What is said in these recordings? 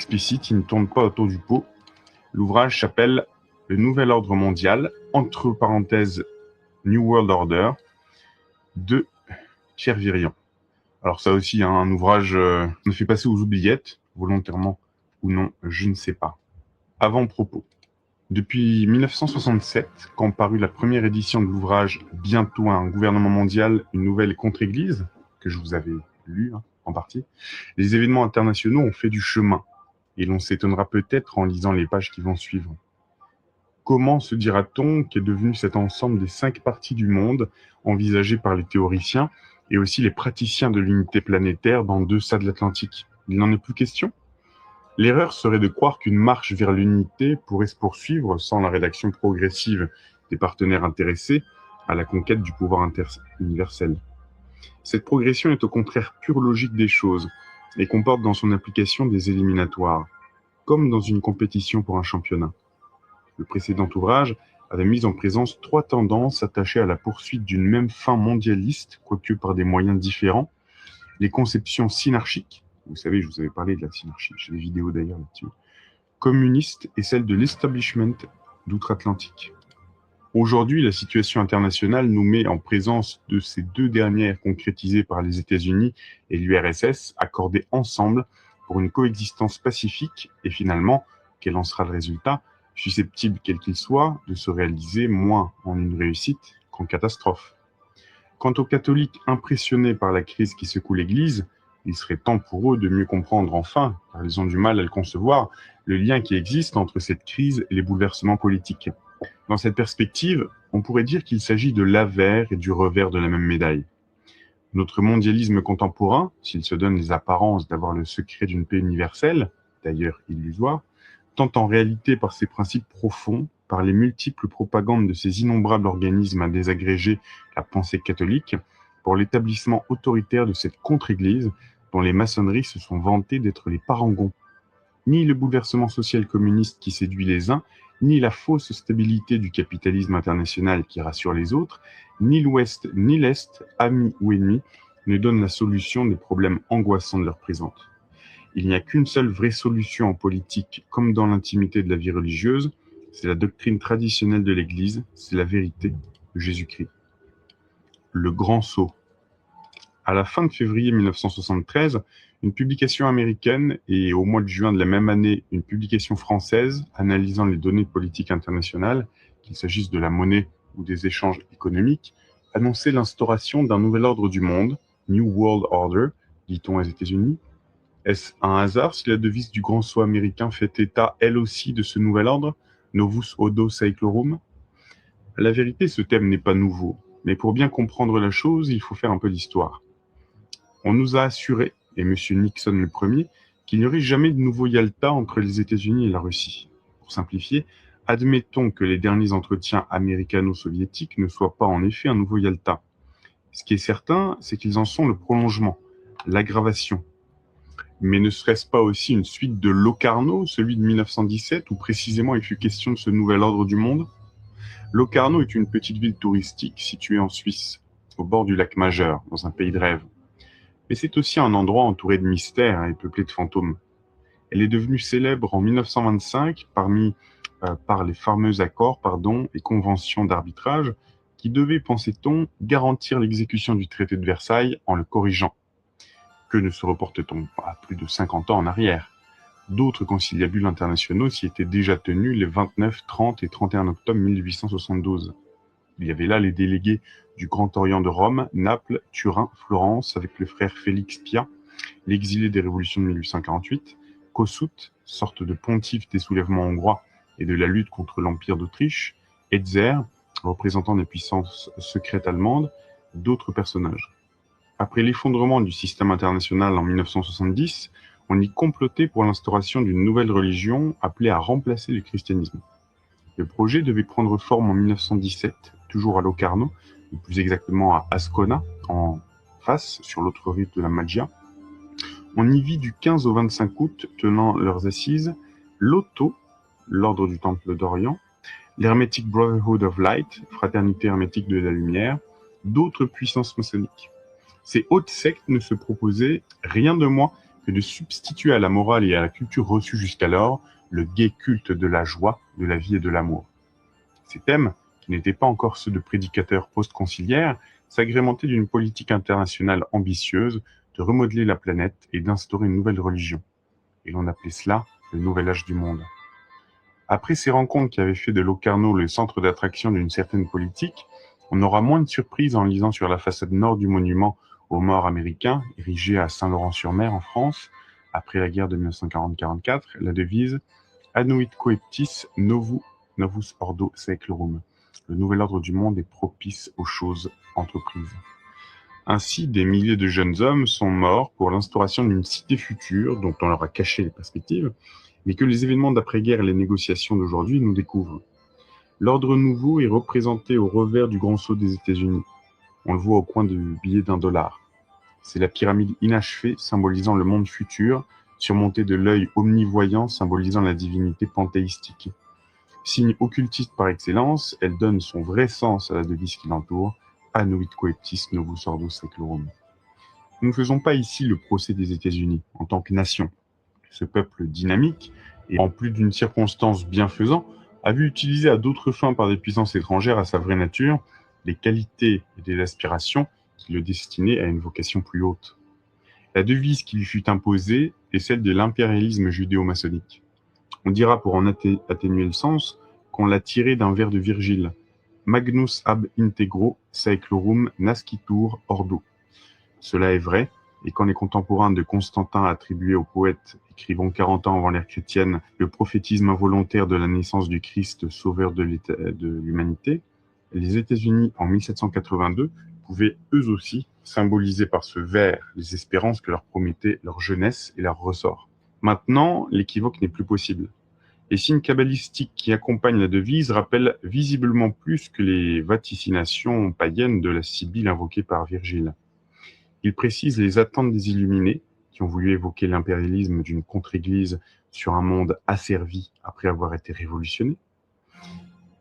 explicite, il ne tourne pas autour du pot. L'ouvrage s'appelle « Le Nouvel Ordre Mondial », entre parenthèses « New World Order » de Pierre Virion. Alors ça aussi, un ouvrage ne fait passer aux oubliettes, volontairement ou non, je ne sais pas. Avant-propos. Depuis 1967, quand parut la première édition de l'ouvrage « Bientôt un gouvernement mondial, une nouvelle contre-église », que je vous avais lu en partie, les événements internationaux ont fait du chemin, et l'on s'étonnera peut-être en lisant les pages qui vont suivre. Comment se dira-t-on qu'est devenu cet ensemble des 5 parties du monde envisagées par les théoriciens et aussi les praticiens de l'unité planétaire dans 2 stades de l'Atlantique? Il n'en est plus question? L'erreur serait de croire qu'une marche vers l'unité pourrait se poursuivre sans la rédaction progressive des partenaires intéressés à la conquête du pouvoir universel. Cette progression est au contraire pure logique des choses et comporte dans son application des éliminatoires, comme dans une compétition pour un championnat. Le précédent ouvrage avait mis en présence 3 tendances attachées à la poursuite d'une même fin mondialiste, quoique par des moyens différents. Les conceptions synarchiques, vous savez, je vous avais parlé de la synarchie, j'ai des vidéos d'ailleurs là-dessus, communiste et celle de l'establishment d'outre-Atlantique. Aujourd'hui, la situation internationale nous met en présence de ces 2 dernières concrétisées par les États-Unis et l'URSS, accordées ensemble pour une coexistence pacifique et finalement, quel en sera le résultat, susceptible quel qu'il soit de se réaliser moins en une réussite qu'en catastrophe. Quant aux catholiques impressionnés par la crise qui secoue l'Église, il serait temps pour eux de mieux comprendre enfin, car ils ont du mal à le concevoir, le lien qui existe entre cette crise et les bouleversements politiques. Dans cette perspective, on pourrait dire qu'il s'agit de l'avers et du revers de la même médaille. Notre mondialisme contemporain, s'il se donne les apparences d'avoir le secret d'une paix universelle, d'ailleurs illusoire, tend en réalité par ses principes profonds, par les multiples propagandes de ces innombrables organismes à désagréger la pensée catholique, pour l'établissement autoritaire de cette contre-église dont les maçonneries se sont vantées d'être les parangons. Ni le bouleversement social communiste qui séduit les uns, ni la fausse stabilité du capitalisme international qui rassure les autres, ni l'Ouest ni l'Est, amis ou ennemis, ne donnent la solution des problèmes angoissants de leur présente. Il n'y a qu'une seule vraie solution en politique, comme dans l'intimité de la vie religieuse, c'est la doctrine traditionnelle de l'Église, c'est la vérité de Jésus-Christ. Le grand saut. À la fin de février 1973, une publication américaine et au mois de juin de la même année, une publication française analysant les données politiques internationales, qu'il s'agisse de la monnaie ou des échanges économiques, annonçaient l'instauration d'un nouvel ordre du monde, New World Order, dit-on aux États-Unis. Est-ce un hasard si la devise du grand saut américain fait état, elle aussi, de ce nouvel ordre, Novus Ordo Seclorum? La vérité, ce thème n'est pas nouveau, mais pour bien comprendre la chose, il faut faire un peu d'histoire. On nous a assuré, et M. Nixon le premier, qu'il n'y aurait jamais de nouveau Yalta entre les États-Unis et la Russie. Pour simplifier, admettons que les derniers entretiens américano-soviétiques ne soient pas en effet un nouveau Yalta. Ce qui est certain, c'est qu'ils en sont le prolongement, l'aggravation. Mais ne serait-ce pas aussi une suite de Locarno, celui de 1917, où précisément il fut question de ce nouvel ordre du monde? Locarno est une petite ville touristique située en Suisse, au bord du lac Majeur, dans un pays de rêve. Mais c'est aussi un endroit entouré de mystères et peuplé de fantômes. Elle est devenue célèbre en 1925 par les fameux accords et conventions d'arbitrage qui devaient, pensait-on, garantir l'exécution du traité de Versailles en le corrigeant. Que ne se reporte-t-on pas plus de 50 ans en arrière? D'autres conciliabules internationaux s'y étaient déjà tenus les 29, 30 et 31 octobre 1872. Il y avait là les délégués du Grand Orient de Rome, Naples, Turin, Florence, avec le frère Félix Pia, l'exilé des révolutions de 1848, Kossuth, sorte de pontife des soulèvements hongrois et de la lutte contre l'Empire d'Autriche, Hetzer, représentant des puissances secrètes allemandes, d'autres personnages. Après l'effondrement du système international en 1970, on y complotait pour l'instauration d'une nouvelle religion appelée à remplacer le christianisme. Le projet devait prendre forme en 1917, toujours à Locarno, ou plus exactement à Ascona, en face, sur l'autre rive de la Maggia. On y vit du 15 au 25 août, tenant leurs assises, l'Otto, l'Ordre du Temple d'Orient, l'Hermetic Brotherhood of Light, Fraternité hermétique de la lumière, d'autres puissances maçonniques. Ces hautes sectes ne se proposaient rien de moins que de substituer à la morale et à la culture reçue jusqu'alors le gai culte de la joie, de la vie et de l'amour. Ces thèmes, qui n'étaient pas encore ceux de prédicateurs post-conciliaires, s'agrémentaient d'une politique internationale ambitieuse de remodeler la planète et d'instaurer une nouvelle religion. Et l'on appelait cela le nouvel âge du monde. Après ces rencontres qui avaient fait de Locarno le centre d'attraction d'une certaine politique, on aura moins de surprises en lisant sur la façade nord du monument aux morts américains, érigé à Saint-Laurent-sur-Mer en France, après la guerre de 1940-44, la devise « Annuit coeptis novus ordo saeclorum ». Le nouvel ordre du monde est propice aux choses entreprises. Ainsi, des milliers de jeunes hommes sont morts pour l'instauration d'une cité future dont on leur a caché les perspectives, mais que les événements d'après-guerre et les négociations d'aujourd'hui nous découvrent. L'ordre nouveau est représenté au revers du grand sceau des États-Unis. On le voit au coin du billet d'$1. C'est la pyramide inachevée symbolisant le monde futur, surmontée de l'œil omnivoyant symbolisant la divinité panthéistique. Signe occultiste par excellence, elle donne son vrai sens à la devise qui l'entoure, Annuit coeptis novus ordo saeclorum. Nous ne faisons pas ici le procès des États-Unis en tant que nation. Ce peuple dynamique, et en plus d'une circonstance bienfaisant, a vu utiliser à d'autres fins par des puissances étrangères à sa vraie nature les qualités et des aspirations qui le destinaient à une vocation plus haute. La devise qui lui fut imposée est celle de l'impérialisme judéo-maçonnique. On dira pour en atténuer le sens qu'on l'a tirée d'un vers de Virgile. Magnus ab integro saeclorum nascitur ordo. Cela est vrai, et quand les contemporains de Constantin attribuaient au poète, écrivant 40 ans avant l'ère chrétienne, le prophétisme involontaire de la naissance du Christ, sauveur de l'humanité, les États-Unis, en 1782, pouvaient eux aussi symboliser par ce vers les espérances que leur promettait leur jeunesse et leur ressort. Maintenant, l'équivoque n'est plus possible. Les signes kabbalistiques qui accompagnent la devise rappellent visiblement plus que les vaticinations païennes de la Sibylle invoquée par Virgile. Ils précisent les attentes des Illuminés, qui ont voulu évoquer l'impérialisme d'une contre-église sur un monde asservi après avoir été révolutionné.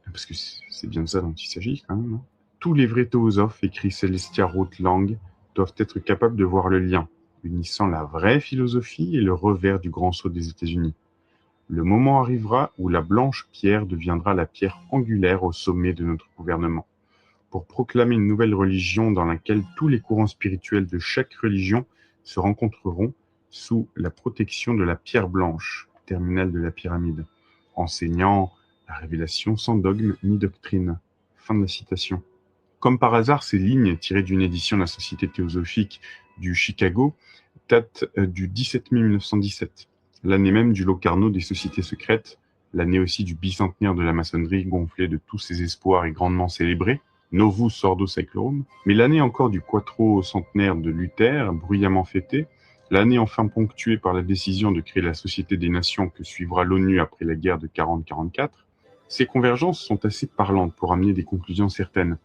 Parce que c'est bien de ça dont il s'agit, quand même. Tous les vrais théosophes, écrit Celestia Roth-Lang, doivent être capables de voir le lien, unissant la vraie philosophie et le revers du grand sceau des États-Unis. Le moment arrivera où la blanche pierre deviendra la pierre angulaire au sommet de notre gouvernement, pour proclamer une nouvelle religion dans laquelle tous les courants spirituels de chaque religion se rencontreront sous la protection de la pierre blanche, terminale de la pyramide, enseignant la révélation sans dogme ni doctrine. Fin de la citation. Comme par hasard, ces lignes, tirées d'une édition de la Société théosophique du Chicago, datent du 17 mai 1917, l'année même du Locarno des sociétés secrètes, l'année aussi du bicentenaire de la maçonnerie gonflée de tous ses espoirs et grandement célébrée, Novus Ordo Saeclorum, mais l'année encore du quattro-centenaire de Luther, bruyamment fêtée, l'année enfin ponctuée par la décision de créer la Société des Nations que suivra l'ONU après la guerre de 40-44, ces convergences sont assez parlantes pour amener des conclusions certaines.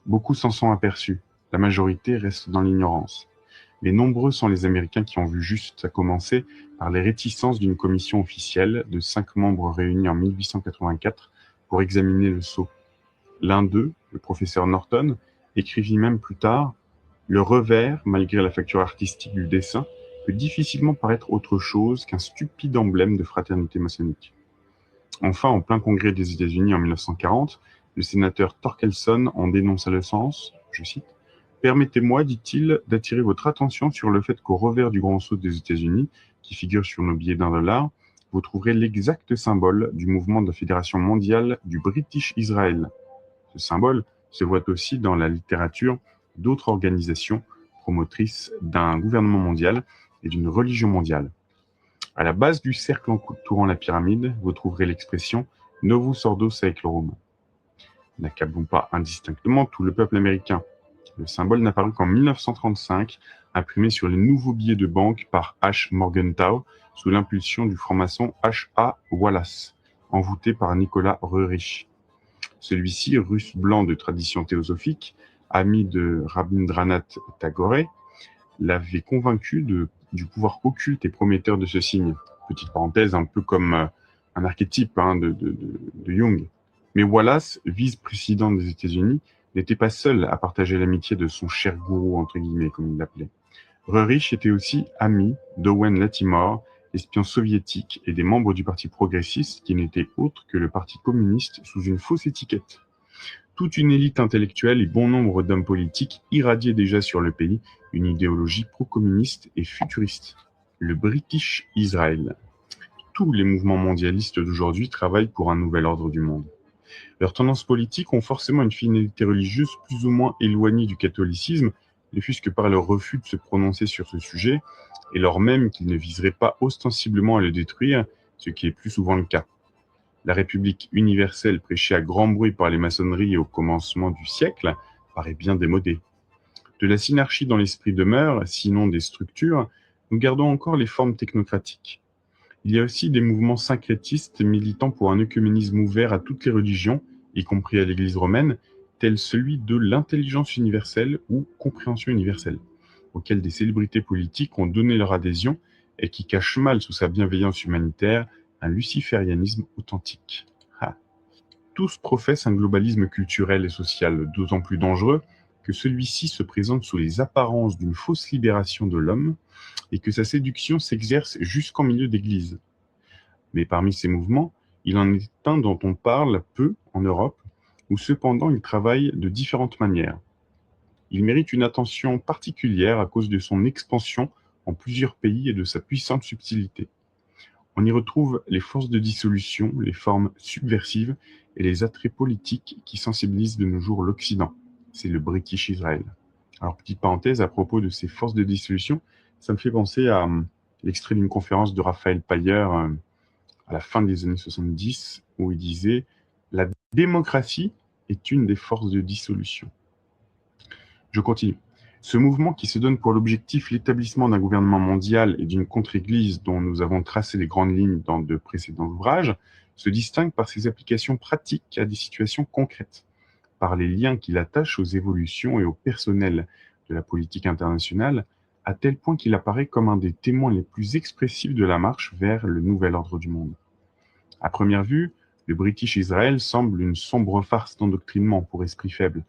Beaucoup s'en sont aperçus, la majorité reste dans l'ignorance. Mais nombreux sont les Américains qui ont vu juste, à commencer par les réticences d'une commission officielle de 5 membres réunis en 1884 pour examiner le sceau. L'un d'eux, le professeur Norton, écrivit même plus tard « Le revers, malgré la facture artistique du dessin, peut difficilement paraître autre chose qu'un stupide emblème de fraternité maçonnique. » Enfin, en plein congrès des États-Unis en 1940, le sénateur Torkelson en dénonça le sens, je cite, « Permettez-moi, dit-il, d'attirer votre attention sur le fait qu'au revers du grand sceau des États-Unis, qui figure sur nos billets d'$1, vous trouverez l'exact symbole du mouvement de la Fédération mondiale du British Israel. Ce symbole se voit aussi dans la littérature d'autres organisations promotrices d'un gouvernement mondial et d'une religion mondiale. À la base du cercle entourant la pyramide, vous trouverez l'expression « Novus Ordo Saeclorum ». N'accablons pas indistinctement tout le peuple américain. Le symbole n'apparut qu'en 1935, imprimé sur les nouveaux billets de banque par H. Morgenthau, sous l'impulsion du franc-maçon H. A. Wallace, envoûté par Nicolas Roerich. Celui-ci, russe blanc de tradition théosophique, ami de Rabindranath Tagore, l'avait convaincu du pouvoir occulte et prometteur de ce signe. Petite parenthèse, un peu comme un archétype de Jung. Mais Wallace, vice-président des États-Unis, n'était pas seul à partager l'amitié de son cher gourou, entre guillemets, comme il l'appelait. Roerich était aussi ami d'Owen Lattimore, espion soviétique et des membres du Parti progressiste qui n'était autre que le Parti communiste sous une fausse étiquette. Toute une élite intellectuelle et bon nombre d'hommes politiques irradiaient déjà sur le pays une idéologie pro-communiste et futuriste. Le British Israel. Tous les mouvements mondialistes d'aujourd'hui travaillent pour un nouvel ordre du monde. Leurs tendances politiques ont forcément une finalité religieuse plus ou moins éloignée du catholicisme, ne fût-ce que par leur refus de se prononcer sur ce sujet, et lors même qu'ils ne viseraient pas ostensiblement à le détruire, ce qui est plus souvent le cas. La République universelle prêchée à grand bruit par les maçonneries au commencement du siècle paraît bien démodée. De la synarchie dans l'esprit demeure, sinon des structures, nous gardons encore les formes technocratiques. Il y a aussi des mouvements syncrétistes militant pour un œcuménisme ouvert à toutes les religions, y compris à l'Église romaine, tel celui de l'intelligence universelle ou compréhension universelle, auquel des célébrités politiques ont donné leur adhésion et qui cache mal sous sa bienveillance humanitaire un luciférianisme authentique. Ah. Tous professent un globalisme culturel et social d'autant plus dangereux que celui-ci se présente sous les apparences d'une fausse libération de l'homme et que sa séduction s'exerce jusqu'en milieu d'église. Mais parmi ces mouvements, il en est un dont on parle peu en Europe, où cependant il travaille de différentes manières. Il mérite une attention particulière à cause de son expansion en plusieurs pays et de sa puissante subtilité. On y retrouve les forces de dissolution, les formes subversives et les attraits politiques qui sensibilisent de nos jours l'Occident. C'est le British Israel. Alors, petite parenthèse à propos de ces forces de dissolution, ça me fait penser à l'extrait d'une conférence de Raphaël Payer à la fin des années 70, où il disait « La démocratie est une des forces de dissolution ». Je continue. Ce mouvement qui se donne pour l'objectif l'établissement d'un gouvernement mondial et d'une contre-église dont nous avons tracé les grandes lignes dans de précédents ouvrages, se distingue par ses applications pratiques à des situations concrètes, par les liens qu'il attache aux évolutions et au personnel de la politique internationale, à tel point qu'il apparaît comme un des témoins les plus expressifs de la marche vers le nouvel ordre du monde. À première vue, le British Israel semble une sombre farce d'endoctrinement pour esprits faibles.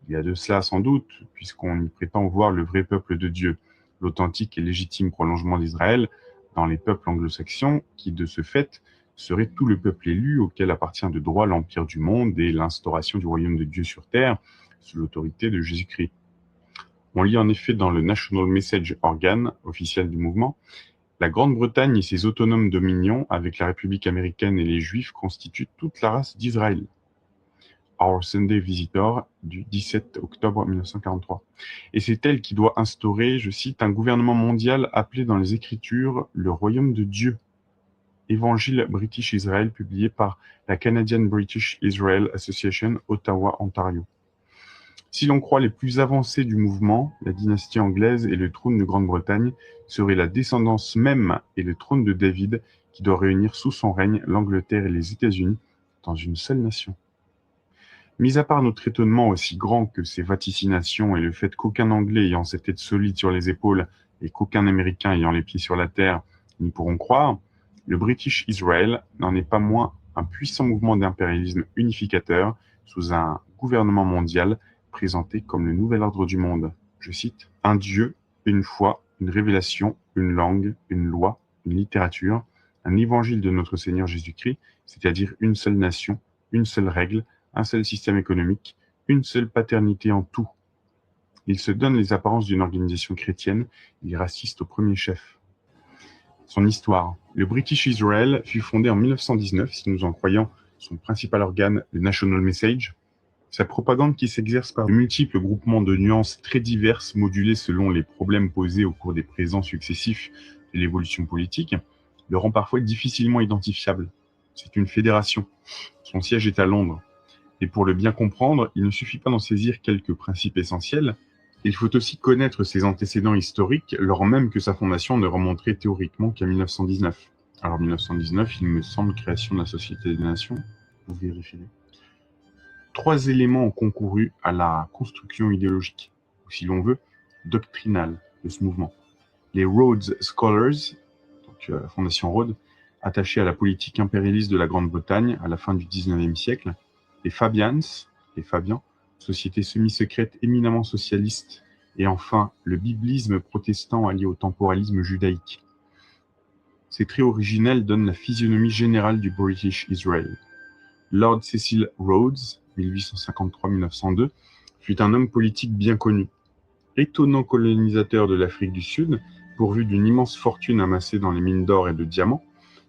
Il y a de cela sans doute, puisqu'on y prétend voir le vrai peuple de Dieu, l'authentique et légitime prolongement d'Israël dans les peuples anglo-saxons, qui de ce fait serait tout le peuple élu auquel appartient de droit l'empire du monde et l'instauration du royaume de Dieu sur terre sous l'autorité de Jésus-Christ. On lit en effet dans le National Message Organ officiel du mouvement, la Grande-Bretagne et ses autonomes dominions avec la République américaine et les Juifs constituent toute la race d'Israël. Our Sunday Visitor du 17 octobre 1943. Et c'est elle qui doit instaurer, je cite, un gouvernement mondial appelé dans les Écritures le Royaume de Dieu. Évangile British Israel publié par la Canadian British Israel Association, Ottawa, Ontario. Si l'on croit les plus avancés du mouvement, la dynastie anglaise et le trône de Grande-Bretagne seraient la descendance même et le trône de David qui doit réunir sous son règne l'Angleterre et les États-Unis dans une seule nation. Mis à part notre étonnement aussi grand que ces vaticinations et le fait qu'aucun Anglais ayant cette tête solide sur les épaules et qu'aucun Américain ayant les pieds sur la terre n'y pourront croire, le British Israel n'en est pas moins un puissant mouvement d'impérialisme unificateur sous un gouvernement mondial présenté comme le nouvel ordre du monde. Je cite, « Un Dieu, une foi, une révélation, une langue, une loi, une littérature, un évangile de notre Seigneur Jésus-Christ, c'est-à-dire une seule nation, une seule règle, un seul système économique, une seule paternité en tout. Il se donne les apparences d'une organisation chrétienne, il raciste au premier chef. » Son histoire. Le British Israel fut fondé en 1919, si nous en croyons son principal organe, le National Message. Sa propagande qui s'exerce par de multiples groupements de nuances très diverses, modulées selon les problèmes posés au cours des présents successifs de l'évolution politique, le rend parfois difficilement identifiable. C'est une fédération. Son siège est à Londres. Et pour le bien comprendre, il ne suffit pas d'en saisir quelques principes essentiels, il faut aussi connaître ses antécédents historiques, lors même que sa fondation ne remonterait théoriquement qu'à 1919. Alors 1919, il me semble, création de la Société des Nations, vous vérifierez. 3 éléments ont concouru à la construction idéologique, ou si l'on veut, doctrinale de ce mouvement. Les Rhodes Scholars, donc la Fondation Rhodes, attachée à la politique impérialiste de la Grande-Bretagne à la fin du XIXe siècle, les Fabians, les Fabians, société semi-secrète éminemment socialiste Et enfin, le biblisme protestant allié au temporalisme judaïque. Ces traits originels donnent la physionomie générale du British Israel. Lord Cecil Rhodes, 1853-1902, fut un homme politique bien connu. Étonnant colonisateur de l'Afrique du Sud, pourvu d'une immense fortune amassée dans les mines d'or et de diamants,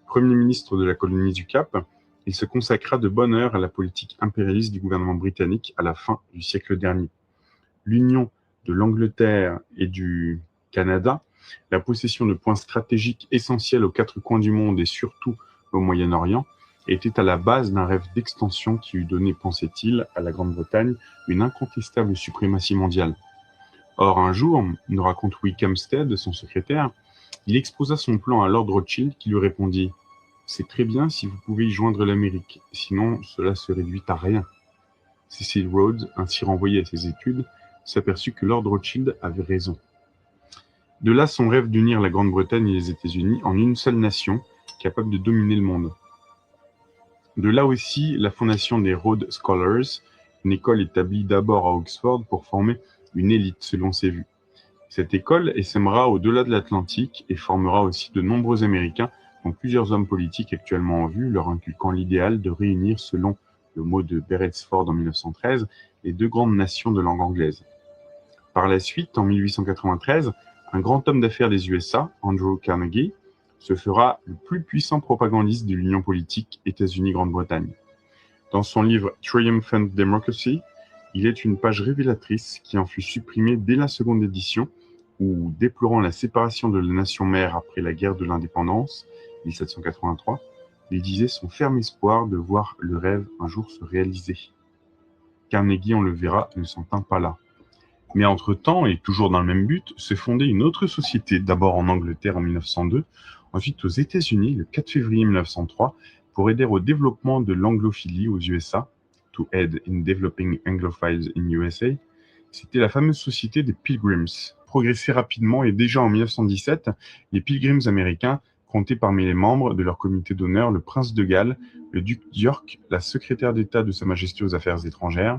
Premier ministre de la colonie du Cap, il se consacra de bonne heure à la politique impérialiste du gouvernement britannique à la fin du siècle dernier. L'union de l'Angleterre et du Canada, la possession de points stratégiques essentiels aux quatre coins du monde et surtout au Moyen-Orient, était à la base d'un rêve d'extension qui eût donné, pensait-il, à la Grande-Bretagne une incontestable suprématie mondiale. Or, un jour, nous raconte Wickham Stead, son secrétaire, il exposa son plan à Lord Rothschild qui lui répondit « C'est très bien si vous pouvez y joindre l'Amérique, sinon cela se réduit à rien. » Cecil Rhodes, ainsi renvoyé à ses études, s'aperçut que Lord Rothschild avait raison. De là son rêve d'unir la Grande-Bretagne et les États-Unis en une seule nation, capable de dominer le monde. De là aussi la fondation des Rhodes Scholars, une école établie d'abord à Oxford pour former une élite selon ses vues. Cette école essaimera au-delà de l'Atlantique et formera aussi de nombreux Américains, dont plusieurs hommes politiques actuellement en vue, leur inculquant l'idéal de réunir, selon le mot de Beresford en 1913, les deux grandes nations de langue anglaise. Par la suite, en 1893, un grand homme d'affaires des USA, Andrew Carnegie, se fera le plus puissant propagandiste de l'union politique États-Unis-Grande-Bretagne. Dans son livre Triumphant Democracy, il est une page révélatrice qui en fut supprimée dès la seconde édition, où, déplorant la séparation de la nation mère après la guerre de l'indépendance, 1783, il disait son ferme espoir de voir le rêve un jour se réaliser. Carnegie, on le verra, ne s'en tint pas là. Mais entre-temps, et toujours dans le même but, se fondait une autre société, d'abord en Angleterre en 1902, ensuite aux États-Unis le 4 février 1903, pour aider au développement de l'anglophilie aux USA, to aid in developing Anglophiles in USA. C'était la fameuse société des Pilgrims. Progressait rapidement et déjà en 1917, les Pilgrims américains comptaient parmi les membres de leur comité d'honneur le prince de Galles, le duc d'York, la secrétaire d'État de Sa Majesté aux Affaires étrangères,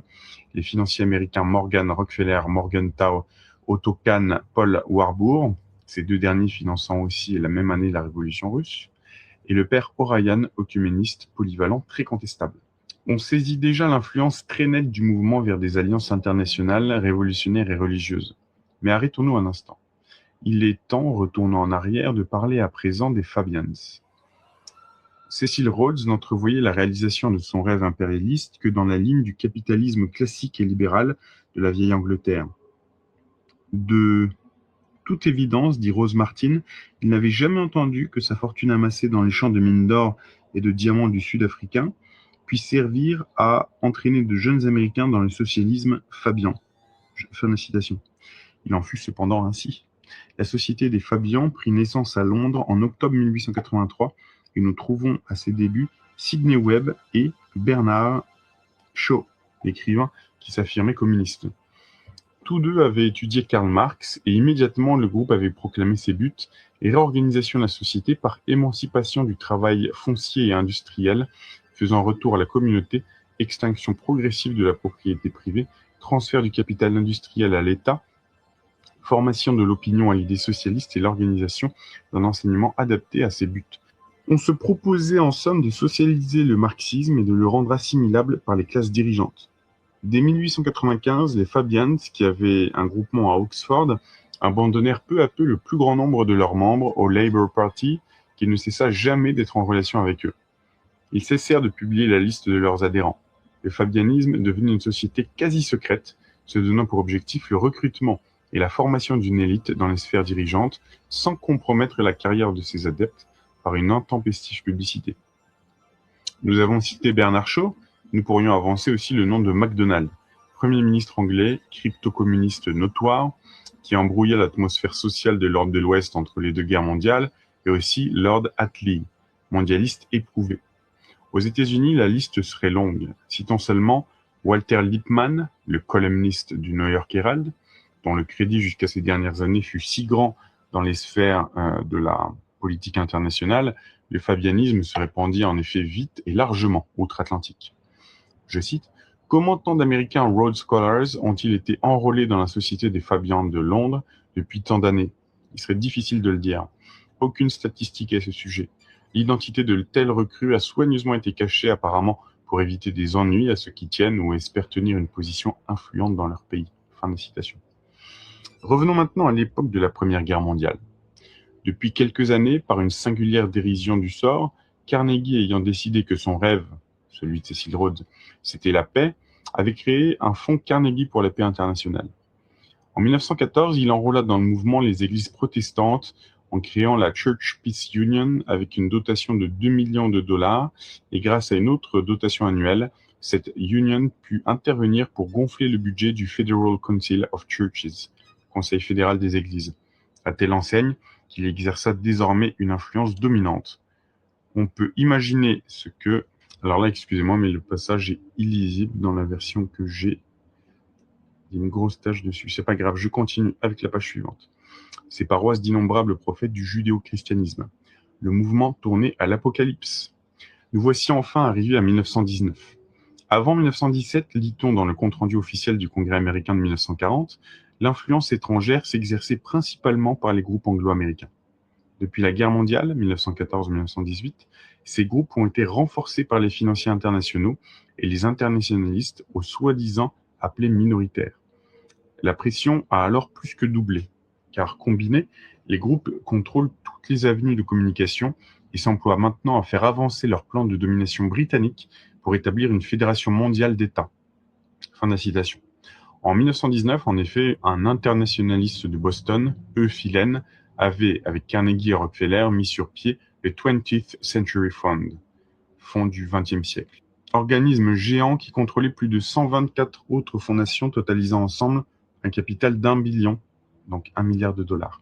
les financiers américains Morgan Rockefeller, Morgenthau, Otto Kahn, Paul Warburg, ces deux derniers finançant aussi la même année la Révolution russe, et le père O'Ryan, œcuméniste polyvalent très contestable. On saisit déjà l'influence très nette du mouvement vers des alliances internationales, révolutionnaires et religieuses. Mais arrêtons-nous un instant. Il est temps, retournant en arrière, de parler à présent des Fabians. Cecil Rhodes n'entrevoyait la réalisation de son rêve impérialiste que dans la ligne du capitalisme classique et libéral de la vieille Angleterre. De toute évidence, dit Rose Martin, il n'avait jamais entendu que sa fortune amassée dans les champs de mines d'or et de diamants du Sud-Africain puisse servir à entraîner de jeunes Américains dans le socialisme fabian. Fin de citation. Il en fut cependant ainsi. La société des Fabians prit naissance à Londres en octobre 1883 et nous trouvons à ses débuts Sidney Webb et Bernard Shaw, l'écrivain qui s'affirmait communiste. Tous deux avaient étudié Karl Marx et immédiatement le groupe avait proclamé ses buts et réorganisation de la société par émancipation du travail foncier et industriel, faisant retour à la communauté, extinction progressive de la propriété privée, transfert du capital industriel à l'État, formation de l'opinion à l'idée socialiste et l'organisation d'un enseignement adapté à ces buts. On se proposait en somme de socialiser le marxisme et de le rendre assimilable par les classes dirigeantes. Dès 1895, les Fabians, qui avaient un groupement à Oxford, abandonnèrent peu à peu le plus grand nombre de leurs membres au Labour Party, qui ne cessa jamais d'être en relation avec eux. Ils cessèrent de publier la liste de leurs adhérents. Le fabianisme devenait une société quasi secrète, se donnant pour objectif le recrutement et la formation d'une élite dans les sphères dirigeantes, sans compromettre la carrière de ses adeptes par une intempestive publicité. Nous avons cité Bernard Shaw, nous pourrions avancer aussi le nom de MacDonald, Premier ministre anglais, crypto-communiste notoire, qui embrouilla l'atmosphère sociale de l'ordre de l'Ouest entre les deux guerres mondiales, et aussi Lord Attlee, mondialiste éprouvé. Aux États-Unis, la liste serait longue. Citons seulement Walter Lippmann, le columniste du New York Herald, dont le crédit jusqu'à ces dernières années fut si grand dans les sphères de la politique internationale, le fabianisme se répandit en effet vite et largement outre-Atlantique. Je cite, Comment tant d'Américains Rhodes Scholars ont-ils été enrôlés dans la Société des Fabians de Londres depuis tant d'années? Il serait difficile de le dire. Aucune statistique à ce sujet. L'identité de tels recrues a soigneusement été cachée apparemment pour éviter des ennuis à ceux qui tiennent ou espèrent tenir une position influente dans leur pays. Fin de citation. Revenons maintenant à l'époque de la Première Guerre mondiale. Depuis quelques années, par une singulière dérision du sort, Carnegie ayant décidé que son rêve, celui de Cecil Rhodes, c'était la paix, avait créé un fonds Carnegie pour la paix internationale. En 1914, il enrôla dans le mouvement les églises protestantes en créant la Church Peace Union avec une dotation de 2 millions de dollars et grâce à une autre dotation annuelle, cette union put intervenir pour gonfler le budget du Federal Council of Churches, Conseil fédéral des églises, à telle enseigne qu'il exerça désormais une influence dominante. On peut imaginer ce que... Alors là, excusez-moi, mais le passage est illisible dans la version que j'ai. Il y a une grosse tache dessus. C'est pas grave, je continue avec la page suivante. Ces paroisses d'innombrables prophètes du judéo-christianisme. Le mouvement tourné à l'Apocalypse. Nous voici enfin arrivés à 1919. Avant 1917, lit-on dans le compte-rendu officiel du Congrès américain de 1940, l'influence étrangère s'exerçait principalement par les groupes anglo-américains. Depuis la guerre mondiale, 1914-1918, ces groupes ont été renforcés par les financiers internationaux et les internationalistes aux soi-disant appelés minoritaires. La pression a alors plus que doublé, car combinés, les groupes contrôlent toutes les avenues de communication et s'emploient maintenant à faire avancer leur plan de domination britannique pour établir une fédération mondiale d'États. Fin de la citation. En 1919, en effet, un internationaliste de Boston, E. Phelan, avait, avec Carnegie et Rockefeller, mis sur pied le 20th Century Fund, fonds du XXe siècle. Organisme géant qui contrôlait plus de 124 autres fondations totalisant ensemble un capital d'1 billion, donc 1 milliard de dollars.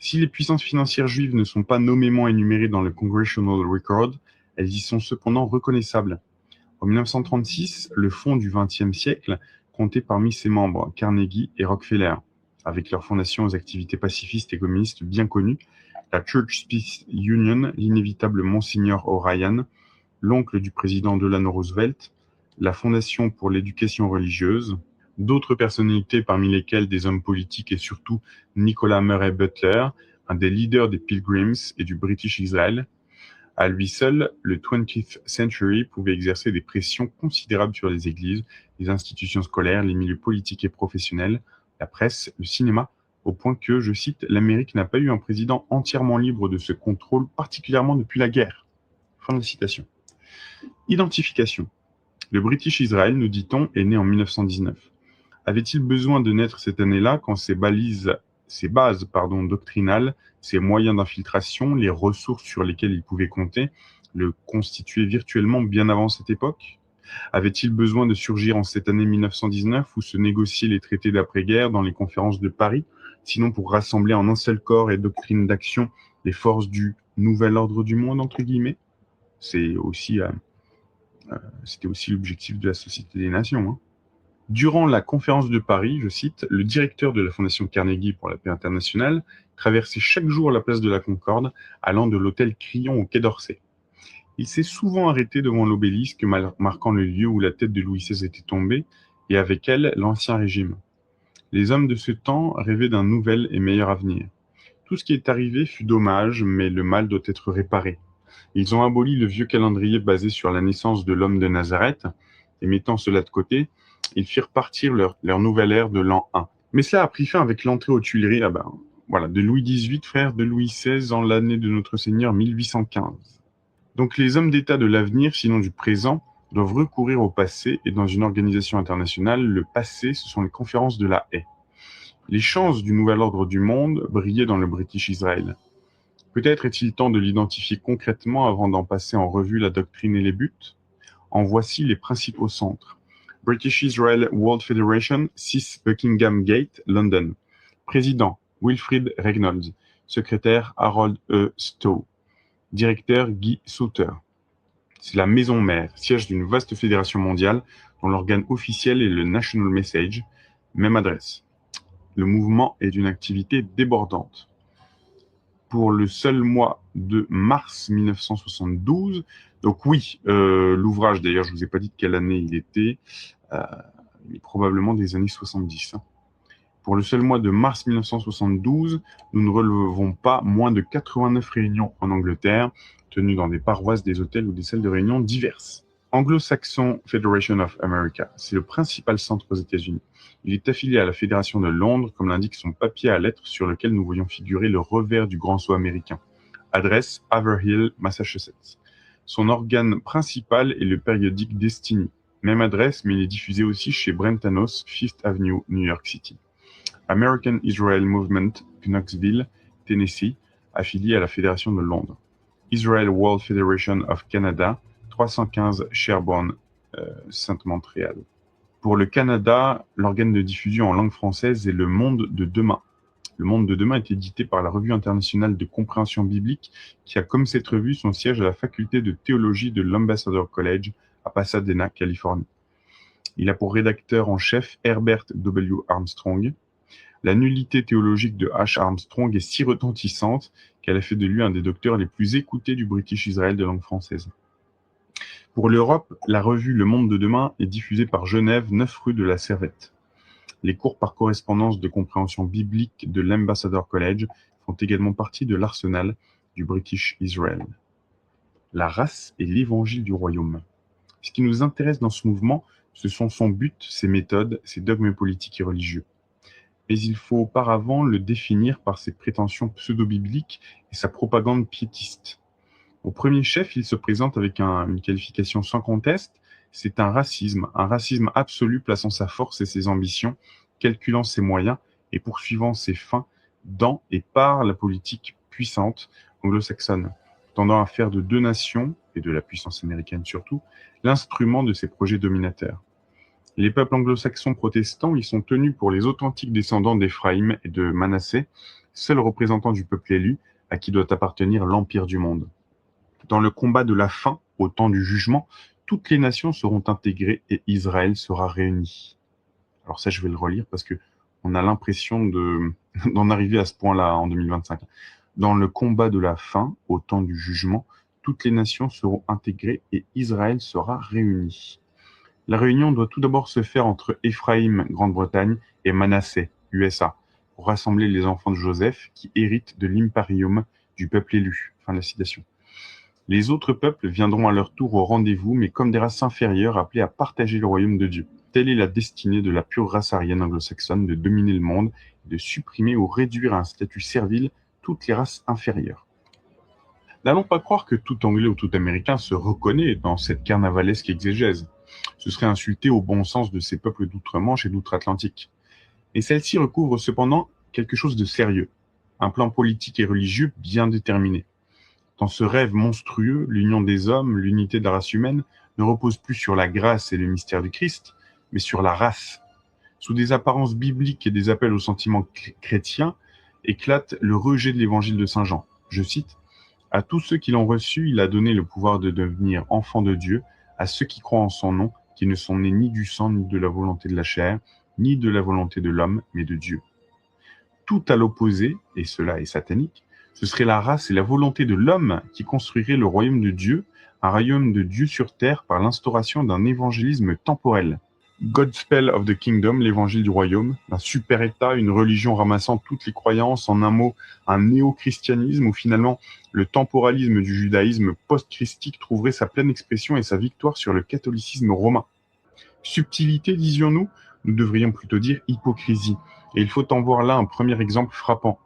Si les puissances financières juives ne sont pas nommément énumérées dans le Congressional Record, elles y sont cependant reconnaissables. En 1936, le fonds du XXe siècle comptait parmi ses membres Carnegie et Rockefeller, avec leur fondation aux activités pacifistes et communistes bien connues, la Church Peace Union, l'inévitable Monseigneur O'Ryan, l'oncle du président Delano Roosevelt, la Fondation pour l'éducation religieuse, d'autres personnalités parmi lesquelles des hommes politiques et surtout Nicolas Murray Butler, un des leaders des Pilgrims et du British Israel. À lui seul, le 20th Century pouvait exercer des pressions considérables sur les églises, les institutions scolaires, les milieux politiques et professionnels, la presse, le cinéma, au point que, je cite, « l'Amérique n'a pas eu un président entièrement libre de ce contrôle, particulièrement depuis la guerre ». Fin de citation. Identification. Le British Israel, nous dit-on, est né en 1919. Avait-il besoin de naître cette année-là quand ses bases doctrinales, ses moyens d'infiltration, les ressources sur lesquelles il pouvait compter, le constituaient virtuellement bien avant cette époque? Avait-il besoin de surgir en cette année 1919 où se négociaient les traités d'après-guerre dans les conférences de Paris, sinon pour rassembler en un seul corps et doctrine d'action les forces du nouvel ordre du monde, entre guillemets? C'était aussi l'objectif de la Société des Nations, hein. Durant la conférence de Paris, je cite, le directeur de la Fondation Carnegie pour la paix internationale traversait chaque jour la place de la Concorde, allant de l'hôtel Crillon au Quai d'Orsay. Il s'est souvent arrêté devant l'obélisque marquant le lieu où la tête de Louis XVI était tombée, et avec elle l'Ancien Régime. Les hommes de ce temps rêvaient d'un nouvel et meilleur avenir. Tout ce qui est arrivé fut dommage, mais le mal doit être réparé. Ils ont aboli le vieux calendrier basé sur la naissance de l'homme de Nazareth, et mettant cela de côté, ils firent partir leur nouvelle ère de l'an 1. Mais cela a pris fin avec l'entrée aux Tuileries de Louis XVIII, frère de Louis XVI, en l'année de notre Seigneur 1815. Donc les hommes d'État de l'avenir, sinon du présent, doivent recourir au passé, et dans une organisation internationale, le passé, ce sont les conférences de la Haye. Les chances du nouvel ordre du monde brillaient dans le British Israel. Peut-être est-il temps de l'identifier concrètement avant d'en passer en revue la doctrine et les buts. En voici les principaux centres. British Israel World Federation, 6 Buckingham Gate, London. Président, Wilfrid Reynolds. Secrétaire, Harold E. Stowe. Directeur, Guy Sauter. C'est la maison mère, siège d'une vaste fédération mondiale dont l'organe officiel est le National Message. Même adresse. Le mouvement est d'une activité débordante. pour le seul mois de mars 1972. Donc oui, l'ouvrage, d'ailleurs, je ne vous ai pas dit de quelle année il était, il est probablement des années 70. Pour le seul mois de mars 1972, nous ne relevons pas moins de 89 réunions en Angleterre, tenues dans des paroisses, des hôtels ou des salles de réunion diverses. Anglo-Saxon Federation of America, c'est le principal centre aux États-Unis. Il est affilié à la Fédération de Londres, comme l'indique son papier à lettres sur lequel nous voyons figurer le revers du grand sceau américain. Adresse Haverhill, Massachusetts. Son organe principal est le périodique Destiny. Même adresse, mais il est diffusé aussi chez Brentanos, Fifth Avenue, New York City. American Israel Movement, Knoxville, Tennessee, affilié à la Fédération de Londres. Israel World Federation of Canada, 315 Sherborne, Sainte-Montréal. Pour le Canada, l'organe de diffusion en langue française est Le Monde de demain. Le Monde de demain est édité par la Revue internationale de compréhension biblique, qui a comme cette revue son siège à la faculté de théologie de l'Ambassador College à Pasadena, Californie. Il a pour rédacteur en chef Herbert W. Armstrong. La nullité théologique de H. Armstrong est si retentissante qu'elle a fait de lui un des docteurs les plus écoutés du British Israel de langue française. Pour l'Europe, la revue Le Monde de demain est diffusée par Genève, 9 rue de la Servette. Les cours par correspondance de compréhension biblique de l'Ambassador College font également partie de l'arsenal du British Israel. La race et l'évangile du royaume. Ce qui nous intéresse dans ce mouvement, ce sont son but, ses méthodes, ses dogmes politiques et religieux. Mais il faut auparavant le définir par ses prétentions pseudo-bibliques et sa propagande piétiste. Au premier chef, il se présente avec une qualification sans conteste, c'est un racisme absolu plaçant sa force et ses ambitions, calculant ses moyens et poursuivant ses fins dans et par la politique puissante anglo-saxonne, tendant à faire de deux nations, et de la puissance américaine surtout, l'instrument de ses projets dominateurs. Les peuples anglo-saxons protestants y sont tenus pour les authentiques descendants d'Éphraïm et de Manassé, seuls représentants du peuple élu à qui doit appartenir l'empire du monde. Dans le combat de la fin, au temps du jugement, toutes les nations seront intégrées et Israël sera réuni. Alors ça, je vais le relire parce que on a l'impression d'en arriver à ce point-là en 2025. Dans le combat de la fin, au temps du jugement, toutes les nations seront intégrées et Israël sera réuni. La réunion doit tout d'abord se faire entre Éphraïm, Grande-Bretagne, et Manassé, USA, pour rassembler les enfants de Joseph qui héritent de l'impérium du peuple élu. Fin de la citation. Les autres peuples viendront à leur tour au rendez-vous, mais comme des races inférieures appelées à partager le royaume de Dieu. Telle est la destinée de la pure race aryenne anglo-saxonne de dominer le monde, de supprimer ou réduire à un statut servile toutes les races inférieures. N'allons pas croire que tout Anglais ou tout Américain se reconnaît dans cette carnavalesque exégèse. Ce serait insulter au bon sens de ces peuples d'outre-Manche et d'outre-Atlantique. Et celle-ci recouvre cependant quelque chose de sérieux, un plan politique et religieux bien déterminé. Dans ce rêve monstrueux, l'union des hommes, l'unité de la race humaine, ne repose plus sur la grâce et le mystère du Christ, mais sur la race. Sous des apparences bibliques et des appels aux sentiments chrétiens, éclate le rejet de l'évangile de Saint Jean. Je cite, « À tous ceux qui l'ont reçu, il a donné le pouvoir de devenir enfants de Dieu, à ceux qui croient en son nom, qui ne sont nés ni du sang, ni de la volonté de la chair, ni de la volonté de l'homme, mais de Dieu. » Tout à l'opposé, et cela est satanique, ce serait la race et la volonté de l'homme qui construirait le royaume de Dieu, un royaume de Dieu sur terre par l'instauration d'un évangélisme temporel. Godspell of the Kingdom, l'évangile du royaume, un super-État, une religion ramassant toutes les croyances, en un mot, un néo-christianisme où finalement le temporalisme du judaïsme post-christique trouverait sa pleine expression et sa victoire sur le catholicisme romain. Subtilité, disions-nous? Nous devrions plutôt dire hypocrisie. Et il faut en voir là un premier exemple frappant.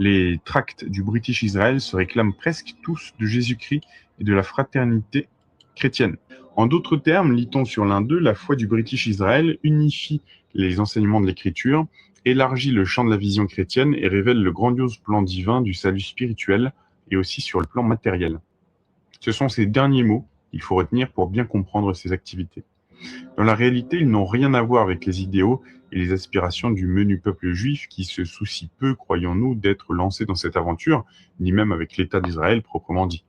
Les tracts du British Israel se réclament presque tous de Jésus-Christ et de la fraternité chrétienne. En d'autres termes, lit-on sur l'un d'eux, la foi du British Israel unifie les enseignements de l'Écriture, élargit le champ de la vision chrétienne et révèle le grandiose plan divin du salut spirituel et aussi sur le plan matériel. Ce sont ces derniers mots qu'il faut retenir pour bien comprendre ces activités. Dans la réalité, ils n'ont rien à voir avec les idéaux et les aspirations du menu peuple juif qui se soucie peu, croyons-nous, d'être lancé dans cette aventure, ni même avec l'État d'Israël proprement dit.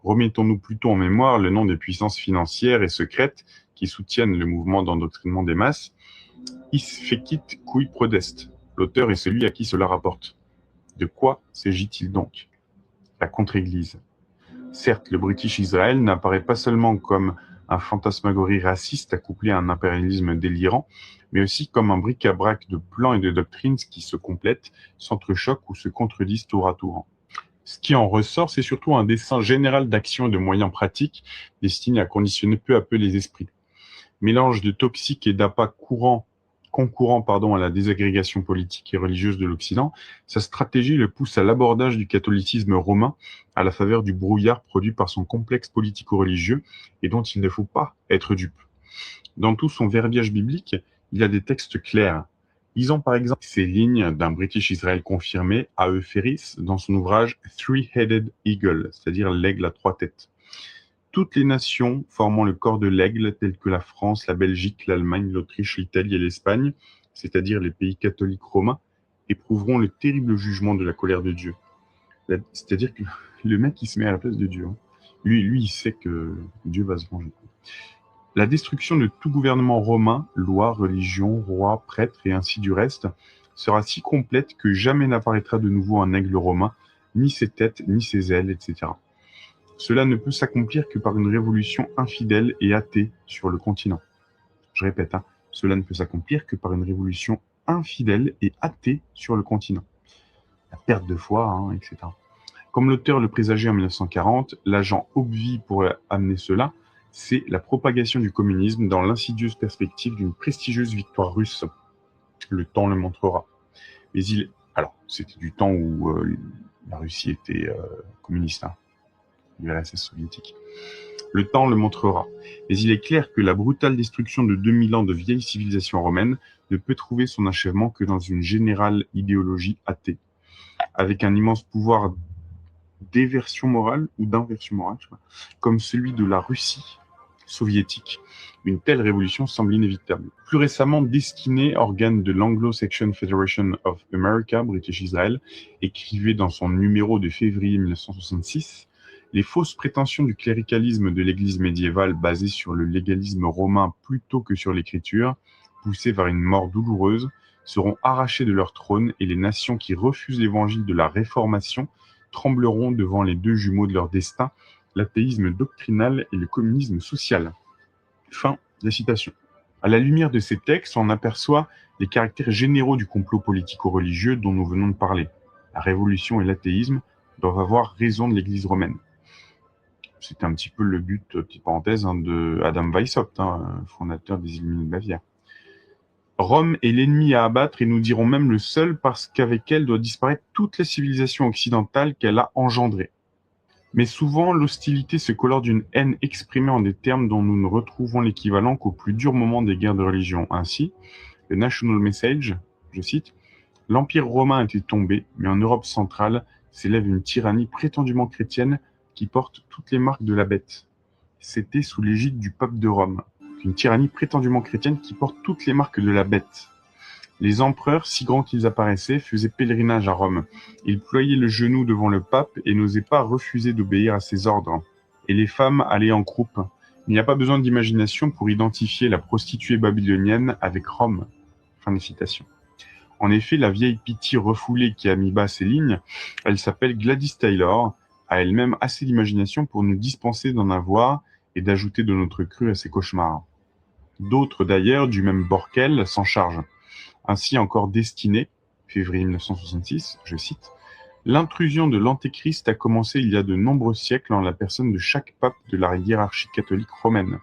Remettons-nous plutôt en mémoire le nom des puissances financières et secrètes qui soutiennent le mouvement d'endoctrinement des masses. Is fecit cui prodest. L'auteur est celui à qui cela rapporte. De quoi s'agit-il donc? La contre-Église. Certes, le British Israel n'apparaît pas seulement comme un fantasmagorie raciste accouplé à un impérialisme délirant, mais aussi comme un bric-à-brac de plans et de doctrines qui se complètent, s'entrechoquent ou se contredisent tour à tour. Ce qui en ressort, c'est surtout un dessin général d'actions et de moyens pratiques destinés à conditionner peu à peu les esprits. Mélange de toxiques et d'appâts concourant à la désagrégation politique et religieuse de l'Occident, sa stratégie le pousse à l'abordage du catholicisme romain à la faveur du brouillard produit par son complexe politico-religieux et dont il ne faut pas être dupe. Dans tout son verbiage biblique, il y a des textes clairs. Lisons par exemple ces lignes d'un British Israel confirmé, A.E. Ferris, dans son ouvrage Three-Headed Eagle, c'est-à-dire l'aigle à 3 têtes. Toutes les nations formant le corps de l'aigle, telles que la France, la Belgique, l'Allemagne, l'Autriche, l'Italie et l'Espagne, c'est-à-dire les pays catholiques romains, éprouveront le terrible jugement de la colère de Dieu. C'est-à-dire que le mec, il se met à la place de Dieu. Lui, il sait que Dieu va se venger. La destruction de tout gouvernement romain, loi, religion, roi, prêtre et ainsi du reste, sera si complète que jamais n'apparaîtra de nouveau un aigle romain, ni ses têtes, ni ses ailes, etc. Cela ne peut s'accomplir que par une révolution infidèle et athée sur le continent. Je répète, cela ne peut s'accomplir que par une révolution infidèle et athée sur le continent. La perte de foi, etc. Comme l'auteur le présageait en 1940, l'agent obvi pour amener cela, c'est la propagation du communisme dans l'insidieuse perspective d'une prestigieuse victoire russe. Le temps le montrera. Mais alors, c'était du temps où la Russie était communiste, l'URSS soviétique. Le temps le montrera. Mais il est clair que la brutale destruction de 2000 ans de vieille civilisation romaine ne peut trouver son achèvement que dans une générale idéologie athée, avec un immense pouvoir d'éversion morale ou d'inversion morale, comme celui de la Russie soviétique. Une telle révolution semble inévitable. Plus récemment, Destiné, organe de l'Anglo-Saxon Federation of America, British Israel, écrivait dans son numéro de février 1966 « Les fausses prétentions du cléricalisme de l'Église médiévale basée sur le légalisme romain plutôt que sur l'Écriture, poussées vers une mort douloureuse, seront arrachées de leur trône et les nations qui refusent l'évangile de la Réformation trembleront devant les deux jumeaux de leur destin, l'athéisme doctrinal et le communisme social. » Fin de la citation. À la lumière de ces textes, on aperçoit les caractères généraux du complot politico-religieux dont nous venons de parler. La révolution et l'athéisme doivent avoir raison de l'Église romaine. C'était un petit peu le but, petite parenthèse, de Adam Weishaupt, fondateur des Illuminés de Bavière. Rome est l'ennemi à abattre et nous dirons même le seul parce qu'avec elle doit disparaître toute la civilisation occidentale qu'elle a engendrée. Mais souvent, l'hostilité se colore d'une haine exprimée en des termes dont nous ne retrouvons l'équivalent qu'au plus dur moment des guerres de religion. Ainsi, le National Message, je cite, « L'Empire romain était tombé, mais en Europe centrale s'élève une tyrannie prétendument chrétienne qui porte toutes les marques de la bête. C'était sous l'égide du pape de Rome. Une tyrannie prétendument chrétienne qui porte toutes les marques de la bête. Les empereurs, si grands qu'ils apparaissaient, faisaient pèlerinage à Rome. Ils ployaient le genou devant le pape et n'osaient pas refuser d'obéir à ses ordres. Et les femmes allaient en groupe. Il n'y a pas besoin d'imagination pour identifier la prostituée babylonienne avec Rome. » Fin de citation. En effet, la vieille Pythie refoulée qui a mis bas ces lignes, elle s'appelle Gladys Taylor, a elle-même assez d'imagination pour nous dispenser d'en avoir et d'ajouter de notre cru à ses cauchemars. D'autres d'ailleurs, du même bord qu'elle, s'en chargent. Ainsi encore Destiné, février 1966, je cite, « L'intrusion de l'Antéchrist a commencé il y a de nombreux siècles en la personne de chaque pape de la hiérarchie catholique romaine.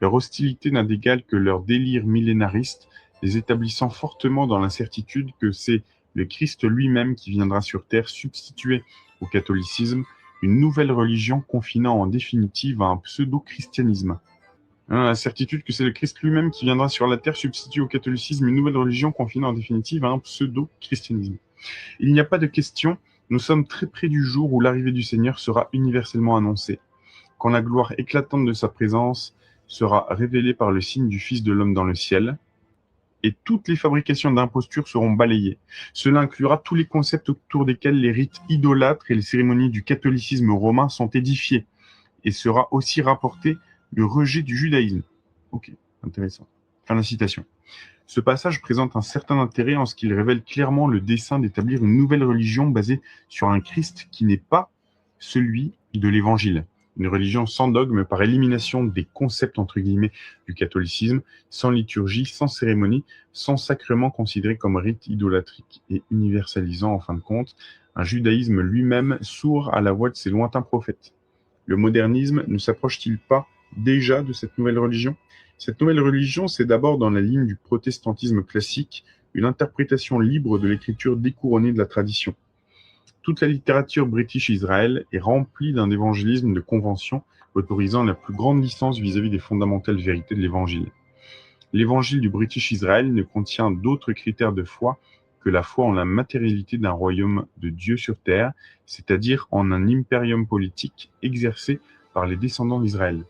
Leur hostilité n'a d'égal que leur délire millénariste, les établissant fortement dans la certitude que c'est le Christ lui-même qui viendra sur terre substituer au catholicisme une nouvelle religion confinant en définitive à un pseudo-christianisme. » La certitude que c'est le Christ lui-même qui viendra sur la terre substituer au catholicisme une nouvelle religion confinant en définitive à un pseudo-christianisme. Il n'y a pas de question, nous sommes très près du jour où l'arrivée du Seigneur sera universellement annoncée, quand la gloire éclatante de sa présence sera révélée par le signe du Fils de l'homme dans le ciel, et toutes les fabrications d'impostures seront balayées. Cela inclura tous les concepts autour desquels les rites idolâtres et les cérémonies du catholicisme romain sont édifiés, et sera aussi rapporté le rejet du judaïsme. Ok, intéressant. Fin de la citation. Ce passage présente un certain intérêt en ce qu'il révèle clairement le dessein d'établir une nouvelle religion basée sur un Christ qui n'est pas celui de l'Évangile. Une religion sans dogme par élimination des concepts entre guillemets du catholicisme, sans liturgie, sans cérémonie, sans sacrement considéré comme rite idolâtrique et universalisant en fin de compte, un judaïsme lui-même sourd à la voix de ses lointains prophètes. Le modernisme ne s'approche-t-il pas déjà de cette nouvelle religion ? Cette nouvelle religion, c'est d'abord dans la ligne du protestantisme classique, une interprétation libre de l'écriture découronnée de la tradition. Toute la littérature British Israel est remplie d'un évangélisme de convention autorisant la plus grande distance vis-à-vis des fondamentales vérités de l'évangile. L'évangile du British Israel ne contient d'autres critères de foi que la foi en la matérialité d'un royaume de Dieu sur terre, c'est-à-dire en un impérium politique exercé par les descendants d'Israël.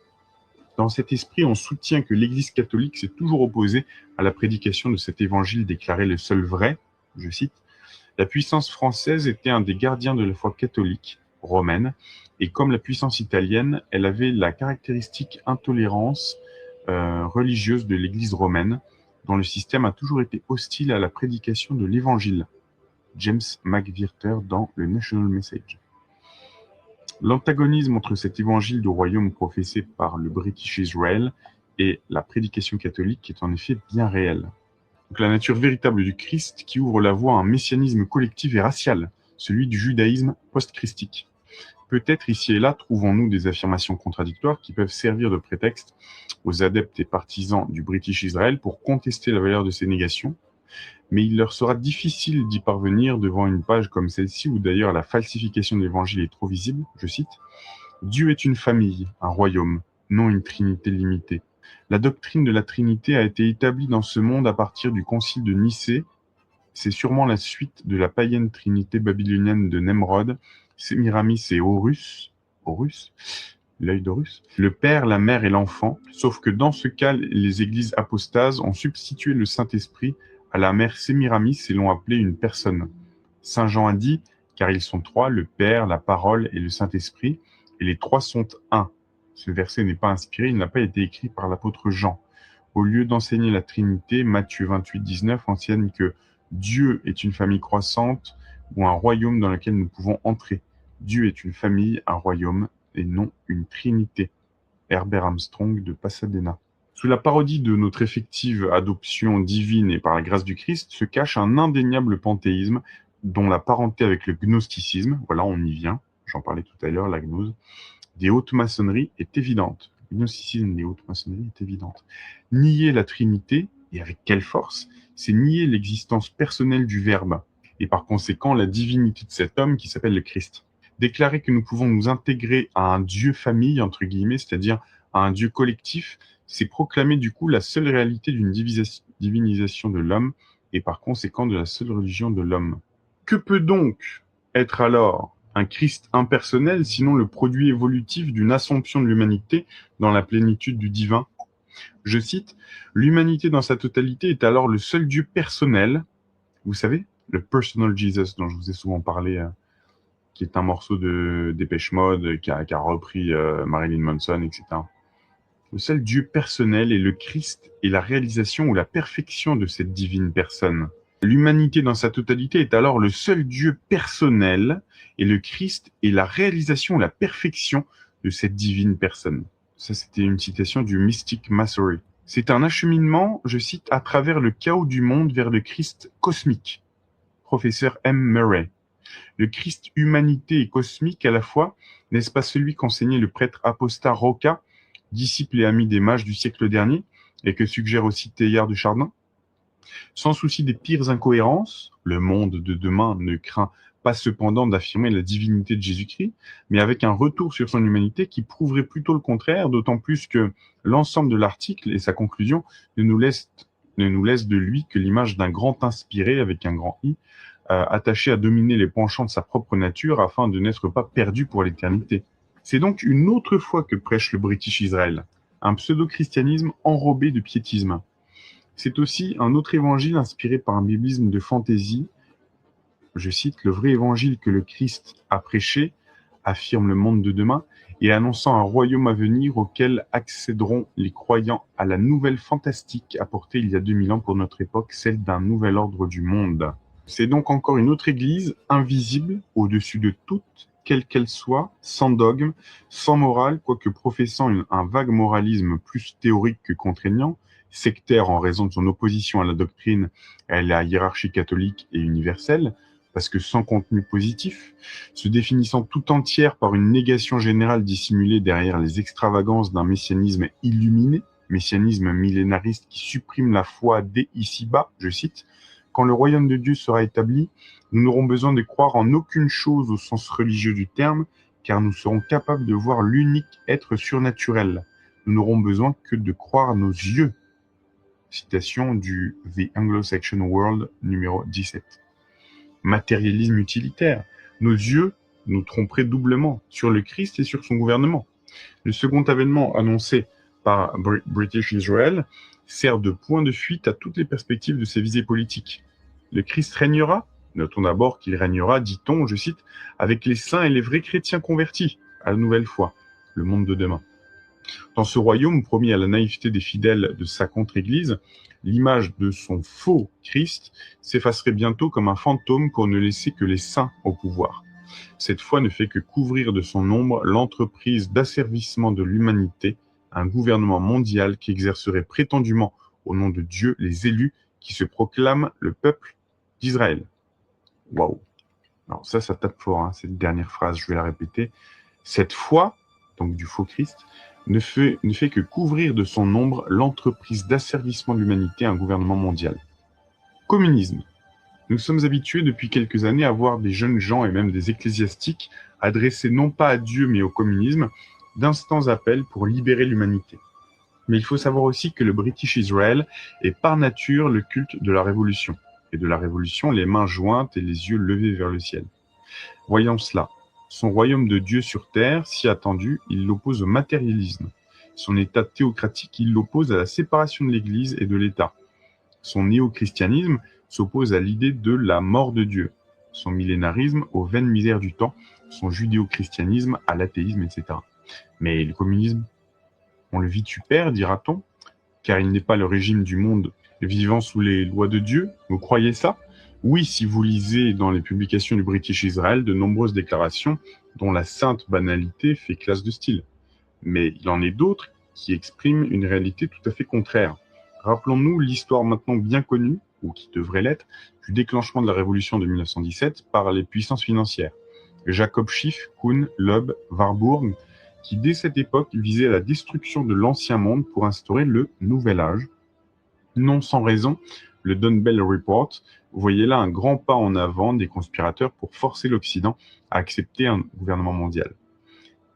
Dans cet esprit, on soutient que l'Église catholique s'est toujours opposée à la prédication de cet évangile déclaré le seul vrai, je cite. La puissance française était un des gardiens de la foi catholique romaine, et comme la puissance italienne, elle avait la caractéristique intolérance religieuse de l'Église romaine, dont le système a toujours été hostile à la prédication de l'Évangile. James McVierter dans le National Message. L'antagonisme entre cet évangile du royaume professé par le British Israel et la prédication catholique est en effet bien réel. Donc, la nature véritable du Christ qui ouvre la voie à un messianisme collectif et racial, celui du judaïsme post-christique. Peut-être ici et là trouvons-nous des affirmations contradictoires qui peuvent servir de prétexte aux adeptes et partisans du British Israel pour contester la valeur de ces négations, mais il leur sera difficile d'y parvenir devant une page comme celle-ci où d'ailleurs la falsification de l'évangile est trop visible, je cite. « Dieu est une famille, un royaume, non une trinité limitée. La doctrine de la Trinité a été établie dans ce monde à partir du concile de Nicée. C'est sûrement la suite de la païenne trinité babylonienne de Nemrod, Sémiramis et Horus, l'œil d'Horus, le Père, la Mère et l'Enfant, sauf que dans ce cas, les églises apostases ont substitué le Saint-Esprit à la mère Sémiramis et l'ont appelé une personne. Saint Jean a dit, car ils sont trois, le Père, la Parole et le Saint-Esprit, et les trois sont un. Ce verset n'est pas inspiré, il n'a pas été écrit par l'apôtre Jean. Au lieu d'enseigner la Trinité, Matthieu 28, 19 enseigne que Dieu est une famille croissante ou un royaume dans lequel nous pouvons entrer. Dieu est une famille, un royaume, et non une trinité. Herbert Armstrong de Pasadena. Sous la parodie de notre effective adoption divine et par la grâce du Christ se cache un indéniable panthéisme dont la parenté avec le gnosticisme, voilà on y vient, j'en parlais tout à l'heure, la gnose, des hautes maçonneries est évidente. Le gnosticisme des hautes maçonneries est évidente. Nier la Trinité, et avec quelle force, c'est nier l'existence personnelle du Verbe, et par conséquent la divinité de cet homme qui s'appelle le Christ. Déclarer que nous pouvons nous intégrer à un Dieu famille, entre guillemets, c'est-à-dire à un Dieu collectif, c'est proclamer du coup la seule réalité d'une divinisation de l'homme, et par conséquent de la seule religion de l'homme. Que peut donc être alors un Christ impersonnel, sinon le produit évolutif d'une assomption de l'humanité dans la plénitude du divin ? Je cite, « L'humanité dans sa totalité est alors le seul Dieu personnel, vous savez, le Personal Jesus dont je vous ai souvent parlé, qui est un morceau de Depeche Mode, qui a repris Marilyn Manson, etc. Le seul Dieu personnel est le Christ et la réalisation ou la perfection de cette divine personne. L'humanité dans sa totalité est alors le seul Dieu personnel et le Christ est la réalisation ou la perfection de cette divine personne. » Ça, c'était une citation du Mystic Massory. C'est un acheminement, je cite, à travers le chaos du monde vers le Christ cosmique. Professeur M. Murray. Le Christ humanité et cosmique à la fois, n'est-ce pas celui qu'enseignait le prêtre apostat Roca, disciple et ami des mages du siècle dernier, et que suggère aussi Teilhard de Chardin ? Sans souci des pires incohérences, le monde de demain ne craint pas cependant d'affirmer la divinité de Jésus-Christ, mais avec un retour sur son humanité qui prouverait plutôt le contraire, d'autant plus que l'ensemble de l'article et sa conclusion ne nous laisse de lui que l'image d'un grand inspiré, avec un grand I, attaché à dominer les penchants de sa propre nature afin de n'être pas perdu pour l'éternité. C'est donc une autre foi que prêche le British Israel, un pseudo-christianisme enrobé de piétisme. C'est aussi un autre évangile inspiré par un biblisme de fantaisie. Je cite, « Le vrai évangile que le Christ a prêché affirme le monde de demain, et annonçant un royaume à venir auquel accéderont les croyants à la nouvelle fantastique apportée il y a 2000 ans pour notre époque, celle d'un nouvel ordre du monde. C'est donc encore une autre Église, invisible, au-dessus de toutes, quelle qu'elle soit, sans dogme, sans morale, quoique professant un vague moralisme plus théorique que contraignant, sectaire en raison de son opposition à la doctrine et à la hiérarchie catholique et universelle, parce que sans contenu positif, se définissant tout entière par une négation générale dissimulée derrière les extravagances d'un messianisme illuminé, messianisme millénariste qui supprime la foi dès ici-bas, je cite, « Quand le royaume de Dieu sera établi, nous n'aurons besoin de croire en aucune chose au sens religieux du terme, car nous serons capables de voir l'unique être surnaturel. Nous n'aurons besoin que de croire nos yeux. » Citation du The Anglo-Saxon World numéro 17. Matérialisme utilitaire. Nos yeux nous tromperaient doublement sur le Christ et sur son gouvernement. Le second avènement annoncé par British Israel sert de point de fuite à toutes les perspectives de ses visées politiques. Le Christ régnera. Notons d'abord qu'il régnera, dit-on, je cite, avec les saints et les vrais chrétiens convertis à la nouvelle foi, le monde de demain. Dans ce royaume promis à la naïveté des fidèles de sa contre-église, l'image de son faux Christ s'effacerait bientôt comme un fantôme pour ne laisser que les saints au pouvoir. Cette foi ne fait que couvrir de son ombre l'entreprise d'asservissement de l'humanité, un gouvernement mondial qui exercerait prétendument au nom de Dieu les élus qui se proclament le peuple d'Israël. Waouh! Alors ça tape fort, hein, cette dernière phrase, je vais la répéter. Cette foi, donc du faux Christ, ne fait que couvrir de son ombre l'entreprise d'asservissement de l'humanité à un gouvernement mondial. Communisme. Nous sommes habitués depuis quelques années à voir des jeunes gens et même des ecclésiastiques adressés non pas à Dieu mais au communisme d'instants appels pour libérer l'humanité. Mais il faut savoir aussi que le British Israel est par nature le culte de la révolution. Et de la révolution, les mains jointes et les yeux levés vers le ciel. Voyons cela. Son royaume de Dieu sur terre, si attendu, il l'oppose au matérialisme. Son état théocratique, il l'oppose à la séparation de l'Église et de l'État. Son néo-christianisme s'oppose à l'idée de la mort de Dieu. Son millénarisme aux vaines misères du temps, son judéo-christianisme à l'athéisme, etc. Mais le communisme, on le vitupère, dira-t-on, car il n'est pas le régime du monde vivant sous les lois de Dieu. Vous croyez ça ? Oui, si vous lisez dans les publications du British Israel de nombreuses déclarations dont la sainte banalité fait classe de style. Mais il en est d'autres qui expriment une réalité tout à fait contraire. Rappelons-nous l'histoire maintenant bien connue, ou qui devrait l'être, du déclenchement de la révolution de 1917 par les puissances financières. Jacob Schiff, Kuhn, Loeb, Warburg, qui dès cette époque visaient à la destruction de l'ancien monde pour instaurer le nouvel âge. Non sans raison, le Don Bell Report voyait là un grand pas en avant des conspirateurs pour forcer l'Occident à accepter un gouvernement mondial.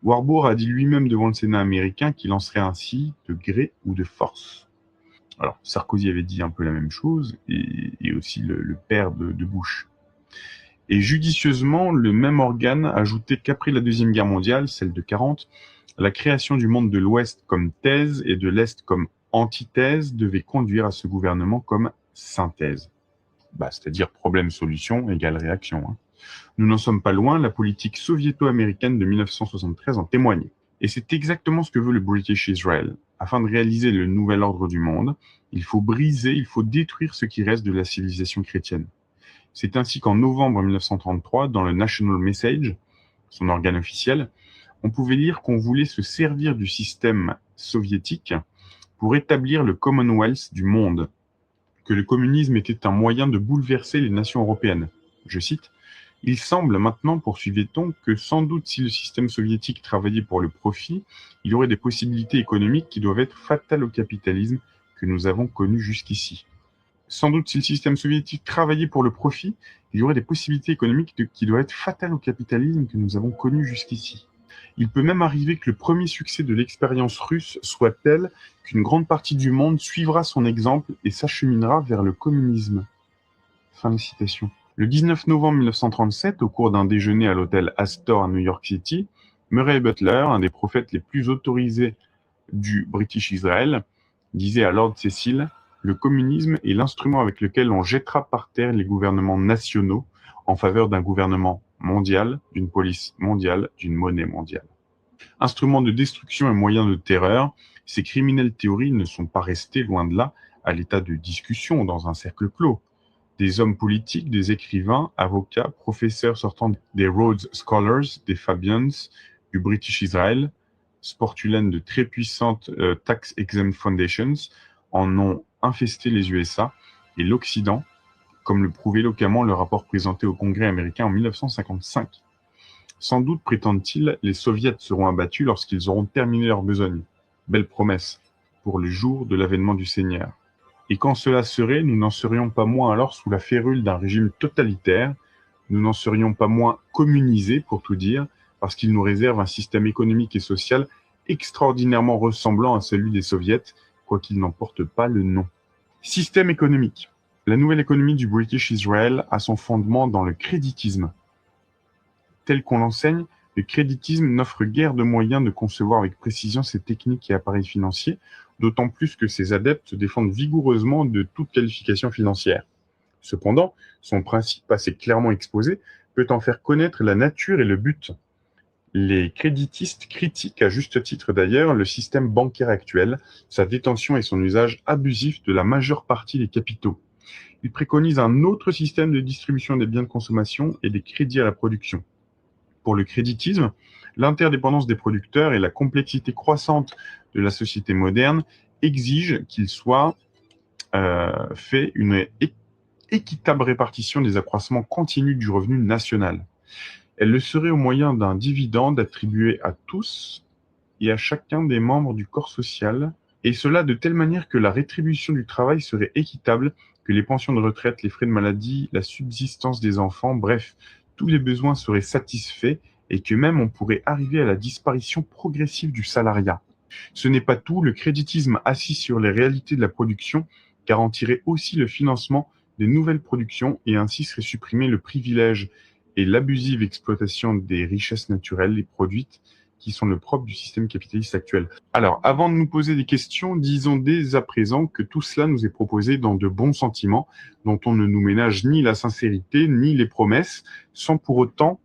Warburg a dit lui-même devant le Sénat américain qu'il en serait ainsi de gré ou de force. Alors, Sarkozy avait dit un peu la même chose, et aussi le père de Bush. Et judicieusement, le même organe ajoutait qu'après la Deuxième Guerre mondiale, celle de 40, la création du monde de l'Ouest comme thèse et de l'Est comme antithèse devait conduire à ce gouvernement comme synthèse. C'est-à-dire problème-solution égale réaction. Hein. Nous n'en sommes pas loin, la politique soviéto-américaine de 1973 en témoignait. Et c'est exactement ce que veut le British Israel. Afin de réaliser le nouvel ordre du monde, il faut briser, il faut détruire ce qui reste de la civilisation chrétienne. C'est ainsi qu'en novembre 1933, dans le National Message, son organe officiel, on pouvait lire qu'on voulait se servir du système soviétique pour établir le Commonwealth du monde, que le communisme était un moyen de bouleverser les nations européennes. Je cite, « Il semble maintenant, poursuivait-on, que sans doute si le système soviétique travaillait pour le profit, il y aurait des possibilités économiques qui doivent être fatales au capitalisme que nous avons connu jusqu'ici. Sans doute si le système soviétique travaillait pour le profit, il y aurait des possibilités économiques qui doivent être fatales au capitalisme que nous avons connu jusqu'ici. Il peut même arriver que le premier succès de l'expérience russe soit tel qu'une grande partie du monde suivra son exemple et s'acheminera vers le communisme. » Fin de citation. Le 19 novembre 1937, au cours d'un déjeuner à l'hôtel Astor à New York City, Murray Butler, un des prophètes les plus autorisés du British Israel, disait à Lord Cecil « Le communisme est l'instrument avec lequel on jettera par terre les gouvernements nationaux en faveur d'un gouvernement mondiale, d'une police mondiale, d'une monnaie mondiale. Instruments de destruction et moyens de terreur, ces criminelles théories ne sont pas restées, loin de là, à l'état de discussion dans un cercle clos. Des hommes politiques, des écrivains, avocats, professeurs sortant des Rhodes Scholars, des Fabians, du British Israel, sportulaines de très puissantes tax-exempt foundations en ont infesté les USA et l'Occident, comme le prouvait localement le rapport présenté au Congrès américain en 1955. Sans doute, prétendent-ils, les soviets seront abattus lorsqu'ils auront terminé leur besogne. Belle promesse pour le jour de l'avènement du Seigneur. Et quand cela serait, nous n'en serions pas moins alors sous la férule d'un régime totalitaire, nous n'en serions pas moins communisés, pour tout dire, parce qu'il nous réserve un système économique et social extraordinairement ressemblant à celui des soviets, quoiqu'il n'en porte pas le nom. Système économique. La nouvelle économie du British Israel a son fondement dans le créditisme. Tel qu'on l'enseigne, le créditisme n'offre guère de moyens de concevoir avec précision ces techniques et appareils financiers, d'autant plus que ses adeptes se défendent vigoureusement de toute qualification financière. Cependant, son principe assez clairement exposé peut en faire connaître la nature et le but. Les créditistes critiquent, à juste titre d'ailleurs, le système bancaire actuel, sa détention et son usage abusif de la majeure partie des capitaux. Ils préconisent un autre système de distribution des biens de consommation et des crédits à la production. Pour le créditisme, l'interdépendance des producteurs et la complexité croissante de la société moderne exigent qu'il soit fait une équitable répartition des accroissements continus du revenu national. Elle le serait au moyen d'un dividende attribué à tous et à chacun des membres du corps social, et cela de telle manière que la rétribution du travail serait équitable, que les pensions de retraite, les frais de maladie, la subsistance des enfants, bref, tous les besoins seraient satisfaits et que même on pourrait arriver à la disparition progressive du salariat. Ce n'est pas tout, le créditisme assis sur les réalités de la production garantirait aussi le financement des nouvelles productions et ainsi serait supprimé le privilège et l'abusive exploitation des richesses naturelles et produites qui sont le propre du système capitaliste actuel. Alors, avant de nous poser des questions, disons dès à présent que tout cela nous est proposé dans de bons sentiments, dont on ne nous ménage ni la sincérité, ni les promesses, sans pour autant,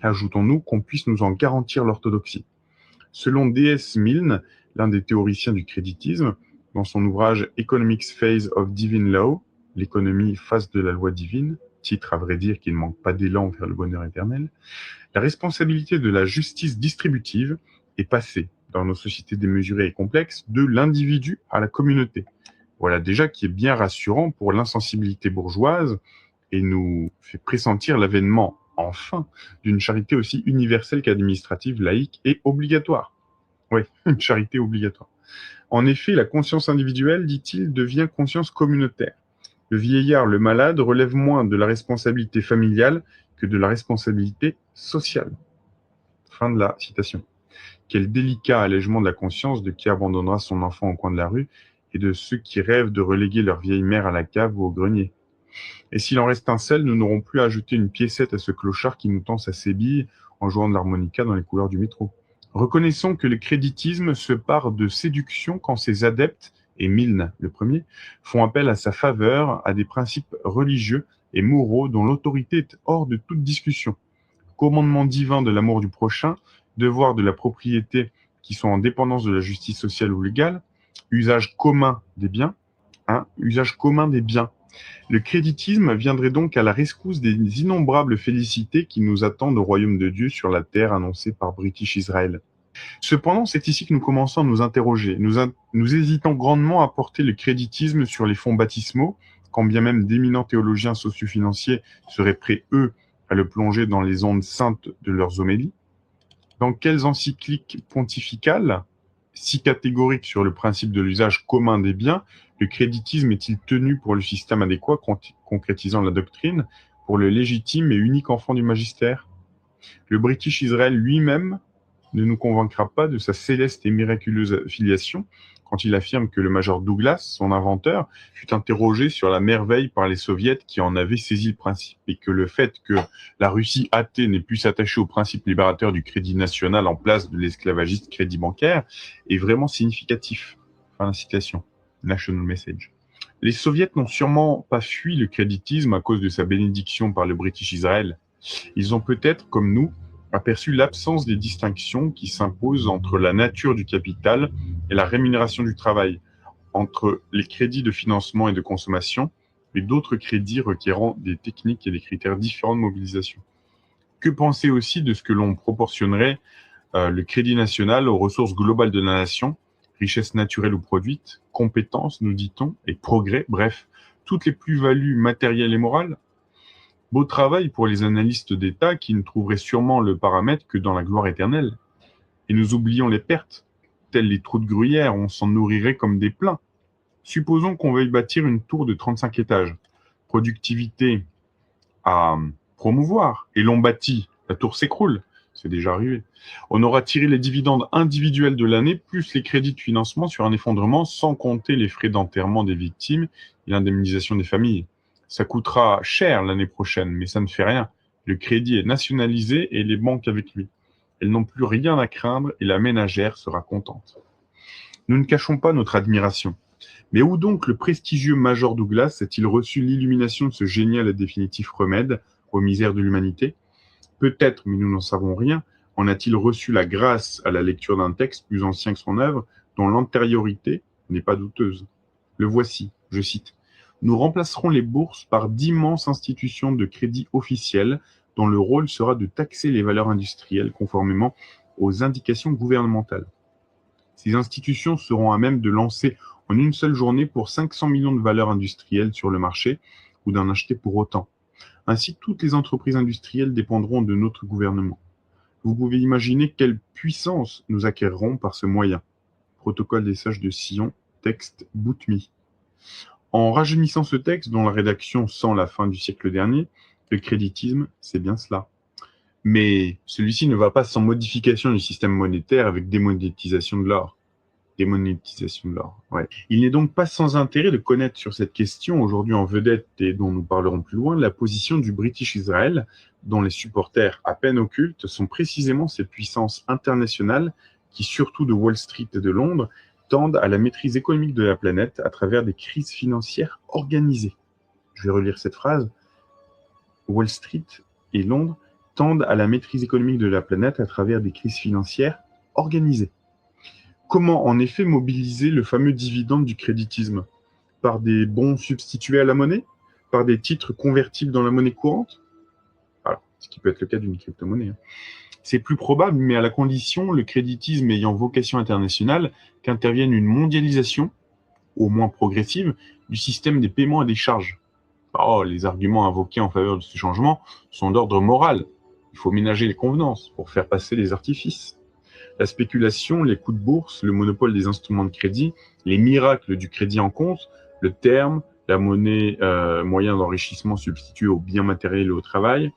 ajoutons-nous, qu'on puisse nous en garantir l'orthodoxie. Selon D.S. Milne, l'un des théoriciens du créditisme, dans son ouvrage Economics Phase of Divine Law, l'économie face de la loi divine, titre à vrai dire qu'il ne manque pas d'élan vers le bonheur éternel, la responsabilité de la justice distributive est passée, dans nos sociétés démesurées et complexes, de l'individu à la communauté. Voilà déjà qui est bien rassurant pour l'insensibilité bourgeoise et nous fait pressentir l'avènement, enfin, d'une charité aussi universelle qu'administrative, laïque et obligatoire. Oui, une charité obligatoire. En effet, la conscience individuelle, dit-il, devient conscience communautaire. Le vieillard, le malade, relève moins de la responsabilité familiale que de la responsabilité sociale. Fin de la citation. Quel délicat allègement de la conscience de qui abandonnera son enfant au coin de la rue et de ceux qui rêvent de reléguer leur vieille mère à la cave ou au grenier. Et s'il en reste un seul, nous n'aurons plus à ajouter une piécette à ce clochard qui nous tend sa sébille en jouant de l'harmonica dans les couloirs du métro. Reconnaissons que le créditisme se part de séduction quand ses adeptes, et Milne le premier, font appel à sa faveur à des principes religieux et moraux dont l'autorité est hors de toute discussion. Commandement divin de l'amour du prochain, devoir de la propriété qui sont en dépendance de la justice sociale ou légale, usage commun des biens, usage commun des biens. Le créditisme viendrait donc à la rescousse des innombrables félicités qui nous attendent au royaume de Dieu sur la terre annoncée par British Israel. Cependant, c'est ici que nous commençons à nous interroger. Nous hésitons grandement à porter le créditisme sur les fonds baptismaux, quand bien même d'éminents théologiens socio-financiers seraient prêts, eux, à le plonger dans les ondes saintes de leurs homélies. Dans quelles encycliques pontificales, si catégoriques sur le principe de l'usage commun des biens, le créditisme est-il tenu pour le système adéquat, concrétisant la doctrine, pour le légitime et unique enfant du magistère? Le British Israel lui-même ne nous convaincra pas de sa céleste et miraculeuse filiation quand il affirme que le major Douglas, son inventeur, fut interrogé sur la merveille par les soviets qui en avaient saisi le principe et que le fait que la Russie athée n'ait pu s'attacher au principe libérateur du crédit national en place de l'esclavagiste crédit bancaire est vraiment significatif. Fin de la citation. National Message. Les soviets n'ont sûrement pas fui le créditisme à cause de sa bénédiction par le British Israel. Ils ont peut-être, comme nous, aperçu l'absence des distinctions qui s'imposent entre la nature du capital et la rémunération du travail, entre les crédits de financement et de consommation et d'autres crédits requérant des techniques et des critères différents de mobilisation. Que penser aussi de ce que l'on proportionnerait le crédit national aux ressources globales de la nation, richesses naturelles ou produites, compétences, nous dit-on, et progrès, bref, toutes les plus-values matérielles et morales? Beau travail pour les analystes d'État qui ne trouveraient sûrement le paramètre que dans la gloire éternelle. Et nous oublions les pertes, tels les trous de gruyère, on s'en nourrirait comme des plats. Supposons qu'on veuille bâtir une tour de 35 étages. Productivité à promouvoir. Et l'on bâtit, la tour s'écroule. C'est déjà arrivé. On aura tiré les dividendes individuels de l'année, plus les crédits de financement sur un effondrement, sans compter les frais d'enterrement des victimes et l'indemnisation des familles. Ça coûtera cher l'année prochaine, mais ça ne fait rien. Le crédit est nationalisé et les banques avec lui. Elles n'ont plus rien à craindre et la ménagère sera contente. Nous ne cachons pas notre admiration. Mais où donc le prestigieux Major Douglas a-t-il reçu l'illumination de ce génial et définitif remède aux misères de l'humanité? Peut-être, mais nous n'en savons rien, en a-t-il reçu la grâce à la lecture d'un texte plus ancien que son œuvre, dont l'antériorité n'est pas douteuse. Le voici, je cite. Nous remplacerons les bourses par d'immenses institutions de crédit officielles dont le rôle sera de taxer les valeurs industrielles conformément aux indications gouvernementales. Ces institutions seront à même de lancer en une seule journée pour 500 millions de valeurs industrielles sur le marché ou d'en acheter pour autant. Ainsi, toutes les entreprises industrielles dépendront de notre gouvernement. Vous pouvez imaginer quelle puissance nous acquérerons par ce moyen. Protocole des sages de Sion, texte Boutmi. En rajeunissant ce texte, dont la rédaction sent la fin du siècle dernier, le créditisme, c'est bien cela. Mais celui-ci ne va pas sans modification du système monétaire avec démonétisation de l'or. Démonétisation de l'or, ouais. Il n'est donc pas sans intérêt de connaître sur cette question, aujourd'hui en vedette et dont nous parlerons plus loin, la position du British Israel, dont les supporters à peine occultes sont précisément ces puissances internationales qui, surtout de Wall Street et de Londres, tendent à la maîtrise économique de la planète à travers des crises financières organisées. Je vais relire cette phrase. Wall Street et Londres tendent à la maîtrise économique de la planète à travers des crises financières organisées. Comment en effet mobiliser le fameux dividende du créditisme? Par des bons substitués à la monnaie? Par des titres convertibles dans la monnaie courante? Alors, ce qui peut être le cas d'une crypto-monnaie. C'est plus probable, mais à la condition, le créditisme ayant vocation internationale, qu'intervienne une mondialisation, au moins progressive, du système des paiements et des charges. Oh, les arguments invoqués en faveur de ce changement sont d'ordre moral. Il faut ménager les convenances pour faire passer les artifices. La spéculation, les coups de bourse, le monopole des instruments de crédit, les miracles du crédit en compte, le terme, la monnaie, moyen d'enrichissement substitué aux biens matériels et au travail,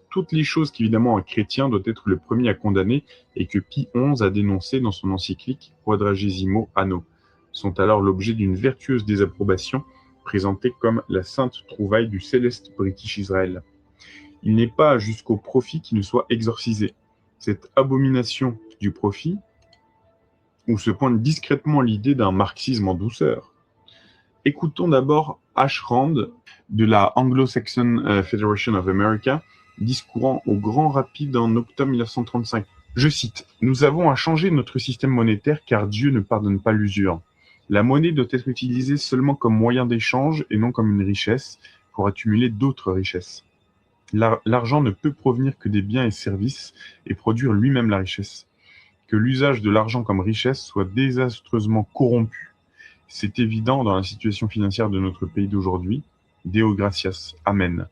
toutes les choses qu'évidemment un chrétien doit être le premier à condamner et que Pie XI a dénoncé dans son encyclique Quadragesimo Anno, sont alors l'objet d'une vertueuse désapprobation présentée comme la sainte trouvaille du céleste British Israel. Il n'est pas jusqu'au profit qui ne soit exorcisé. Cette abomination du profit, où se pointe discrètement l'idée d'un marxisme en douceur. Écoutons d'abord Ash Rand de la Anglo-Saxon Federation of America, discourant au Grand Rapide en octobre 1935. Je cite, « Nous avons à changer notre système monétaire car Dieu ne pardonne pas l'usure. La monnaie doit être utilisée seulement comme moyen d'échange et non comme une richesse pour accumuler d'autres richesses. L'argent ne peut provenir que des biens et services et produire lui-même la richesse. Que l'usage de l'argent comme richesse soit désastreusement corrompu. C'est évident dans la situation financière de notre pays d'aujourd'hui. Deo gratias. Amen. »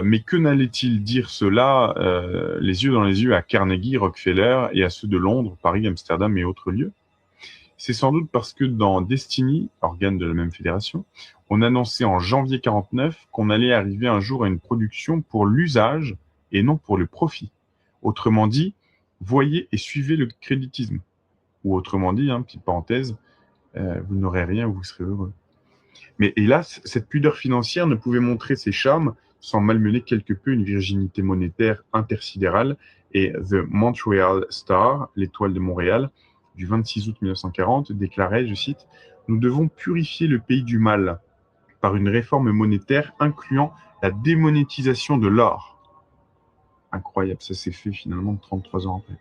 Mais que n'allait-il dire cela, les yeux dans les yeux, à Carnegie, Rockefeller et à ceux de Londres, Paris, Amsterdam et autres lieux? C'est sans doute parce que dans Destiny, organe de la même fédération, on annonçait en janvier 49 qu'on allait arriver un jour à une production pour l'usage et non pour le profit. Autrement dit, voyez et suivez le créditisme. Ou autrement dit, petite parenthèse, vous n'aurez rien, vous serez heureux. Mais hélas, cette pudeur financière ne pouvait montrer ses charmes sans malmener quelque peu une virginité monétaire intersidérale, et The Montreal Star, l'étoile de Montréal, du 26 août 1940, déclarait, je cite, « Nous devons purifier le pays du mal par une réforme monétaire incluant la démonétisation de l'or. » Incroyable, ça s'est fait finalement 33 ans après.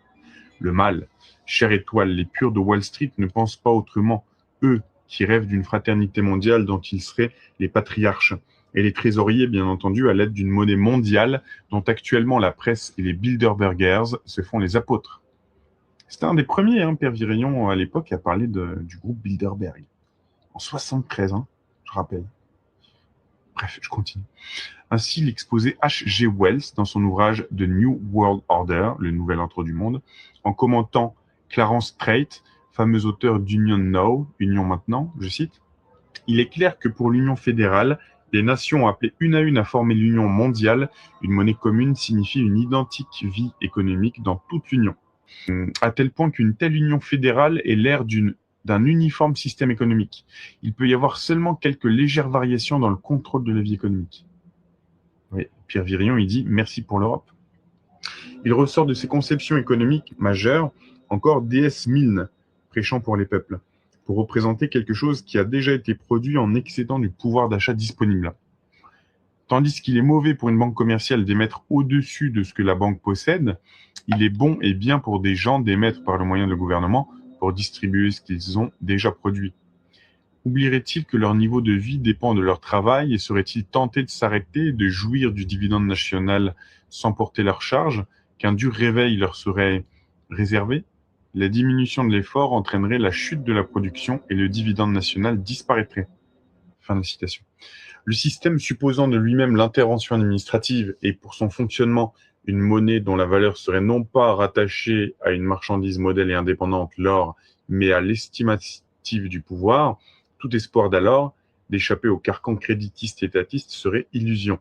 Le mal, chère étoile, les purs de Wall Street ne pensent pas autrement. Eux qui rêvent d'une fraternité mondiale dont ils seraient les patriarches. Et les trésoriers, bien entendu, à l'aide d'une monnaie mondiale dont actuellement la presse et les Bilderbergers se font les apôtres. C'était un des premiers, Père Virion, à l'époque, à parler du groupe Bilderberg. En 73, je rappelle. Bref, je continue. Ainsi l'exposait H. G. Wells dans son ouvrage The New World Order, le nouvel ordre du monde, en commentant Clarence Strait, fameux auteur d'Union Now, Union maintenant, je cite, « Il est clair que pour l'Union fédérale, les nations ont appelé une à une à former l'Union mondiale. Une monnaie commune signifie une identique vie économique dans toute l'Union. À tel point qu'une telle Union fédérale est l'ère d'un uniforme système économique. Il peut y avoir seulement quelques légères variations dans le contrôle de la vie économique. » Oui, Pierre Virion, il dit « Merci pour l'Europe ». Il ressort de ses conceptions économiques majeures encore D.S. Milne, prêchant pour les peuples, pour représenter quelque chose qui a déjà été produit en excédant du pouvoir d'achat disponible. Tandis qu'il est mauvais pour une banque commerciale d'émettre au-dessus de ce que la banque possède, il est bon et bien pour des gens d'émettre par le moyen de gouvernement pour distribuer ce qu'ils ont déjà produit. Oublieraient-ils que leur niveau de vie dépend de leur travail et seraient-ils tentés de s'arrêter et de jouir du dividende national sans porter leur charge, qu'un dur réveil leur serait réservé? La diminution de l'effort entraînerait la chute de la production et le dividende national disparaîtrait. Fin de citation. Le système supposant de lui-même l'intervention administrative et pour son fonctionnement une monnaie dont la valeur serait non pas rattachée à une marchandise modèle et indépendante, l'or, mais à l'estimative du pouvoir, tout espoir d'alors d'échapper au carcan créditiste et étatiste serait illusion.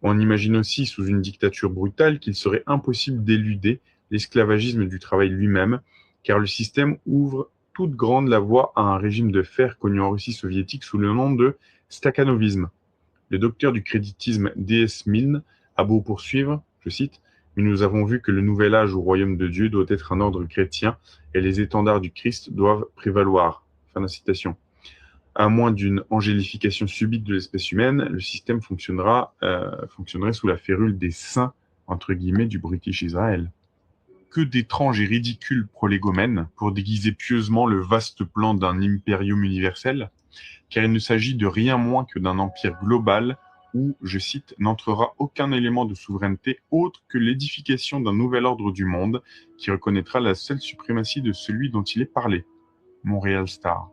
On imagine aussi, sous une dictature brutale, qu'il serait impossible d'éluder l'esclavagisme du travail lui-même, car le système ouvre toute grande la voie à un régime de fer connu en Russie soviétique sous le nom de stakhanovisme. Le docteur du créditisme D.S. Milne a beau poursuivre, je cite, « Mais nous avons vu que le nouvel âge au royaume de Dieu doit être un ordre chrétien et les étendards du Christ doivent prévaloir. » Fin de citation. À moins d'une angélification subite de l'espèce humaine, le système fonctionnerait sous la férule des saints, entre guillemets, du British Israel. Que d'étranges et ridicules prolégomènes pour déguiser pieusement le vaste plan d'un impérium universel, car il ne s'agit de rien moins que d'un empire global où, je cite, « n'entrera aucun élément de souveraineté autre que l'édification d'un nouvel ordre du monde qui reconnaîtra la seule suprématie de celui dont il est parlé. » Montréal Star.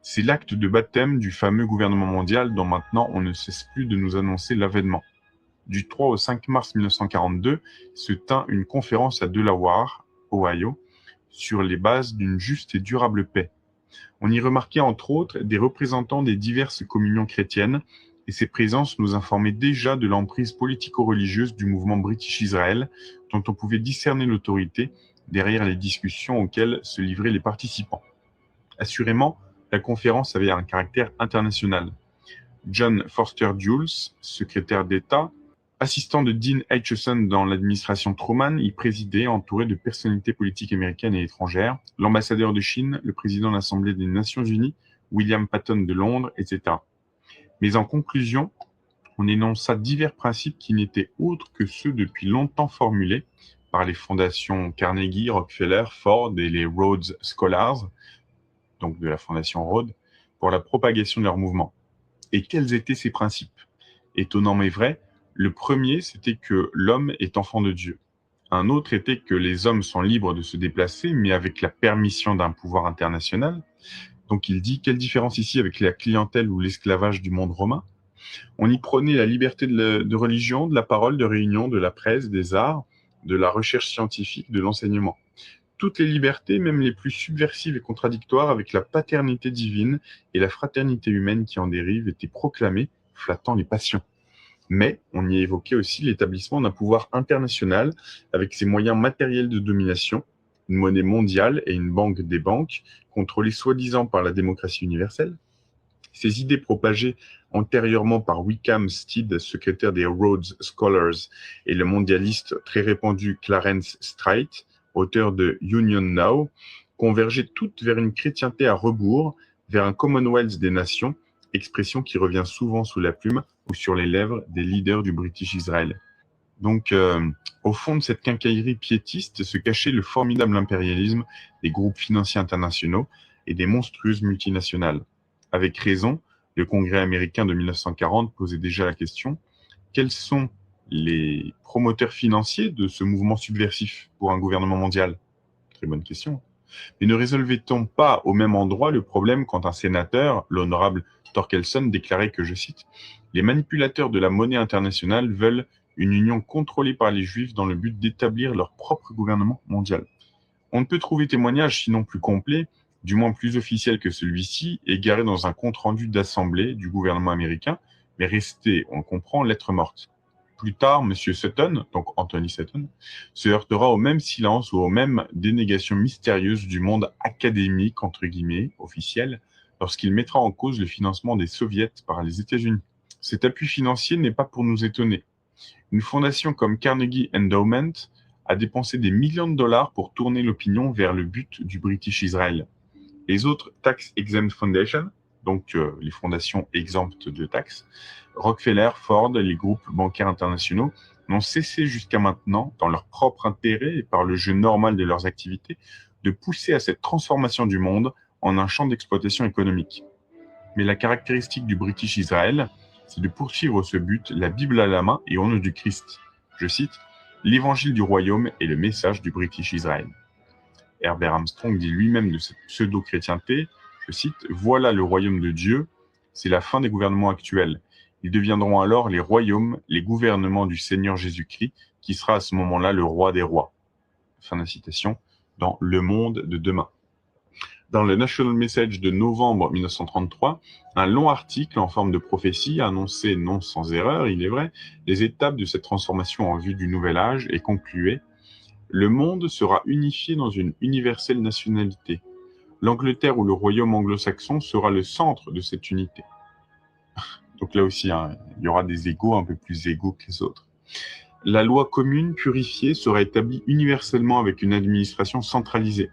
C'est l'acte de baptême du fameux gouvernement mondial dont maintenant on ne cesse plus de nous annoncer l'avènement. Du 3 au 5 mars 1942 se tint une conférence à Delaware, Ohio, sur les bases d'une juste et durable paix. On y remarquait entre autres des représentants des diverses communions chrétiennes, et ces présences nous informaient déjà de l'emprise politico-religieuse du mouvement British Israel, dont on pouvait discerner l'autorité derrière les discussions auxquelles se livraient les participants. Assurément, la conférence avait un caractère international. John Foster Dulles, secrétaire d'État, assistant de Dean Acheson dans l'administration Truman, y présidait, entouré de personnalités politiques américaines et étrangères, l'ambassadeur de Chine, le président de l'Assemblée des Nations Unies, William Patton de Londres, etc. Mais en conclusion, on énonça divers principes qui n'étaient autres que ceux depuis longtemps formulés par les fondations Carnegie, Rockefeller, Ford et les Rhodes Scholars, donc de la fondation Rhodes, pour la propagation de leur mouvement. Et quels étaient ces principes? Étonnant mais vrai, le premier, c'était que l'homme est enfant de Dieu. Un autre était que les hommes sont libres de se déplacer, mais avec la permission d'un pouvoir international. Donc il dit, quelle différence ici avec la clientèle ou l'esclavage du monde romain? On y prônait la liberté de religion, de la parole, de réunion, de la presse, des arts, de la recherche scientifique, de l'enseignement. Toutes les libertés, même les plus subversives et contradictoires avec la paternité divine et la fraternité humaine qui en dérive, étaient proclamées, flattant les passions. Mais on y évoquait aussi l'établissement d'un pouvoir international avec ses moyens matériels de domination, une monnaie mondiale et une banque des banques, contrôlée soi-disant par la démocratie universelle. Ces idées propagées antérieurement par Wickham Stead, secrétaire des Rhodes Scholars, et le mondialiste très répandu Clarence Strait, auteur de Union Now, convergeaient toutes vers une chrétienté à rebours, vers un Commonwealth des nations, expression qui revient souvent sous la plume ou sur les lèvres des leaders du British Israel. Donc, au fond de cette quincaillerie piétiste se cachait le formidable impérialisme des groupes financiers internationaux et des monstrueuses multinationales. Avec raison, le Congrès américain de 1940 posait déjà la question: quels sont les promoteurs financiers de ce mouvement subversif pour un gouvernement mondial? Très bonne question. Mais ne résolvait-on pas au même endroit le problème quand un sénateur, l'honorable Thorkelson, déclarait que, je cite, les manipulateurs de la monnaie internationale veulent une union contrôlée par les Juifs dans le but d'établir leur propre gouvernement mondial. On ne peut trouver témoignage sinon plus complet, du moins plus officiel que celui-ci, égaré dans un compte-rendu d'assemblée du gouvernement américain, mais resté, on le comprend, lettre morte. Plus tard, M. Sutton, donc Anthony Sutton, se heurtera au même silence ou aux mêmes dénégations mystérieuses du monde académique, entre guillemets, officiel, lorsqu'il mettra en cause le financement des soviets par les États-Unis. Cet appui financier n'est pas pour nous étonner. Une fondation comme Carnegie Endowment a dépensé des millions de dollars pour tourner l'opinion vers le but du British Israel. Les autres Tax Exempt Foundations, donc les fondations exemptes de taxes, Rockefeller, Ford, les groupes bancaires internationaux, n'ont cessé jusqu'à maintenant, dans leur propre intérêt et par le jeu normal de leurs activités, de pousser à cette transformation du monde en un champ d'exploitation économique. Mais la caractéristique du British Israel, c'est de poursuivre ce but, la Bible à la main et au nom du Christ. Je cite, l'évangile du royaume est le message du British Israel. Herbert Armstrong dit lui-même de cette pseudo-chrétienté, je cite, voilà le royaume de Dieu, c'est la fin des gouvernements actuels. Ils deviendront alors les royaumes, les gouvernements du Seigneur Jésus-Christ, qui sera à ce moment-là le roi des rois. Fin de citation, dans Le Monde de demain. Dans le National Message de novembre 1933, un long article en forme de prophétie annonçait, non sans erreur, il est vrai, les étapes de cette transformation en vue du nouvel âge et concluait « Le monde sera unifié dans une universelle nationalité. L'Angleterre ou le royaume anglo-saxon sera le centre de cette unité. » Donc là aussi, il y aura des égaux un peu plus égaux que les autres. La loi commune purifiée sera établie universellement avec une administration centralisée.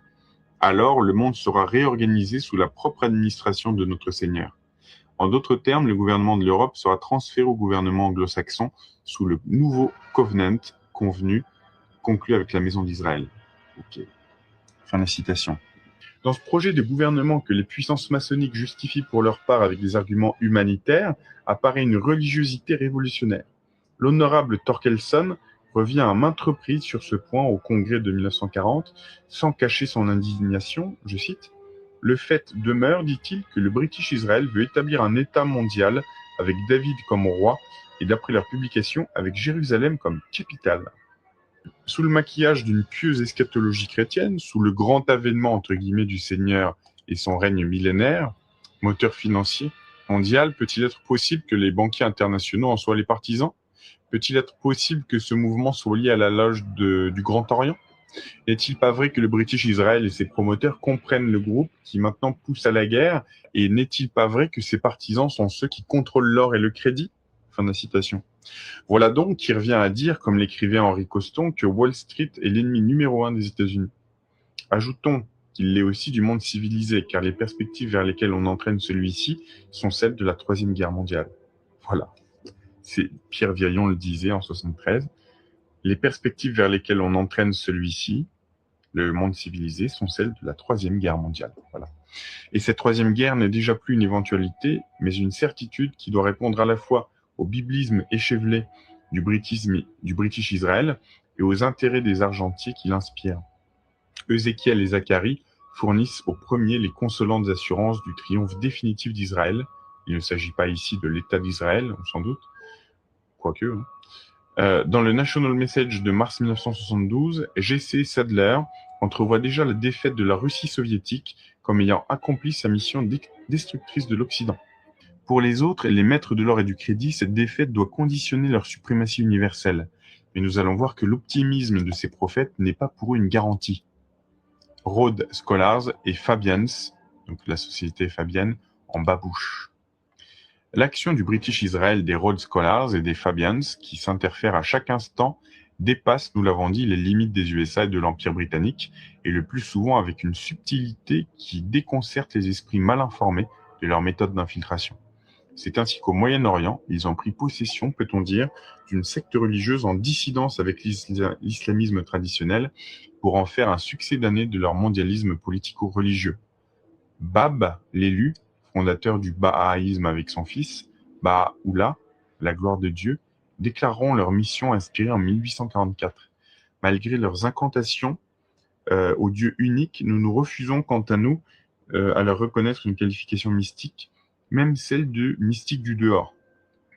Alors, le monde sera réorganisé sous la propre administration de notre Seigneur. En d'autres termes, le gouvernement de l'Europe sera transféré au gouvernement anglo-saxon sous le nouveau covenant conclu avec la maison d'Israël. Ok. Fin de la citation. Dans ce projet de gouvernement que les puissances maçonniques justifient pour leur part avec des arguments humanitaires, apparaît une religiosité révolutionnaire. L'honorable Thorkelson revient à maintes reprises sur ce point au congrès de 1940, sans cacher son indignation, je cite, « Le fait demeure, dit-il, que le British Israel veut établir un État mondial avec David comme roi et d'après leur publication avec Jérusalem comme capitale. » Sous le maquillage d'une pieuse eschatologie chrétienne, sous le grand avènement entre guillemets du Seigneur et son règne millénaire, moteur financier mondial, peut-il être possible que les banquiers internationaux en soient les partisans? Peut-il être possible que ce mouvement soit lié à la loge du Grand Orient? N'est-il pas vrai que le British Israel et ses promoteurs comprennent le groupe qui maintenant pousse à la guerre? Et n'est-il pas vrai que ses partisans sont ceux qui contrôlent l'or et le crédit? Fin de la citation. Voilà donc qui revient à dire, comme l'écrivait Henri Coston, que Wall Street est l'ennemi numéro 1 des États-Unis. Ajoutons qu'il l'est aussi du monde civilisé, car les perspectives vers lesquelles on entraîne celui-ci sont celles de la Troisième Guerre mondiale. Voilà. C'est Pierre Virion le disait en 73. Les perspectives vers lesquelles on entraîne celui-ci, le monde civilisé, sont celles de la Troisième Guerre mondiale. Voilà. Et cette Troisième Guerre n'est déjà plus une éventualité, mais une certitude qui doit répondre à la fois au biblisme échevelé du British Israel et aux intérêts des argentiers qui l'inspirent. Ézéchiel et Zacharie fournissent aux premiers les consolantes assurances du triomphe définitif d'Israël. Il ne s'agit pas ici de l'État d'Israël, sans doute, quoique. Dans le National Message de mars 1972, G.C. Sadler entrevoit déjà la défaite de la Russie soviétique comme ayant accompli sa mission destructrice de l'Occident. Pour les autres, les maîtres de l'or et du crédit, cette défaite doit conditionner leur suprématie universelle. Mais nous allons voir que l'optimisme de ces prophètes n'est pas pour eux une garantie. Rhodes Scholars et Fabians, donc la société Fabienne, en babouche. L'action du British Israel, des Rhodes Scholars et des Fabians, qui s'interfèrent à chaque instant, dépasse, nous l'avons dit, les limites des USA et de l'Empire britannique, et le plus souvent avec une subtilité qui déconcerte les esprits mal informés de leur méthode d'infiltration. C'est ainsi qu'au Moyen-Orient, ils ont pris possession, peut-on dire, d'une secte religieuse en dissidence avec l'islamisme traditionnel pour en faire un succès d'année de leur mondialisme politico-religieux. Bab, l'élu, fondateur du bahaïsme avec son fils, Baha'u'llah, la gloire de Dieu, déclareront leur mission inspirée en 1844. Malgré leurs incantations au Dieu unique, nous nous refusons quant à nous à leur reconnaître une qualification mystique, même celle de mystique du dehors,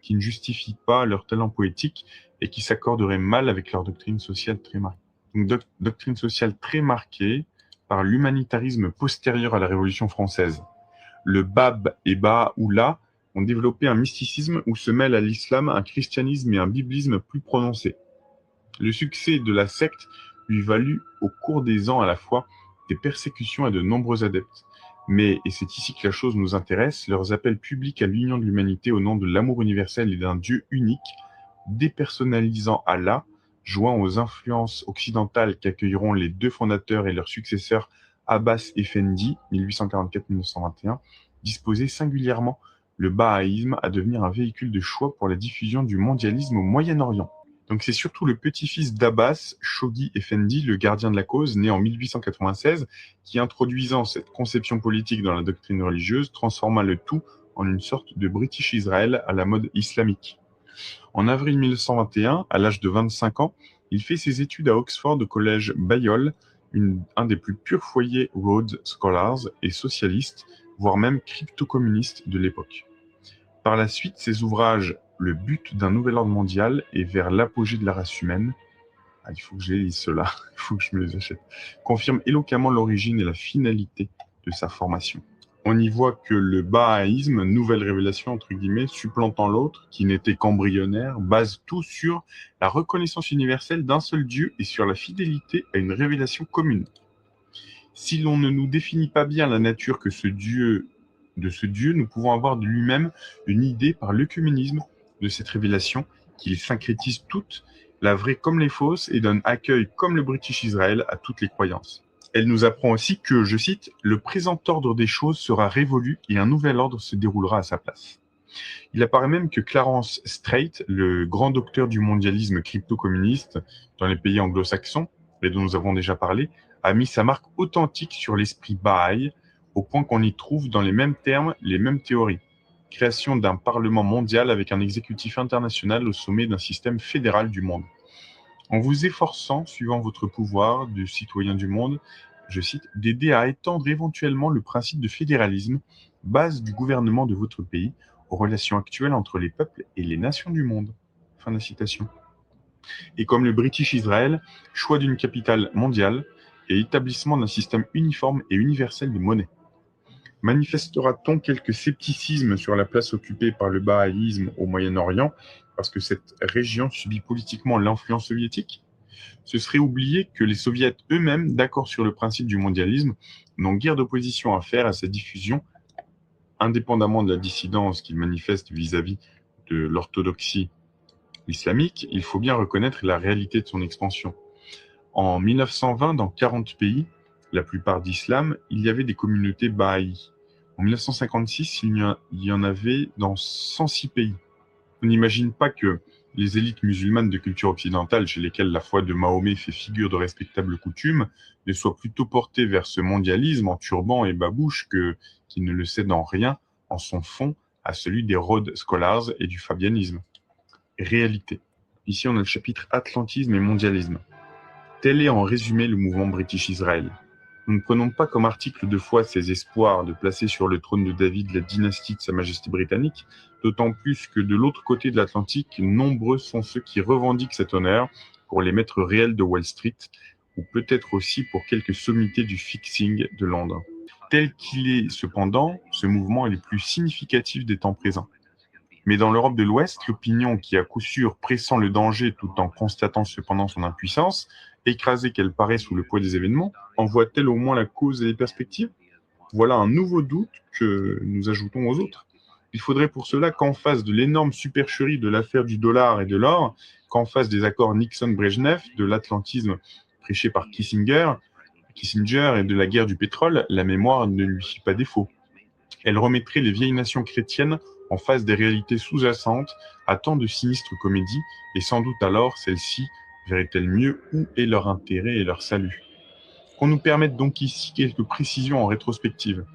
qui ne justifie pas leur talent poétique et qui s'accorderait mal avec leur doctrine sociale très marquée. Donc, doctrine sociale très marquée par l'humanitarisme postérieur à la Révolution française. Le Bab et Baha'u'llah ont développé un mysticisme où se mêlent à l'islam un christianisme et un biblisme plus prononcés. Le succès de la secte lui valut au cours des ans à la fois des persécutions à de nombreux adeptes. Mais, et c'est ici que la chose nous intéresse, leurs appels publics à l'union de l'humanité au nom de l'amour universel et d'un Dieu unique, dépersonnalisant Allah, joint aux influences occidentales qu'accueilleront les deux fondateurs et leurs successeurs Abbas Effendi, 1844-1921, disposaient singulièrement le bahaïsme à devenir un véhicule de choix pour la diffusion du mondialisme au Moyen-Orient. Donc c'est surtout le petit-fils d'Abbas, Shoghi Effendi, le gardien de la cause, né en 1896, qui, introduisant cette conception politique dans la doctrine religieuse, transforma le tout en une sorte de British Israel à la mode islamique. En avril 1921, à l'âge de 25 ans, il fait ses études à Oxford au collège Balliol, un des plus purs foyers Rhodes Scholars et socialistes, voire même crypto-communistes de l'époque. Par la suite, ses ouvrages Le but d'un nouvel ordre mondial et vers l'apogée de la race humaine, il faut que je les lise ceux-là, il faut que je me les achète, confirment éloquemment l'origine et la finalité de sa formation. On y voit que le bahaïsme, nouvelle révélation entre guillemets, supplantant l'autre, qui n'était qu'embryonnaire, base tout sur la reconnaissance universelle d'un seul Dieu et sur la fidélité à une révélation commune. Si l'on ne nous définit pas bien la nature de ce Dieu, nous pouvons avoir de lui-même une idée par l'œcuménisme de cette révélation qui les syncrétise toutes, la vraie comme les fausses, et donne accueil comme le British Israel à toutes les croyances. Elle nous apprend aussi que, je cite, « le présent ordre des choses sera révolu et un nouvel ordre se déroulera à sa place ». Il apparaît même que Clarence Strait, le grand docteur du mondialisme crypto-communiste dans les pays anglo-saxons, et dont nous avons déjà parlé, a mis sa marque authentique sur l'esprit Bahaï, au point qu'on y trouve dans les mêmes termes les mêmes théories. Création d'un parlement mondial avec un exécutif international au sommet d'un système fédéral du monde. En vous efforçant, suivant votre pouvoir de citoyen du monde, je cite, d'aider à étendre éventuellement le principe de fédéralisme, base du gouvernement de votre pays, aux relations actuelles entre les peuples et les nations du monde. Fin de la citation. Et comme le British Israel, choix d'une capitale mondiale et établissement d'un système uniforme et universel de monnaie. Manifestera-t-on quelque scepticisme sur la place occupée par le bahaïsme au Moyen-Orient parce que cette région subit politiquement l'influence soviétique? Ce serait oublier que les soviets eux-mêmes, d'accord sur le principe du mondialisme, n'ont guère d'opposition à faire à sa diffusion, indépendamment de la dissidence qu'ils manifestent vis-à-vis de l'orthodoxie islamique. Il faut bien reconnaître la réalité de son expansion. En 1920, dans 40 pays, la plupart d'islam, il y avait des communautés bahaïs. En 1956, il y en avait dans 106 pays. On n'imagine pas que les élites musulmanes de culture occidentale, chez lesquelles la foi de Mahomet fait figure de respectable coutume, ne soient plutôt portées vers ce mondialisme en turban et babouche qui ne le cède en rien en son fond à celui des Rhodes Scholars et du fabianisme. Réalité. Ici, on a le chapitre Atlantisme et mondialisme. Tel est en résumé le mouvement British Israel. Nous ne prenons pas comme article de foi ses espoirs de placer sur le trône de David la dynastie de Sa Majesté britannique, d'autant plus que de l'autre côté de l'Atlantique, nombreux sont ceux qui revendiquent cet honneur pour les maîtres réels de Wall Street, ou peut-être aussi pour quelques sommités du fixing de Londres. Tel qu'il est cependant, ce mouvement est le plus significatif des temps présents. Mais dans l'Europe de l'Ouest, l'opinion qui à coup sûr pressent le danger tout en constatant cependant son impuissance, écrasée qu'elle paraît sous le poids des événements, en voit-elle au moins la cause et les perspectives? Voilà un nouveau doute que nous ajoutons aux autres. Il faudrait pour cela qu'en face de l'énorme supercherie de l'affaire du dollar et de l'or, qu'en face des accords Nixon-Brejnev, de l'atlantisme prêché par Kissinger et de la guerre du pétrole, la mémoire ne lui fit pas défaut. Elle remettrait les vieilles nations chrétiennes en face des réalités sous-jacentes à tant de sinistres comédies, et sans doute alors celles-ci verraient-elles mieux où est leur intérêt et leur salut. Qu'on nous permette donc ici quelques précisions en rétrospective.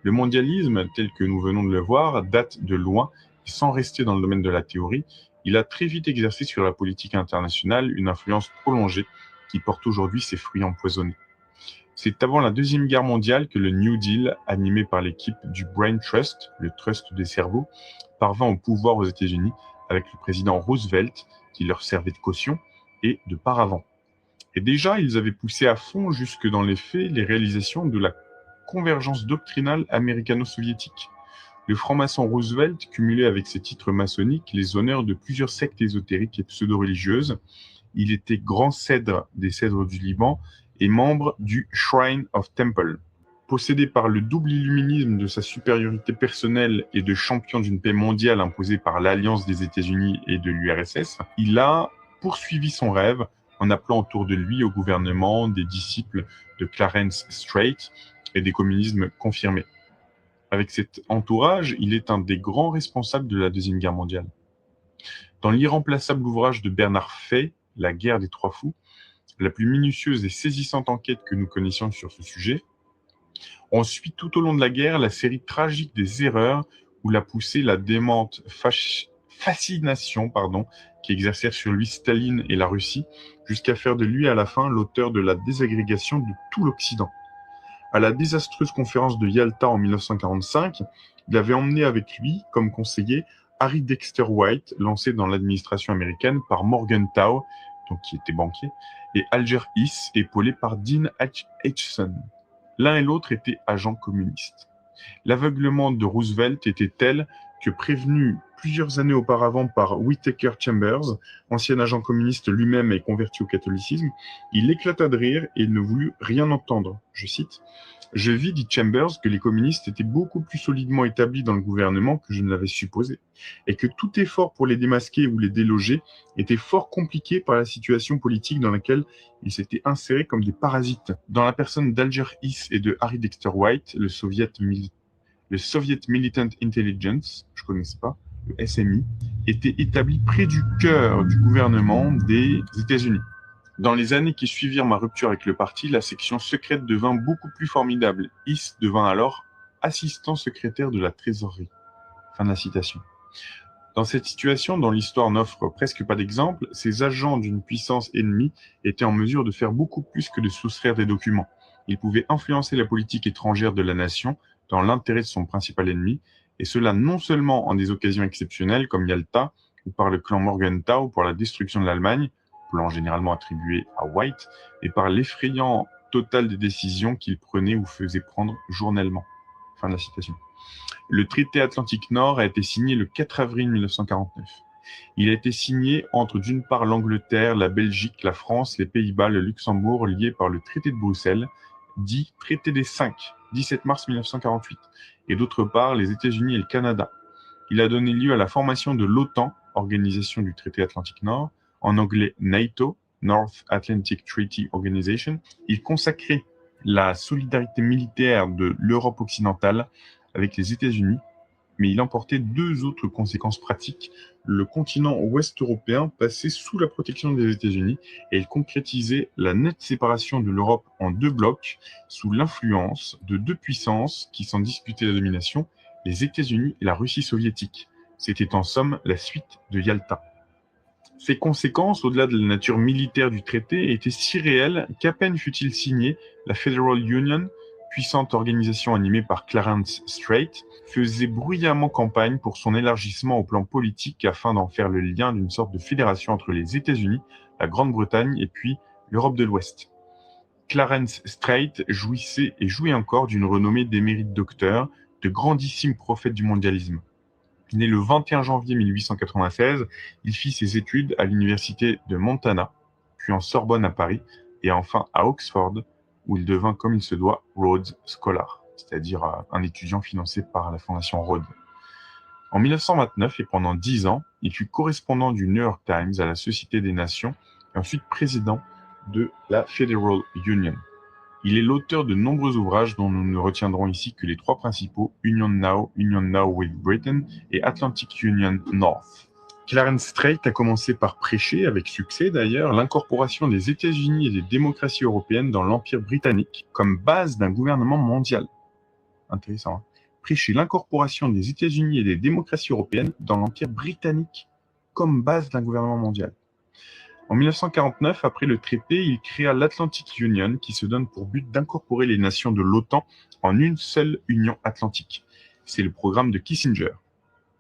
Le mondialisme, tel que nous venons de le voir, date de loin, et sans rester dans le domaine de la théorie, il a très vite exercé sur la politique internationale une influence prolongée qui porte aujourd'hui ses fruits empoisonnés. C'est avant la Deuxième Guerre mondiale que le New Deal, animé par l'équipe du Brain Trust, le trust des cerveaux, parvint au pouvoir aux États-Unis avec le président Roosevelt qui leur servait de caution et de paravent. Et déjà, ils avaient poussé à fond jusque dans les faits les réalisations de la convergence doctrinale américano-soviétique. Le franc-maçon Roosevelt cumulait avec ses titres maçonniques les honneurs de plusieurs sectes ésotériques et pseudo-religieuses. Il était grand cèdre des cèdres du Liban et membre du Shrine of Temple. Possédé par le double illuminisme de sa supériorité personnelle et de champion d'une paix mondiale imposée par l'alliance des États-Unis et de l'URSS, il a poursuivi son rêve en appelant autour de lui au gouvernement des disciples de Clarence Strait et des communismes confirmés. Avec cet entourage, il est un des grands responsables de la Deuxième Guerre mondiale. Dans l'irremplaçable ouvrage de Bernard Fay, La guerre des trois fous, la plus minutieuse et saisissante enquête que nous connaissions sur ce sujet, on suit tout au long de la guerre la série tragique des erreurs où l'a poussé la démente fascination qu'exercèrent sur lui Staline et la Russie, jusqu'à faire de lui à la fin l'auteur de la désagrégation de tout l'Occident. À la désastreuse conférence de Yalta en 1945, il avait emmené avec lui, comme conseiller, Harry Dexter White, lancé dans l'administration américaine par Morgenthau, donc qui était banquier, et Alger Hiss, épaulé par Dean Acheson. L'un et l'autre étaient agents communistes. L'aveuglement de Roosevelt était tel que, prévenu plusieurs années auparavant par Whittaker Chambers, ancien agent communiste lui-même et converti au catholicisme, il éclata de rire et ne voulut rien entendre. Je cite : « Je vis, dit Chambers, que les communistes étaient beaucoup plus solidement établis dans le gouvernement que je ne l'avais supposé, et que tout effort pour les démasquer ou les déloger était fort compliqué par la situation politique dans laquelle ils s'étaient insérés comme des parasites. » Dans la personne d'Alger Hiss et de Harry Dexter White, le Soviet Militant Intelligence, je ne connaissais pas, le SMI, était établi près du cœur du gouvernement des États-Unis. Dans les années qui suivirent ma rupture avec le parti, la section secrète devint beaucoup plus formidable. Hiss devint alors assistant secrétaire de la trésorerie. Fin de la citation. Dans cette situation, dont l'histoire n'offre presque pas d'exemple, ces agents d'une puissance ennemie étaient en mesure de faire beaucoup plus que de soustraire des documents. Ils pouvaient influencer la politique étrangère de la nation dans l'intérêt de son principal ennemi, et cela non seulement en des occasions exceptionnelles comme Yalta, ou par le clan Morgenthau pour la destruction de l'Allemagne, plan généralement attribué à White, et par l'effrayant total des décisions qu'il prenait ou faisait prendre journellement. Fin de la citation. Le traité Atlantique Nord a été signé le 4 avril 1949. Il a été signé entre d'une part l'Angleterre, la Belgique, la France, les Pays-Bas, le Luxembourg, liés par le traité de Bruxelles, dit traité des 5, 17 mars 1948, et d'autre part les États-Unis et le Canada. Il a donné lieu à la formation de l'OTAN, organisation du traité Atlantique Nord, en anglais NATO, North Atlantic Treaty Organization. Il consacrait la solidarité militaire de l'Europe occidentale avec les États-Unis, mais il emportait deux autres conséquences pratiques. Le continent ouest européen passait sous la protection des États-Unis et il concrétisait la nette séparation de l'Europe en deux blocs sous l'influence de deux puissances qui s'en disputaient la domination, les États-Unis et la Russie soviétique. C'était en somme la suite de Yalta. Ces conséquences, au-delà de la nature militaire du traité, étaient si réelles qu'à peine fut-il signé, la Federal Union, puissante organisation animée par Clarence Strait, faisait bruyamment campagne pour son élargissement au plan politique afin d'en faire le lien d'une sorte de fédération entre les États-Unis, la Grande-Bretagne et puis l'Europe de l'Ouest. Clarence Strait jouissait et jouit encore d'une renommée d'émérite docteur, de grandissime prophète du mondialisme. Né le 21 janvier 1896, il fit ses études à l'université de Montana, puis en Sorbonne à Paris, et enfin à Oxford, où il devint, comme il se doit, Rhodes Scholar, c'est-à-dire un étudiant financé par la Fondation Rhodes. En 1929, et pendant 10 ans, il fut correspondant du New York Times à la Société des Nations, et ensuite président de la Federal Union. Il est l'auteur de nombreux ouvrages dont nous ne retiendrons ici que les trois principaux, Union Now with Britain et Atlantic Union North. Clarence Strait a commencé par prêcher, avec succès d'ailleurs, l'incorporation des États-Unis et des démocraties européennes dans l'Empire britannique comme base d'un gouvernement mondial. Intéressant, hein. Prêcher l'incorporation des États-Unis et des démocraties européennes dans l'Empire britannique comme base d'un gouvernement mondial. En 1949, après le traité, il créa l'Atlantic Union qui se donne pour but d'incorporer les nations de l'OTAN en une seule union atlantique. C'est le programme de Kissinger.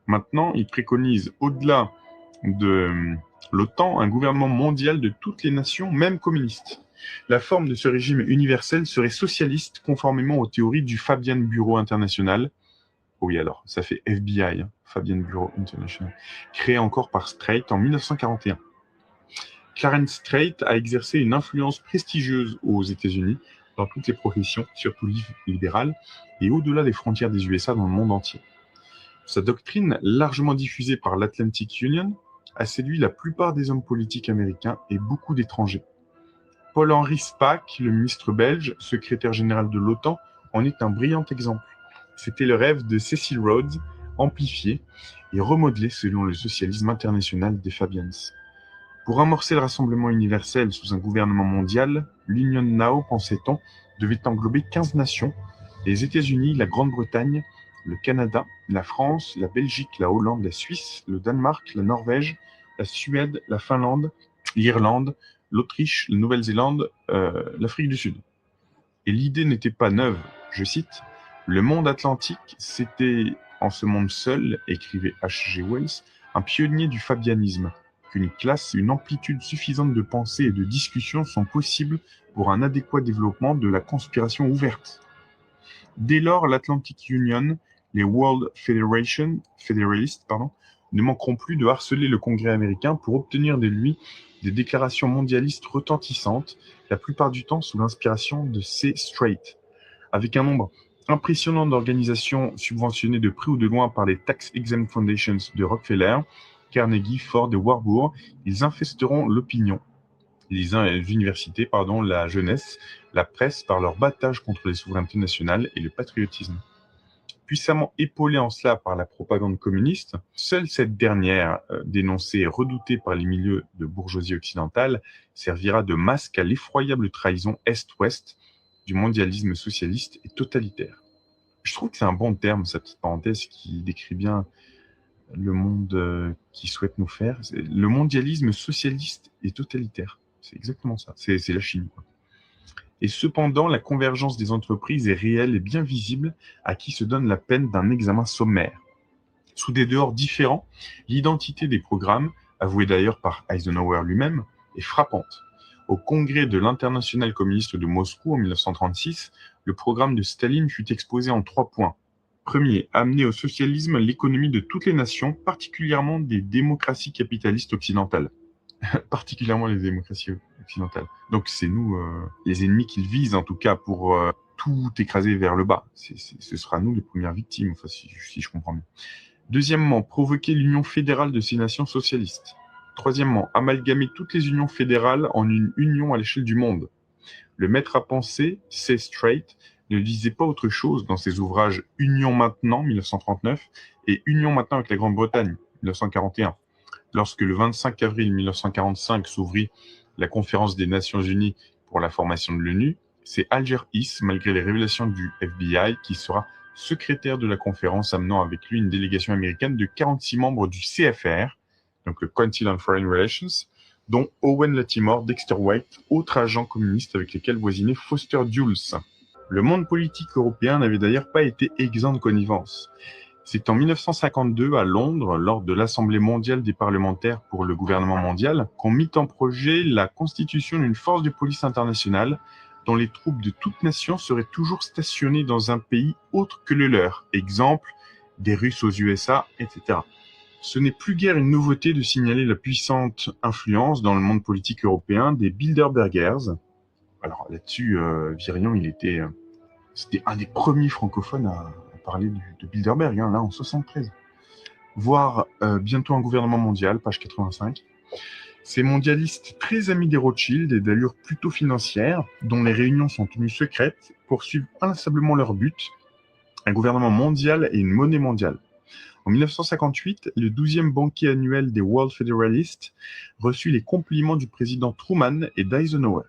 Maintenant, il préconise, au-delà de l'OTAN, un gouvernement mondial de toutes les nations, même communistes. La forme de ce régime universel serait socialiste, conformément aux théories du Fabian Bureau International. Oui, alors, ça fait FBI, hein, Fabian Bureau International, créé encore par Strait en 1941. Clarence Strait a exercé une influence prestigieuse aux États-Unis dans toutes les professions, surtout libérales, et au-delà des frontières des USA dans le monde entier. Sa doctrine, largement diffusée par l'Atlantic Union, a séduit la plupart des hommes politiques américains et beaucoup d'étrangers. Paul-Henri Spaak, le ministre belge, secrétaire général de l'OTAN, en est un brillant exemple. C'était le rêve de Cecil Rhodes, amplifié et remodelé selon le socialisme international des Fabians. Pour amorcer le rassemblement universel sous un gouvernement mondial, l'Union Now, pensait-on, devait englober 15 nations, les États-Unis, la Grande-Bretagne, le Canada, la France, la Belgique, la Hollande, la Suisse, le Danemark, la Norvège, la Suède, la Finlande, l'Irlande, l'Autriche, la Nouvelle-Zélande, l'Afrique du Sud. Et l'idée n'était pas neuve, je cite, « Le monde atlantique, c'était en ce monde seul, écrivait H.G. Wells, un pionnier du fabianisme, qu'une classe et une amplitude suffisante de pensée et de discussion sont possibles pour un adéquat développement de la conspiration ouverte. » Dès lors, l'Atlantic Union, les World Federalists, ne manqueront plus de harceler le Congrès américain pour obtenir de lui des déclarations mondialistes retentissantes, la plupart du temps sous l'inspiration de C. Strait. Avec un nombre impressionnant d'organisations subventionnées de près ou de loin par les Tax Exempt Foundations de Rockefeller, Carnegie, Ford et Warburg, ils infesteront l'opinion, les universités, la jeunesse, la presse par leur battage contre les souverainetés nationales et le patriotisme. Puissamment épaulée en cela par la propagande communiste, seule cette dernière, dénoncée et redoutée par les milieux de bourgeoisie occidentale, servira de masque à l'effroyable trahison Est-Ouest du mondialisme socialiste et totalitaire. Je trouve que c'est un bon terme, cette petite parenthèse, qui décrit bien le monde qu'ils souhaitent nous faire. C'est le mondialisme socialiste et totalitaire. C'est exactement ça. C'est la Chine, quoi. Et cependant, la convergence des entreprises est réelle et bien visible à qui se donne la peine d'un examen sommaire. Sous des dehors différents, l'identité des programmes, avouée d'ailleurs par Eisenhower lui-même, est frappante. Au congrès de l'Internationale communiste de Moscou en 1936, le programme de Staline fut exposé en 3 points. Premier, amener au socialisme l'économie de toutes les nations, particulièrement des démocraties capitalistes occidentales. Particulièrement les démocraties occidentales. Donc c'est nous, les ennemis qu'ils visent, en tout cas, pour tout écraser vers le bas. Ce sera nous les premières victimes, enfin, si je comprends bien. Deuxièmement, provoquer l'union fédérale de ces nations socialistes. Troisièmement, amalgamer toutes les unions fédérales en une union à l'échelle du monde. Le maître à penser, C. Strait, ne disait pas autre chose dans ses ouvrages Union maintenant, 1939, et Union maintenant avec la Grande-Bretagne, 1941. Lorsque le 25 avril 1945 s'ouvrit la conférence des Nations Unies pour la formation de l'ONU, c'est Alger Hiss, malgré les révélations du FBI, qui sera secrétaire de la conférence, amenant avec lui une délégation américaine de 46 membres du CFR, donc le Council on Foreign Relations, dont Owen Lattimore, Dexter White, autres agents communistes avec lesquels voisinait Foster Dulles. Le monde politique européen n'avait d'ailleurs pas été exempt de connivence. C'est en 1952, à Londres, lors de l'Assemblée mondiale des parlementaires pour le gouvernement mondial, qu'on mit en projet la constitution d'une force de police internationale dont les troupes de toute nation seraient toujours stationnées dans un pays autre que le leur. Exemple, des Russes aux USA, etc. Ce n'est plus guère une nouveauté de signaler la puissante influence dans le monde politique européen des Bilderbergers. Alors là-dessus, Virion, c'était un des premiers francophones à parler de Bilderberg, là en 73. Voire bientôt un gouvernement mondial, page 85. Ces mondialistes très amis des Rothschild et d'allure plutôt financière, dont les réunions sont tenues secrètes, poursuivent inlassablement leur but, un gouvernement mondial et une monnaie mondiale. En 1958, le 12e banquet annuel des World Federalists reçut les compliments du président Truman et d'Eisenhower.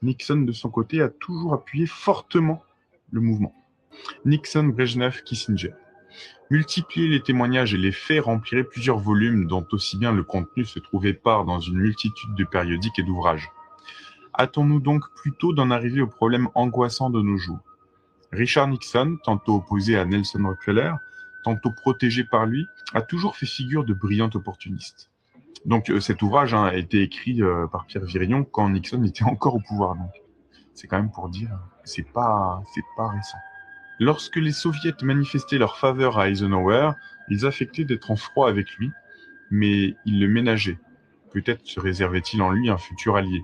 Nixon, de son côté, a toujours appuyé fortement le mouvement. Nixon, Brejnev, Kissinger. Multiplier les témoignages et les faits remplirait plusieurs volumes dont aussi bien le contenu se trouvait part dans une multitude de périodiques et d'ouvrages. Hâtons-nous donc plutôt d'en arriver au problème angoissant de nos jours. Richard Nixon, tantôt opposé à Nelson Rockefeller, tantôt protégé par lui, a toujours fait figure de brillant opportuniste. Donc cet ouvrage a été écrit par Pierre Virion quand Nixon était encore au pouvoir. Donc c'est quand même pour dire que c'est pas récent. Lorsque les soviets manifestaient leur faveur à Eisenhower, ils affectaient d'être en froid avec lui, mais ils le ménageaient. Peut-être se réservait-il en lui un futur allié.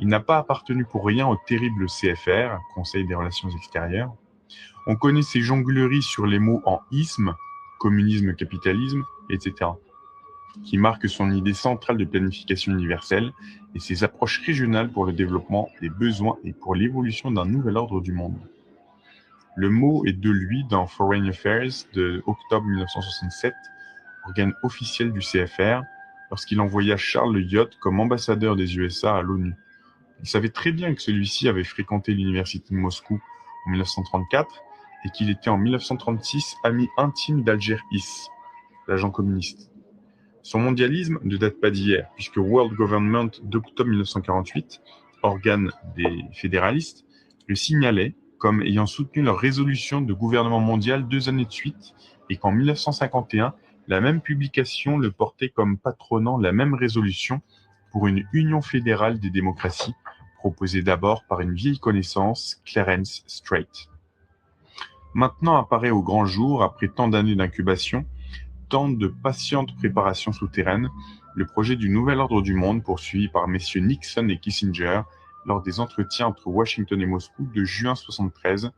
Il n'a pas appartenu pour rien au terrible CFR, Conseil des Relations Extérieures. On connaît ses jongleries sur les mots en isme, communisme, capitalisme, etc., qui marquent son idée centrale de planification universelle et ses approches régionales pour le développement des besoins et pour l'évolution d'un nouvel ordre du monde. Le mot est de lui dans Foreign Affairs de octobre 1967, organe officiel du CFR, lorsqu'il envoya Charles Lyot comme ambassadeur des USA à l'ONU. Il savait très bien que celui-ci avait fréquenté l'université de Moscou en 1934 et qu'il était en 1936 ami intime d'Alger Hiss, l'agent communiste. Son mondialisme ne date pas d'hier, puisque World Government d'octobre 1948, organe des fédéralistes, le signalait comme ayant soutenu leur résolution de gouvernement mondial 2 années de suite, et qu'en 1951, la même publication le portait comme patronant la même résolution pour une union fédérale des démocraties, proposée d'abord par une vieille connaissance, Clarence Strait. Maintenant apparaît au grand jour, après tant d'années d'incubation, tant de patientes préparations souterraines, le projet du nouvel ordre du monde poursuivi par messieurs Nixon et Kissinger lors des entretiens entre Washington et Moscou de juin 1973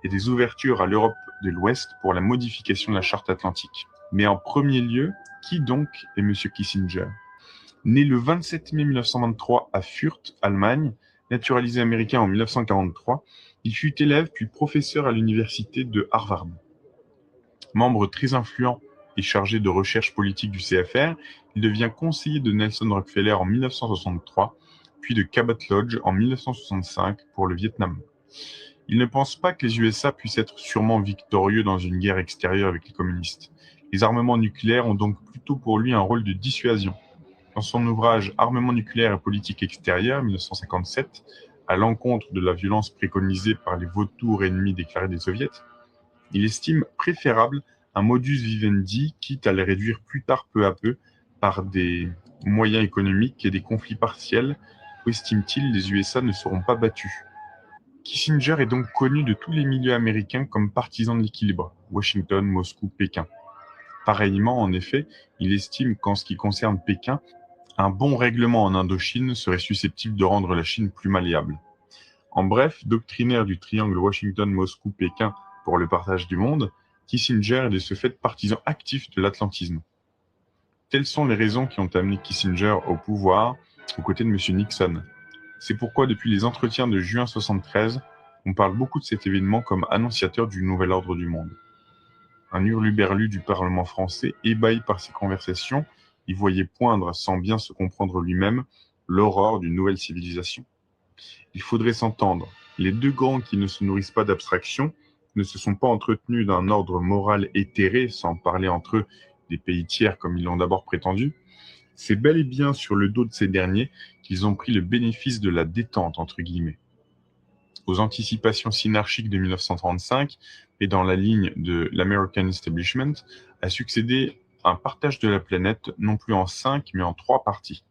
et des ouvertures à l'Europe de l'Ouest pour la modification de la charte atlantique. Mais en premier lieu, qui donc est monsieur Kissinger ? Né le 27 mai 1923 à Fürth, Allemagne, naturalisé américain en 1943, il fut élève puis professeur à l'université de Harvard. Membre très influent et chargé de recherche politique du CFR, il devient conseiller de Nelson Rockefeller en 1963, puis de Cabot Lodge en 1965 pour le Vietnam. Il ne pense pas que les USA puissent être sûrement victorieux dans une guerre extérieure avec les communistes. Les armements nucléaires ont donc plutôt pour lui un rôle de dissuasion. Dans son ouvrage « Armement nucléaire et politique extérieure » 1957, à l'encontre de la violence préconisée par les vautours ennemis déclarés des soviets, il estime préférable un modus vivendi, quitte à les réduire plus tard peu à peu par des moyens économiques et des conflits partiels où, estime-t-il, les USA ne seront pas battus. Kissinger est donc connu de tous les milieux américains comme partisan de l'équilibre, Washington, Moscou, Pékin. Pareillement, en effet, il estime qu'en ce qui concerne Pékin, un bon règlement en Indochine serait susceptible de rendre la Chine plus malléable. En bref, doctrinaire du triangle Washington-Moscou-Pékin pour le partage du monde, Kissinger est de ce fait partisan actif de l'atlantisme. Telles sont les raisons qui ont amené Kissinger au pouvoir aux côtés de M. Nixon. C'est pourquoi depuis les entretiens de juin 1973, on parle beaucoup de cet événement comme annonciateur du nouvel ordre du monde. Un hurluberlu du Parlement français, ébahi par ces conversations, y voyait poindre, sans bien se comprendre lui-même, l'aurore d'une nouvelle civilisation. Il faudrait s'entendre. Les deux grands qui ne se nourrissent pas d'abstraction ne se sont pas entretenus d'un ordre moral éthéré, sans parler entre eux des pays tiers comme ils l'ont d'abord prétendu. C'est bel et bien sur le dos de ces derniers qu'ils ont pris le bénéfice de la détente, entre guillemets. Aux anticipations synarchiques de 1935 et dans la ligne de l'American Establishment a succédé un partage de la planète non plus en 5 mais en 3 parties.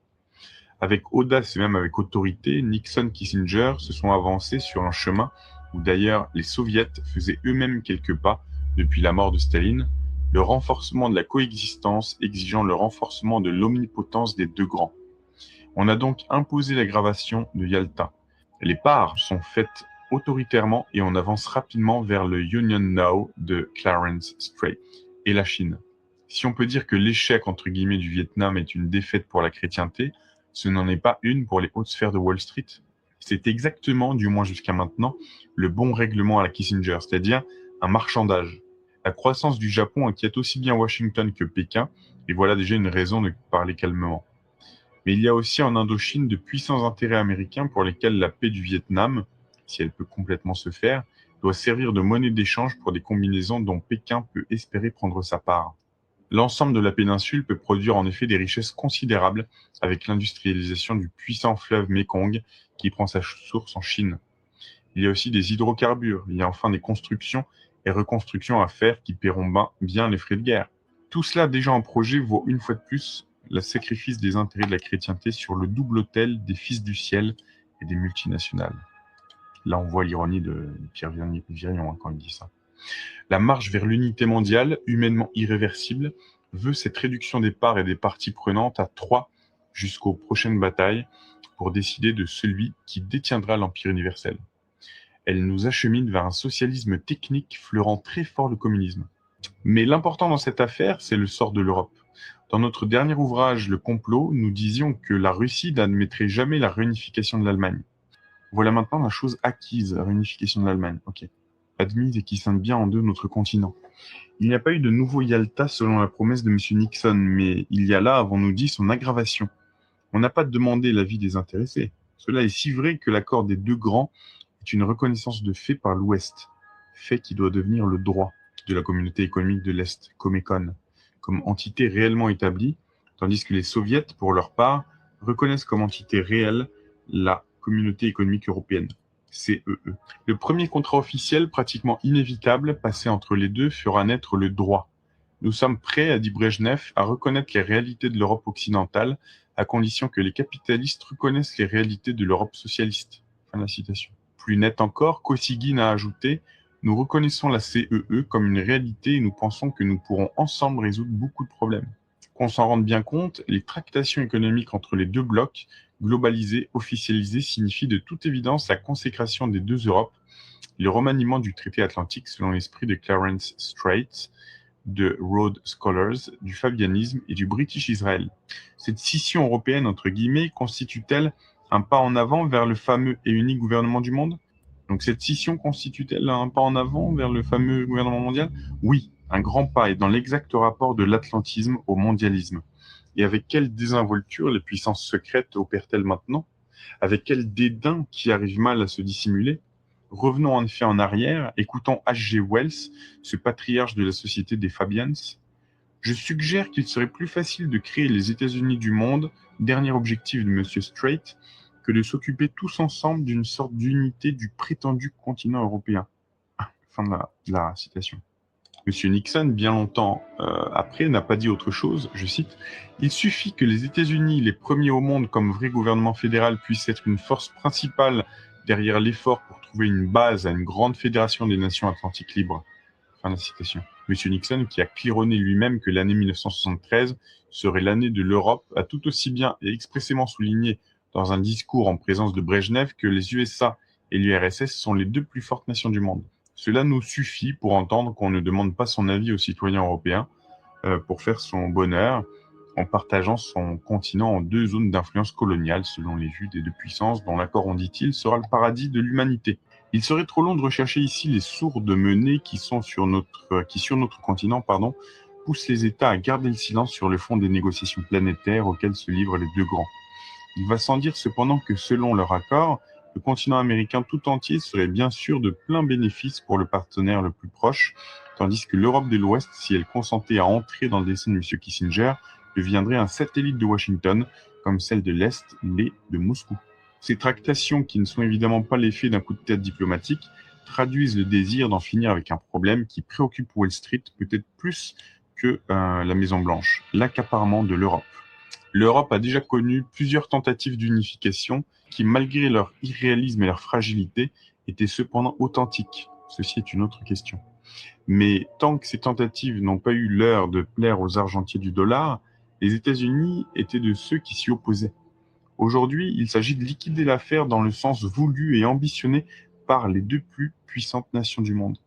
Avec audace et même avec autorité, Nixon et Kissinger se sont avancés sur un chemin où d'ailleurs les soviets faisaient eux-mêmes quelques pas depuis la mort de Staline, le renforcement de la coexistence exigeant le renforcement de l'omnipotence des deux grands. On a donc imposé l'aggravation de Yalta. Les parts sont faites autoritairement et on avance rapidement vers le Union Now de Clarence Strait et la Chine. Si on peut dire que l'échec entre guillemets du Vietnam est une défaite pour la chrétienté, Ce n'en est pas une pour les hautes sphères de Wall Street. C'est exactement, du moins jusqu'à maintenant, le bon règlement à la Kissinger, c'est-à-dire un marchandage. La croissance du Japon inquiète aussi bien Washington que Pékin, et voilà déjà une raison de parler calmement. Mais il y a aussi en Indochine de puissants intérêts américains pour lesquels la paix du Vietnam, si elle peut complètement se faire, doit servir de monnaie d'échange pour des combinaisons dont Pékin peut espérer prendre sa part. L'ensemble de la péninsule peut produire en effet des richesses considérables avec l'industrialisation du puissant fleuve Mékong qui prend sa source en Chine. Il y a aussi des hydrocarbures, il y a enfin des constructions et reconstructions à faire qui paieront bien les frais de guerre. Tout cela déjà en projet vaut une fois de plus le sacrifice des intérêts de la chrétienté sur le double autel des fils du ciel et des multinationales. Là, on voit l'ironie de Pierre Virion quand il dit ça. La marche vers l'unité mondiale, humainement irréversible, veut cette réduction des parts et des parties prenantes à 3 jusqu'aux prochaines batailles pour décider de celui qui détiendra l'empire universel. Elle nous achemine vers un socialisme technique fleurant très fort le communisme. Mais l'important dans cette affaire, c'est le sort de l'Europe. Dans notre dernier ouvrage, Le complot, nous disions que la Russie n'admettrait jamais la réunification de l'Allemagne. Voilà maintenant la chose acquise, la réunification de l'Allemagne. Ok. Admise et qui scinde bien en deux notre continent. Il n'y a pas eu de nouveau Yalta selon la promesse de M. Nixon, mais il y a là, avons-nous dit, son aggravation. On n'a pas demandé l'avis des intéressés. Cela est si vrai que l'accord des deux grands est une reconnaissance de fait par l'Ouest, fait qui doit devenir le droit de la communauté économique de l'Est, Comecon, comme entité réellement établie, tandis que les soviets, pour leur part, reconnaissent comme entité réelle la communauté économique européenne, CEE. Le premier contrat officiel, pratiquement inévitable, passé entre les deux, fera naître le droit. Nous sommes prêts, a dit Brejnev, à reconnaître les réalités de l'Europe occidentale, à condition que les capitalistes reconnaissent les réalités de l'Europe socialiste. Fin de la citation. Plus net encore, Kosygin a ajouté « Nous reconnaissons la CEE comme une réalité et nous pensons que nous pourrons ensemble résoudre beaucoup de problèmes. » Qu'on s'en rende bien compte, les tractations économiques entre les deux blocs, globalisés, officialisés, signifient de toute évidence la consécration des deux Europes, le remaniement du traité atlantique selon l'esprit de Clarence Strait, de Rhodes Scholars, du fabianisme et du British Israel. Cette scission européenne, entre guillemets, constitue-t-elle un pas en avant vers le fameux et unique gouvernement du monde? Donc cette scission constitue-t-elle un pas en avant vers le fameux gouvernement mondial? Oui, un grand pas et dans l'exact rapport de l'atlantisme au mondialisme. Et avec quelle désinvolture les puissances secrètes opèrent-elles maintenant? Avec quel dédain qui arrive mal à se dissimuler? Revenons en effet en arrière, écoutons H.G. Wells, ce patriarche de la société des Fabians. Je suggère qu'il serait plus facile de créer les États-Unis du monde, dernier objectif de M. Strait, que de s'occuper tous ensemble d'une sorte d'unité du prétendu continent européen. Fin de la citation. M. Nixon, bien longtemps après, n'a pas dit autre chose, je cite, « Il suffit que les États-Unis, les premiers au monde comme vrai gouvernement fédéral, puissent être une force principale derrière l'effort pour trouver une base à une grande fédération des nations atlantiques libres. » Fin de la citation. M. Nixon, qui a claironné lui-même que l'année 1973 serait l'année de l'Europe, a tout aussi bien et expressément souligné dans un discours en présence de Brejnev que les USA et l'URSS sont les deux plus fortes nations du monde. Cela nous suffit pour entendre qu'on ne demande pas son avis aux citoyens européens pour faire son bonheur en partageant son continent en deux zones d'influence coloniale selon les vues des deux puissances dont l'accord, on dit-il, sera le paradis de l'humanité. Il serait trop long de rechercher ici les sourdes menées qui sur notre continent, poussent les États à garder le silence sur le fond des négociations planétaires auxquelles se livrent les deux grands. Il va sans dire cependant que selon leur accord, le continent américain tout entier serait bien sûr de pleins bénéfices pour le partenaire le plus proche, tandis que l'Europe de l'Ouest, si elle consentait à entrer dans le dessin de M. Kissinger, deviendrait un satellite de Washington, comme celle de l'Est l'est de Moscou. Ces tractations, qui ne sont évidemment pas l'effet d'un coup de tête diplomatique, traduisent le désir d'en finir avec un problème qui préoccupe Wall Street peut-être plus que la Maison-Blanche, l'accaparement de l'Europe. L'Europe a déjà connu plusieurs tentatives d'unification qui, malgré leur irréalisme et leur fragilité, étaient cependant authentiques. Ceci est une autre question. Mais tant que ces tentatives n'ont pas eu l'heure de plaire aux argentiers du dollar, les États-Unis étaient de ceux qui s'y opposaient. Aujourd'hui, il s'agit de liquider l'affaire dans le sens voulu et ambitionné par les deux plus puissantes nations du monde.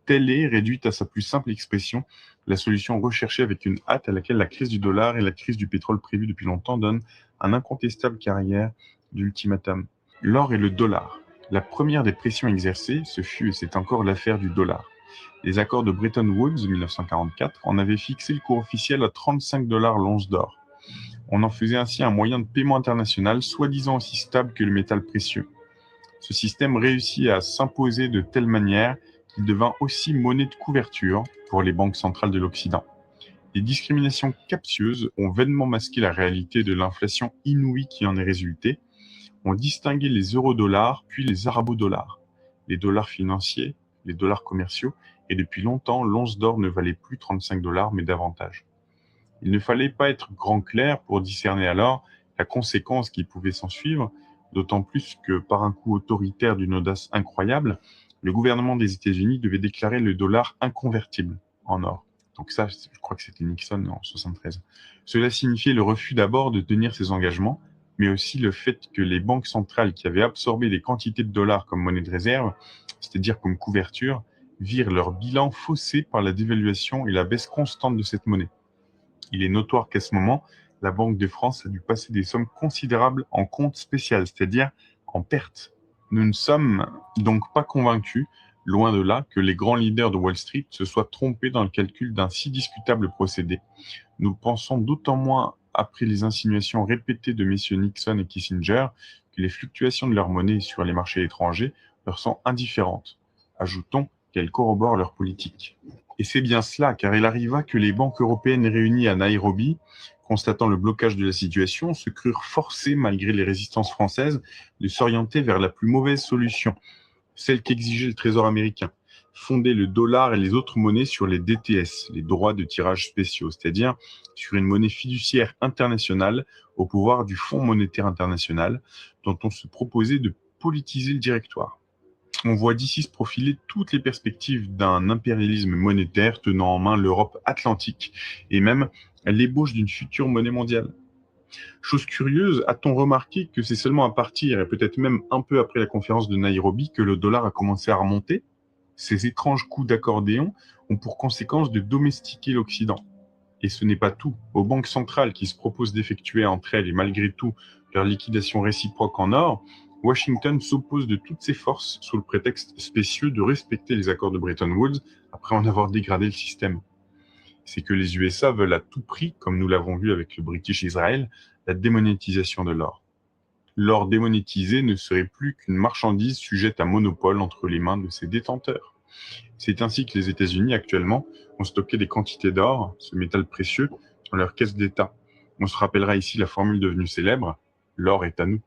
Telle est, réduite à sa plus simple expression, la solution recherchée avec une hâte à laquelle la crise du dollar et la crise du pétrole prévue depuis longtemps donnent un incontestable carrière d'ultimatum. L'or et le dollar. La première des pressions exercées, ce fut et c'est encore l'affaire du dollar. Les accords de Bretton Woods 1944 en avaient fixé le cours officiel à 35 $ l'once d'or. On en faisait ainsi un moyen de paiement international soi-disant aussi stable que le métal précieux. Ce système réussit à s'imposer de telle manière qu'il devint aussi monnaie de couverture pour les banques centrales de l'Occident. Les discriminations captieuses ont vainement masqué la réalité de l'inflation inouïe qui en est résultée, ont distingué les euro-dollars puis les arabo-dollars, les dollars financiers, les dollars commerciaux, et depuis longtemps, l'once d'or ne valait plus 35 $ mais davantage. Il ne fallait pas être grand clair pour discerner alors la conséquence qui pouvait s'ensuivre, d'autant plus que par un coup autoritaire d'une audace incroyable, le gouvernement des États-Unis devait déclarer le dollar inconvertible en or. Donc ça, je crois que c'était Nixon en 1973. Cela signifiait le refus d'abord de tenir ses engagements, mais aussi le fait que les banques centrales qui avaient absorbé des quantités de dollars comme monnaie de réserve, c'est-à-dire comme couverture, virent leur bilan faussé par la dévaluation et la baisse constante de cette monnaie. Il est notoire qu'à ce moment, la Banque de France a dû passer des sommes considérables en compte spécial, c'est-à-dire en perte. Nous ne sommes donc pas convaincus, loin de là, que les grands leaders de Wall Street se soient trompés dans le calcul d'un si discutable procédé. Nous le pensons d'autant moins après les insinuations répétées de messieurs Nixon et Kissinger que les fluctuations de leur monnaie sur les marchés étrangers leur sont indifférentes. Ajoutons qu'elles corroborent leur politique. Et c'est bien cela, car il arriva que les banques européennes réunies à Nairobi, constatant le blocage de la situation, se crurent forcées, malgré les résistances françaises, de s'orienter vers la plus mauvaise solution, celle qu'exigeait le Trésor américain, fonder le dollar et les autres monnaies sur les DTS, les droits de tirage spéciaux, c'est-à-dire sur une monnaie fiduciaire internationale au pouvoir du Fonds monétaire international, dont on se proposait de politiser le directoire. On voit d'ici se profiler toutes les perspectives d'un impérialisme monétaire tenant en main l'Europe atlantique et même l'ébauche d'une future monnaie mondiale. Chose curieuse, a-t-on remarqué que c'est seulement à partir, et peut-être même un peu après la conférence de Nairobi, que le dollar a commencé à remonter? Ces étranges coups d'accordéon ont pour conséquence de domestiquer l'Occident. Et ce n'est pas tout. Aux banques centrales qui se proposent d'effectuer entre elles et malgré tout leur liquidation réciproque en or, Washington s'oppose de toutes ses forces sous le prétexte spécieux de respecter les accords de Bretton Woods après en avoir dégradé le système. C'est que les USA veulent à tout prix, comme nous l'avons vu avec le British Israel, la démonétisation de l'or. L'or démonétisé ne serait plus qu'une marchandise sujette à monopole entre les mains de ses détenteurs. C'est ainsi que les États-Unis, actuellement, ont stocké des quantités d'or, ce métal précieux, dans leur caisse d'État. On se rappellera ici la formule devenue célèbre, l'or est à nous.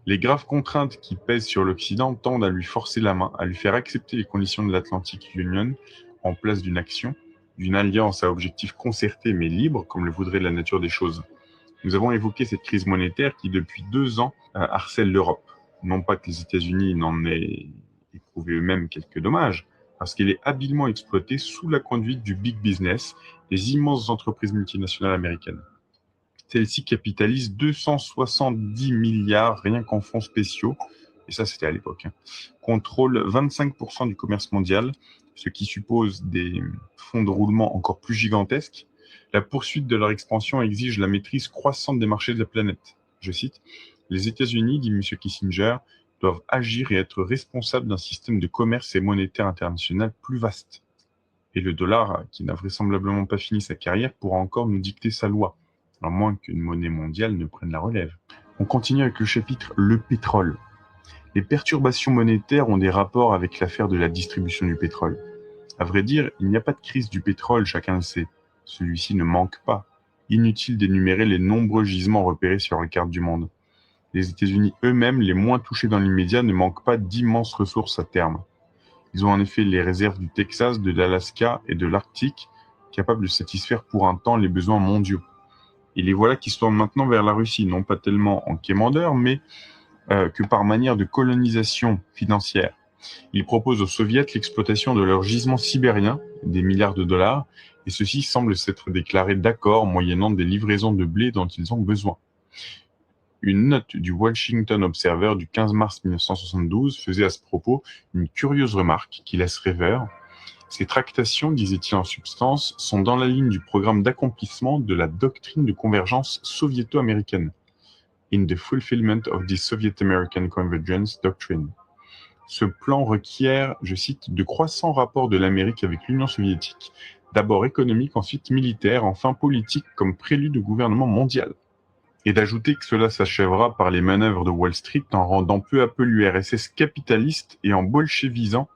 Les graves contraintes qui pèsent sur l'Occident tendent à lui forcer la main, à lui faire accepter les conditions de l'Atlantic Union en place d'une action, d'une alliance à objectif concerté mais libre, comme le voudrait la nature des choses. Nous avons évoqué cette crise monétaire qui, depuis 2 ans, harcèle l'Europe. Non pas que les États-Unis n'en aient éprouvé eux-mêmes quelques dommages, parce qu'elle est habilement exploitée sous la conduite du big business, des immenses entreprises multinationales américaines. Celles-ci capitalisent 270 milliards rien qu'en fonds spéciaux, et ça c'était à l'époque, contrôlent 25% du commerce mondial, ce qui suppose des fonds de roulement encore plus gigantesques. La poursuite de leur expansion exige la maîtrise croissante des marchés de la planète. Je cite, « Les États-Unis, dit M. Kissinger, doivent agir et être responsables d'un système de commerce et monétaire international plus vaste. Et le dollar, qui n'a vraisemblablement pas fini sa carrière, pourra encore nous dicter sa loi, à moins qu'une monnaie mondiale ne prenne la relève. » On continue avec le chapitre « Le pétrole ». Les perturbations monétaires ont des rapports avec l'affaire de la distribution du pétrole. À vrai dire, il n'y a pas de crise du pétrole, chacun le sait. Celui-ci ne manque pas. Inutile d'énumérer les nombreux gisements repérés sur la carte du monde. Les États-Unis eux-mêmes, les moins touchés dans l'immédiat, ne manquent pas d'immenses ressources à terme. Ils ont en effet les réserves du Texas, de l'Alaska et de l'Arctique, capables de satisfaire pour un temps les besoins mondiaux. Et les voilà qui se tournent maintenant vers la Russie, non pas tellement en quémandeur, mais que par manière de colonisation financière. Ils proposent aux soviets l'exploitation de leurs gisements sibériens, des milliards de dollars, et ceux-ci semblent s'être déclarés d'accord moyennant des livraisons de blé dont ils ont besoin. Une note du Washington Observer du 15 mars 1972 faisait à ce propos une curieuse remarque qui laisse rêveur. Ces tractations, disait-il en substance, sont dans la ligne du programme d'accomplissement de la doctrine de convergence soviéto-américaine. In the fulfillment of the Soviet-American Convergence Doctrine. Ce plan requiert, je cite, de croissants rapports de l'Amérique avec l'Union soviétique, d'abord économique, ensuite militaire, enfin politique, comme prélude au gouvernement mondial. Et d'ajouter que cela s'achèvera par les manœuvres de Wall Street en rendant peu à peu l'URSS capitaliste et en bolchevising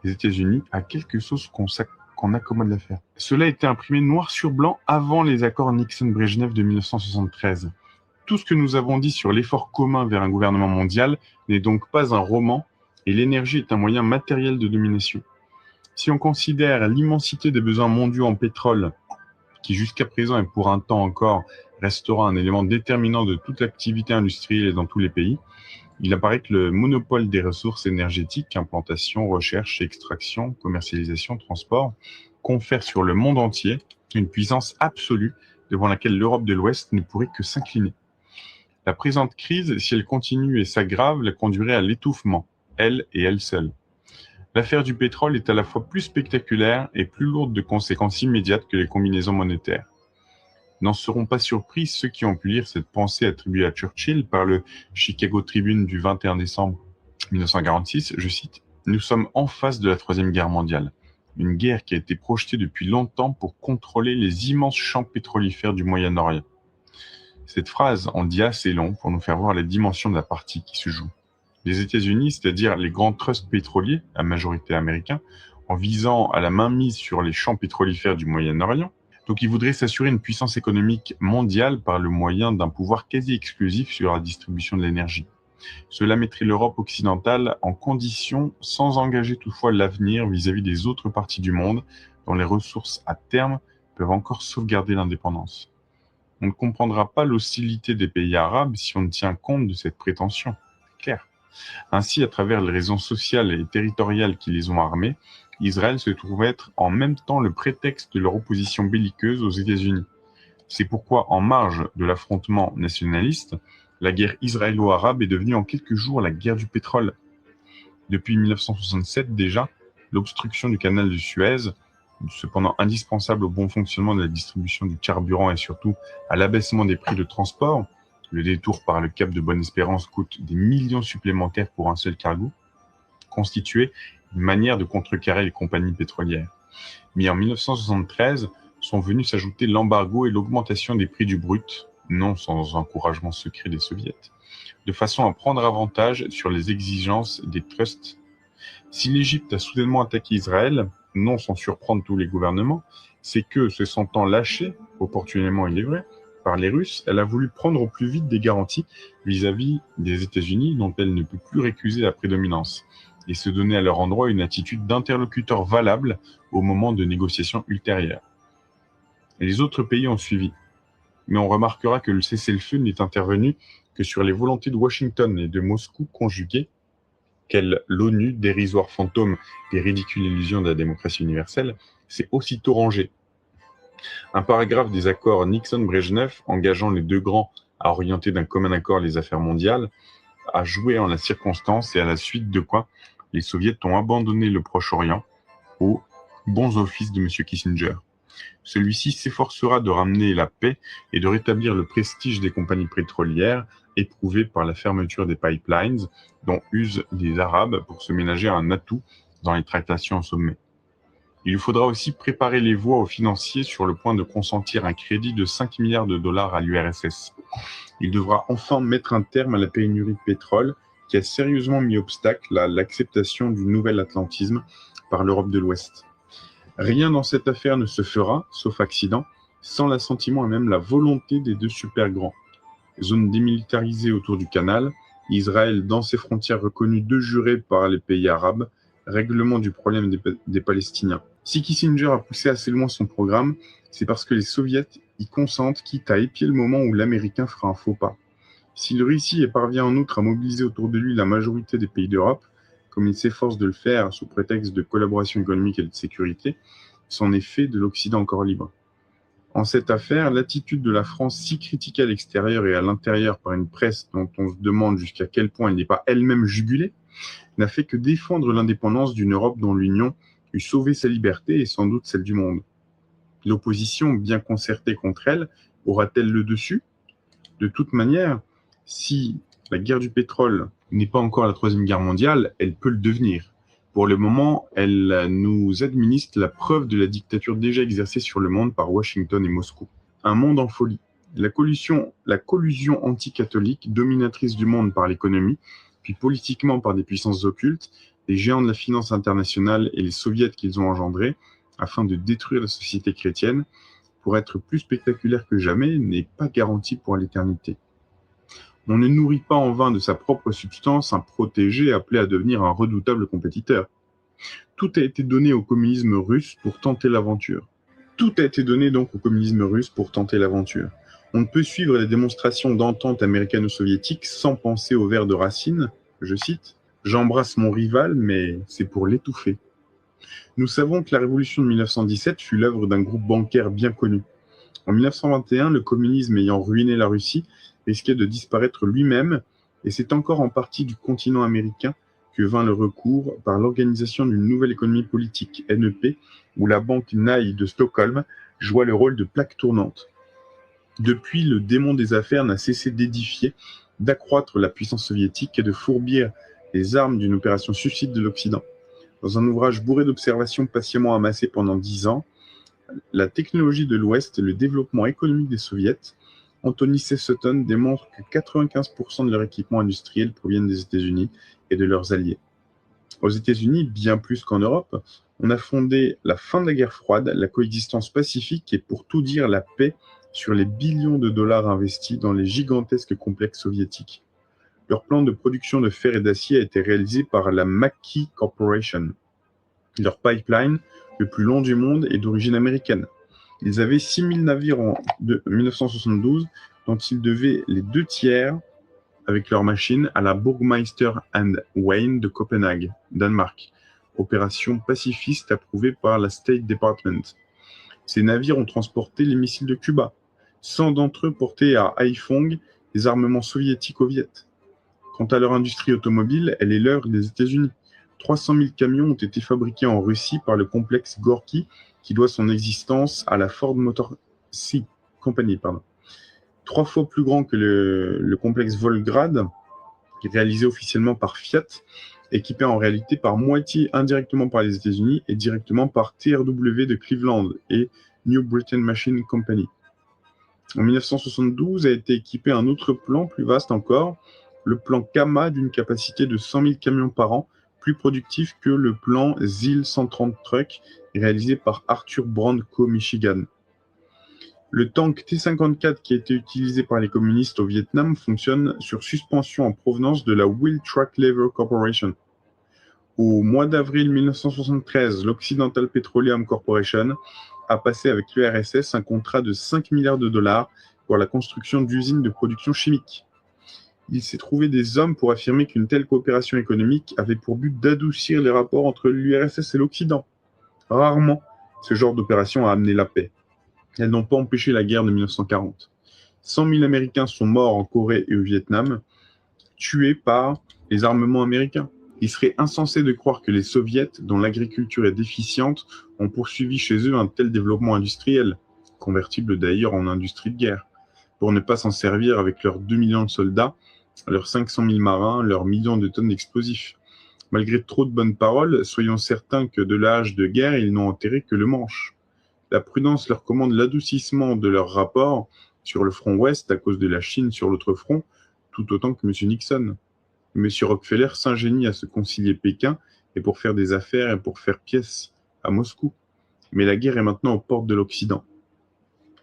les États-Unis à quelque chose qu'on accommode l'affaire. Cela était imprimé noir sur blanc avant les accords Nixon-Brejnev de 1973. Tout ce que nous avons dit sur l'effort commun vers un gouvernement mondial n'est donc pas un roman, et l'énergie est un moyen matériel de domination. Si on considère l'immensité des besoins mondiaux en pétrole, qui jusqu'à présent et pour un temps encore restera un élément déterminant de toute l'activité industrielle dans tous les pays, il apparaît que le monopole des ressources énergétiques, implantation, recherche, extraction, commercialisation, transport, confère sur le monde entier une puissance absolue devant laquelle l'Europe de l'Ouest ne pourrait que s'incliner. La présente crise, si elle continue et s'aggrave, la conduirait à l'étouffement, elle et elle seule. L'affaire du pétrole est à la fois plus spectaculaire et plus lourde de conséquences immédiates que les combinaisons monétaires. N'en seront pas surpris ceux qui ont pu lire cette pensée attribuée à Churchill par le Chicago Tribune du 21 décembre 1946, je cite, « Nous sommes en face de la Troisième Guerre mondiale, une guerre qui a été projetée depuis longtemps pour contrôler les immenses champs pétrolifères du Moyen-Orient. » Cette phrase en dit assez long pour nous faire voir les dimensions de la partie qui se joue. Les États-Unis, c'est-à-dire les grands trusts pétroliers, à majorité américains, en visant à la mainmise sur les champs pétrolifères du Moyen-Orient, donc ils voudraient s'assurer une puissance économique mondiale par le moyen d'un pouvoir quasi exclusif sur la distribution de l'énergie. Cela mettrait l'Europe occidentale en condition sans engager toutefois l'avenir vis-à-vis des autres parties du monde dont les ressources à terme peuvent encore sauvegarder l'indépendance. On ne comprendra pas l'hostilité des pays arabes si on ne tient compte de cette prétention. C'est clair. Ainsi, à travers les raisons sociales et territoriales qui les ont armés, Israël se trouve être en même temps le prétexte de leur opposition belliqueuse aux États-Unis. C'est pourquoi, en marge de l'affrontement nationaliste, la guerre israélo-arabe est devenue en quelques jours la guerre du pétrole. Depuis 1967 déjà, l'obstruction du canal de Suez, cependant indispensable au bon fonctionnement de la distribution du carburant et surtout à l'abaissement des prix de transport, le détour par le cap de Bonne-Espérance coûte des millions supplémentaires pour un seul cargo, constituait une manière de contrecarrer les compagnies pétrolières. Mais en 1973, sont venus s'ajouter l'embargo et l'augmentation des prix du brut, non sans encouragement secret des soviets, de façon à prendre avantage sur les exigences des trusts. Si l'Égypte a soudainement attaqué Israël, non sans surprendre tous les gouvernements, c'est que, se sentant lâchée, opportunément il est vrai, par les Russes, elle a voulu prendre au plus vite des garanties vis-à-vis des États-Unis dont elle ne peut plus récuser la prédominance, et se donner à leur endroit une attitude d'interlocuteur valable au moment de négociations ultérieures. Et les autres pays ont suivi. Mais on remarquera que le cessez-le-feu n'est intervenu que sur les volontés de Washington et de Moscou conjuguées, qu'elle, l'ONU, dérisoire fantôme des ridicules illusions de la démocratie universelle, s'est aussitôt rangée. Un paragraphe des accords Nixon-Brejnev, engageant les deux grands à orienter d'un commun accord les affaires mondiales, a joué en la circonstance et à la suite de quoi les soviets ont abandonné le Proche-Orient aux bons offices de M. Kissinger. Celui-ci s'efforcera de ramener la paix et de rétablir le prestige des compagnies pétrolières éprouvées par la fermeture des pipelines dont usent les Arabes pour se ménager un atout dans les tractations au sommet. Il lui faudra aussi préparer les voies aux financiers sur le point de consentir un crédit de 5 milliards de dollars à l'URSS. Il devra enfin mettre un terme à la pénurie de pétrole qui a sérieusement mis obstacle à l'acceptation du nouvel atlantisme par l'Europe de l'Ouest. Rien dans cette affaire ne se fera, sauf accident, sans l'assentiment et même la volonté des deux super grands. Zone démilitarisée autour du canal, Israël dans ses frontières reconnues de jure par les pays arabes, règlement du problème des Palestiniens. Si Kissinger a poussé assez loin son programme, c'est parce que les soviets y consentent, quitte à épier le moment où l'américain fera un faux pas. S'il réussit et parvient en outre à mobiliser autour de lui la majorité des pays d'Europe, comme il s'efforce de le faire sous prétexte de collaboration économique et de sécurité, c'en est fait de l'Occident encore libre. En cette affaire, l'attitude de la France si critiquée à l'extérieur et à l'intérieur par une presse dont on se demande jusqu'à quel point elle n'est pas elle-même jugulée, n'a fait que défendre l'indépendance d'une Europe dont l'Union eût sauvé sa liberté et sans doute celle du monde. L'opposition, bien concertée contre elle, aura-t-elle le dessus? De toute manière, si la guerre du pétrole n'est pas encore la Troisième Guerre mondiale, elle peut le devenir. Pour le moment, elle nous administre la preuve de la dictature déjà exercée sur le monde par Washington et Moscou. Un monde en folie. La collusion anticatholique, dominatrice du monde par l'économie, puis politiquement par des puissances occultes, les géants de la finance internationale et les soviets qu'ils ont engendrés, afin de détruire la société chrétienne, pour être plus spectaculaire que jamais, n'est pas garantie pour l'éternité. On ne nourrit pas en vain de sa propre substance un protégé appelé à devenir un redoutable compétiteur. Tout a été donné au communisme russe pour tenter l'aventure. Tout a été donné donc au communisme russe pour tenter l'aventure. On ne peut suivre les démonstrations d'entente américano-soviétique sans penser au vers de Racine, je cite, « J'embrasse mon rival, mais c'est pour l'étouffer ». Nous savons que la révolution de 1917 fut l'œuvre d'un groupe bancaire bien connu. En 1921, le communisme ayant ruiné la Russie risquait de disparaître lui-même, et c'est encore en partie du continent américain que vint le recours par l'organisation d'une nouvelle économie politique, NEP, où la banque Nye de Stockholm joua le rôle de plaque tournante. Depuis, le démon des affaires n'a cessé d'édifier, d'accroître la puissance soviétique et de fourbir les armes d'une opération suicide de l'Occident. Dans un ouvrage bourré d'observations patiemment amassées pendant 10 ans, La technologie de l'Ouest et le développement économique des soviets, Anthony C. Sutton démontre que 95% de leur équipement industriel proviennent des États-Unis et de leurs alliés. Aux États-Unis, bien plus qu'en Europe, on a fondé la fin de la guerre froide, la coexistence pacifique et pour tout dire la paix sur les billions de dollars investis dans les gigantesques complexes soviétiques. Leur plan de production de fer et d'acier a été réalisé par la McKee Corporation. Leur pipeline, le plus long du monde, est d'origine américaine. Ils avaient 6000 navires en 1972, dont ils devaient les 2 tiers avec leurs machines à la Burmeister & Wain de Copenhague, Danemark, opération pacifiste approuvée par la State Department. Ces navires ont transporté les missiles de Cuba. 100 d'entre eux portaient à Haiphong des armements soviétiques aux Viet. Quant à leur industrie automobile, elle est l'œuvre des États-Unis. 300 000 camions ont été fabriqués en Russie par le complexe Gorky, qui doit son existence à la Ford Motor Company. 3 fois plus grand que le complexe Volgograd, réalisé officiellement par Fiat, équipé en réalité par moitié indirectement par les États-Unis et directement par TRW de Cleveland et New Britain Machine Company. En 1972 a été équipé un autre plan plus vaste encore, le plan Kama d'une capacité de 100 000 camions par an, plus productif que le plan ZIL 130 Truck réalisé par Arthur Brand Co. Michigan. Le tank T-54 qui a été utilisé par les communistes au Vietnam fonctionne sur suspension en provenance de la Wheel Truck Lever Corporation. Au mois d'avril 1973, l'Occidental Petroleum Corporation a passé avec l'URSS un contrat de 5 milliards de dollars pour la construction d'usines de production chimique. Il s'est trouvé des hommes pour affirmer qu'une telle coopération économique avait pour but d'adoucir les rapports entre l'URSS et l'Occident. Rarement, ce genre d'opération a amené la paix. Elles n'ont pas empêché la guerre de 1940. 100 000 Américains sont morts en Corée et au Vietnam, tués par les armements américains. Il serait insensé de croire que les Soviets, dont l'agriculture est déficiente, ont poursuivi chez eux un tel développement industriel, convertible d'ailleurs en industrie de guerre, pour ne pas s'en servir avec leurs 2 millions de soldats, leurs 500 000 marins, leurs millions de tonnes d'explosifs. Malgré trop de bonnes paroles, soyons certains que de l'âge de guerre, ils n'ont enterré que le manche. La prudence leur commande l'adoucissement de leurs rapports sur le front ouest à cause de la Chine sur l'autre front, tout autant que M. Nixon. M. Rockefeller s'ingénie à se concilier Pékin et pour faire des affaires et pour faire pièce à Moscou. Mais la guerre est maintenant aux portes de l'Occident.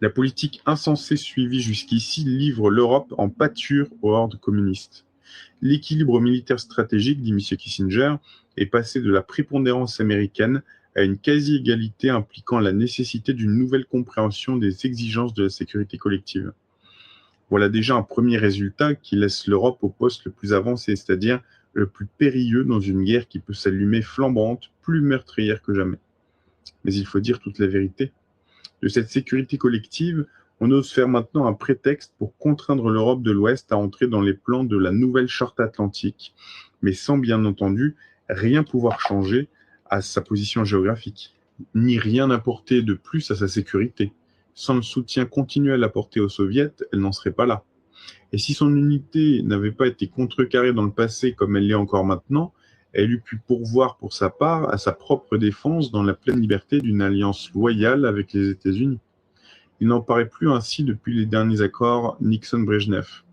La politique insensée suivie jusqu'ici livre l'Europe en pâture aux hordes communistes. L'équilibre militaire stratégique, dit M. Kissinger, est passé de la prépondérance américaine à une quasi-égalité impliquant la nécessité d'une nouvelle compréhension des exigences de la sécurité collective. Voilà déjà un premier résultat qui laisse l'Europe au poste le plus avancé, c'est-à-dire le plus périlleux dans une guerre qui peut s'allumer flambante, plus meurtrière que jamais. Mais il faut dire toute la vérité. De cette sécurité collective, on ose faire maintenant un prétexte pour contraindre l'Europe de l'Ouest à entrer dans les plans de la nouvelle charte atlantique, mais sans bien entendu rien pouvoir changer à sa position géographique, ni rien apporter de plus à sa sécurité. Sans le soutien continuel apporté aux Soviets, elle n'en serait pas là. Et si son unité n'avait pas été contrecarrée dans le passé comme elle l'est encore maintenant, elle eût pu pourvoir pour sa part à sa propre défense dans la pleine liberté d'une alliance loyale avec les États-Unis. Il n'en paraît plus ainsi depuis les derniers accords Nixon-Brejnev.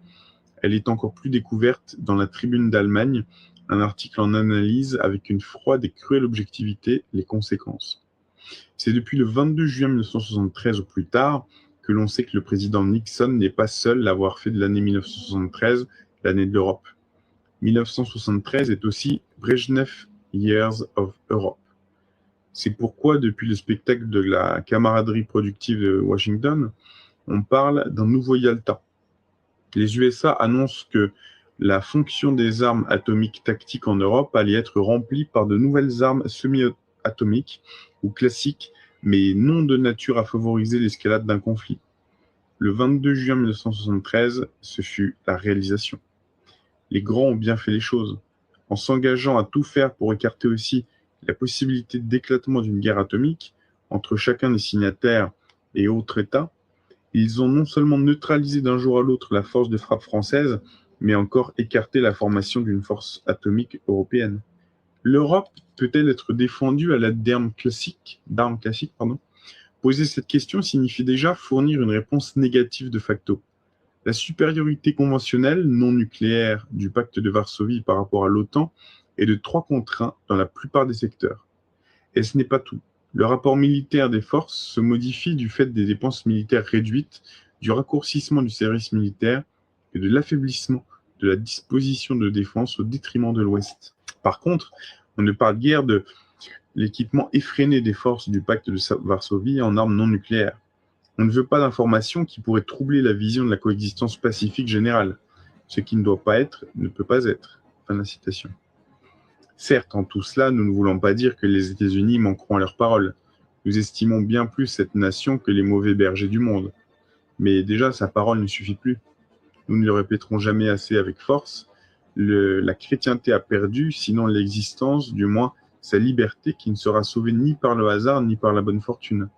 Elle est encore plus découverte dans la Tribune d'Allemagne. Un article en analyse avec une froide et cruelle objectivité les conséquences. C'est depuis le 22 juin 1973 ou plus tard que l'on sait que le président Nixon n'est pas seul à avoir fait de l'année 1973 l'année de l'Europe. 1973 est aussi Brejnev Years of Europe. C'est pourquoi, depuis le spectacle de la camaraderie productive de Washington, on parle d'un nouveau Yalta. Les USA annoncent que la fonction des armes atomiques tactiques en Europe allait être remplie par de nouvelles armes semi-atomiques ou classiques, mais non de nature à favoriser l'escalade d'un conflit. Le 22 juin 1973, ce fut la réalisation. Les grands ont bien fait les choses. En s'engageant à tout faire pour écarter aussi la possibilité d'éclatement d'une guerre atomique entre chacun des signataires et autres États, ils ont non seulement neutralisé d'un jour à l'autre la force de frappe française, mais encore écarté la formation d'une force atomique européenne. L'Europe peut-elle être défendue à l'aide d'armes classiques, Poser cette question signifie déjà fournir une réponse négative de facto. La supériorité conventionnelle non nucléaire du pacte de Varsovie par rapport à l'OTAN est de 3 contre 1 dans la plupart des secteurs. Et ce n'est pas tout. Le rapport militaire des forces se modifie du fait des dépenses militaires réduites, du raccourcissement du service militaire et de l'affaiblissement de la disposition de défense au détriment de l'Ouest. Par contre, on ne parle guère de l'équipement effréné des forces du pacte de Varsovie en armes non nucléaires. On ne veut pas d'informations qui pourraient troubler la vision de la coexistence pacifique générale. Ce qui ne doit pas être ne peut pas être. Fin de la citation. Certes, en tout cela, nous ne voulons pas dire que les États-Unis manqueront à leur parole. Nous estimons bien plus cette nation que les mauvais bergers du monde. Mais déjà, sa parole ne suffit plus. Nous ne le répéterons jamais assez avec force. La chrétienté a perdu, sinon l'existence, du moins sa liberté, qui ne sera sauvée ni par le hasard ni par la bonne fortune.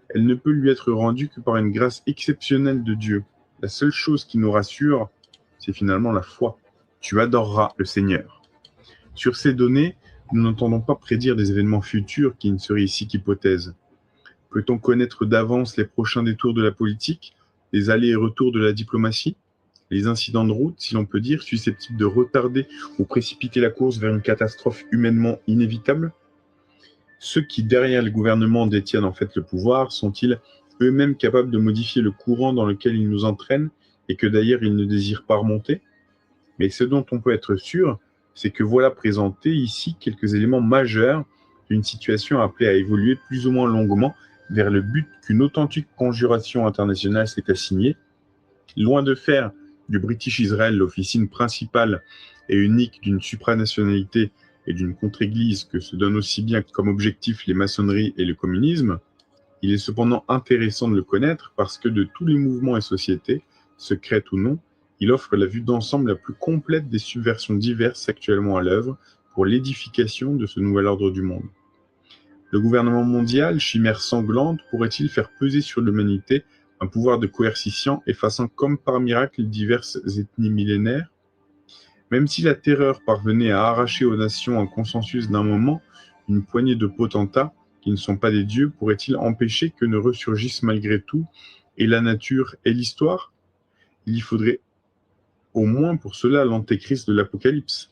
Elle ne peut lui être rendue que par une grâce exceptionnelle de Dieu. La seule chose qui nous rassure, c'est finalement la foi. Tu adoreras le Seigneur. Sur ces données, nous n'entendons pas prédire des événements futurs qui ne seraient ici qu'hypothèses. Peut-on connaître d'avance les prochains détours de la politique, les allers et retours de la diplomatie, les incidents de route, si l'on peut dire, susceptibles de retarder ou précipiter la course vers une catastrophe humainement inévitable? Ceux qui, derrière les gouvernements, détiennent en fait le pouvoir, sont-ils eux-mêmes capables de modifier le courant dans lequel ils nous entraînent et que d'ailleurs ils ne désirent pas remonter? Mais ce dont on peut être sûr, c'est que voilà présentés ici quelques éléments majeurs d'une situation appelée à évoluer plus ou moins longuement vers le but qu'une authentique conjuration internationale s'est assignée. Loin de faire du British Israel l'officine principale et unique d'une supranationalité et d'une contre-église que se donnent aussi bien comme objectif les maçonneries et le communisme, il est cependant intéressant de le connaître parce que de tous les mouvements et sociétés, secrètes ou non, il offre la vue d'ensemble la plus complète des subversions diverses actuellement à l'œuvre pour l'édification de ce nouvel ordre du monde. Le gouvernement mondial, chimère sanglante, pourrait-il faire peser sur l'humanité un pouvoir de coercition effaçant comme par miracle diverses ethnies millénaires? Même si la terreur parvenait à arracher aux nations un consensus d'un moment, une poignée de potentats, qui ne sont pas des dieux, pourrait-il empêcher que ne ressurgissent malgré tout et la nature et l'histoire? Il y faudrait au moins pour cela l'antéchrist de l'Apocalypse.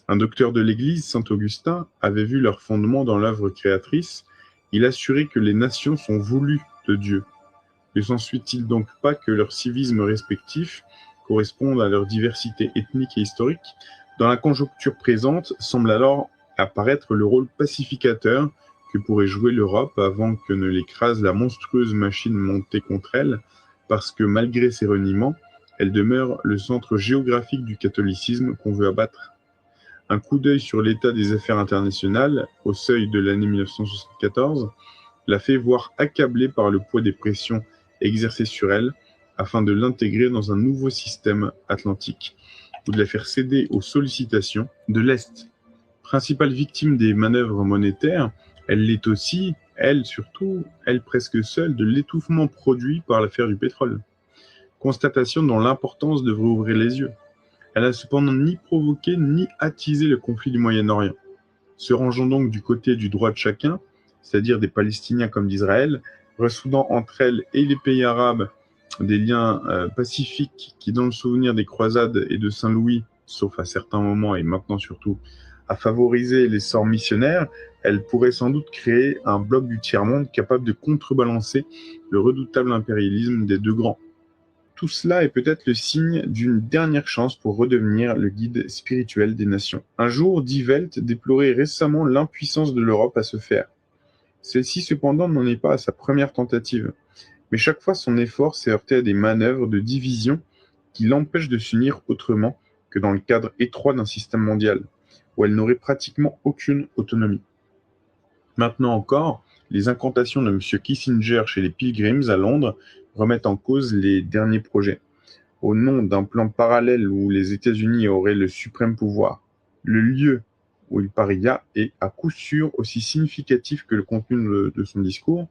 Un docteur de l'Église, saint Augustin, avait vu leur fondement dans l'œuvre créatrice. Il assurait que les nations sont voulues de Dieu. Ne s'ensuit-il donc pas que leurs civismes respectifs correspondent à leur diversité ethnique et historique? Dans la conjoncture présente, semble alors apparaître le rôle pacificateur que pourrait jouer l'Europe avant que ne l'écrase la monstrueuse machine montée contre elle, parce que malgré ses reniements, elle demeure le centre géographique du catholicisme qu'on veut abattre. Un coup d'œil sur l'état des affaires internationales, au seuil de l'année 1974, l'a fait voir accablée par le poids des pressions exercées sur elle, afin de l'intégrer dans un nouveau système atlantique, ou de la faire céder aux sollicitations de l'Est, Principale victime des manœuvres monétaires, elle l'est aussi, elle surtout, elle presque seule, de l'étouffement produit par l'affaire du pétrole. Constatation dont l'importance devrait ouvrir les yeux. Elle n'a cependant ni provoqué ni attisé le conflit du Moyen-Orient. Se rangeant donc du côté du droit de chacun, c'est-à-dire des Palestiniens comme d'Israël, ressoudant entre elles et les pays arabes des liens pacifiques qui, dans le souvenir des croisades et de Saint-Louis, sauf à certains moments et maintenant surtout, a favorisé l'essor missionnaire, elle pourrait sans doute créer un bloc du tiers-monde capable de contrebalancer le redoutable impérialisme des deux grands. Tout cela est peut-être le signe d'une dernière chance pour redevenir le guide spirituel des nations. Un jour, Die Welt déplorait récemment l'impuissance de l'Europe à se faire. Celle-ci cependant n'en est pas à sa première tentative. Mais chaque fois son effort s'est heurté à des manœuvres de division qui l'empêchent de s'unir autrement que dans le cadre étroit d'un système mondial, où elle n'aurait pratiquement aucune autonomie. Maintenant encore, les incantations de M. Kissinger chez les Pilgrims à Londres remettent en cause les derniers projets, au nom d'un plan parallèle où les États-Unis auraient le suprême pouvoir. Le lieu où il paria est à coup sûr aussi significatif que le contenu de son discours.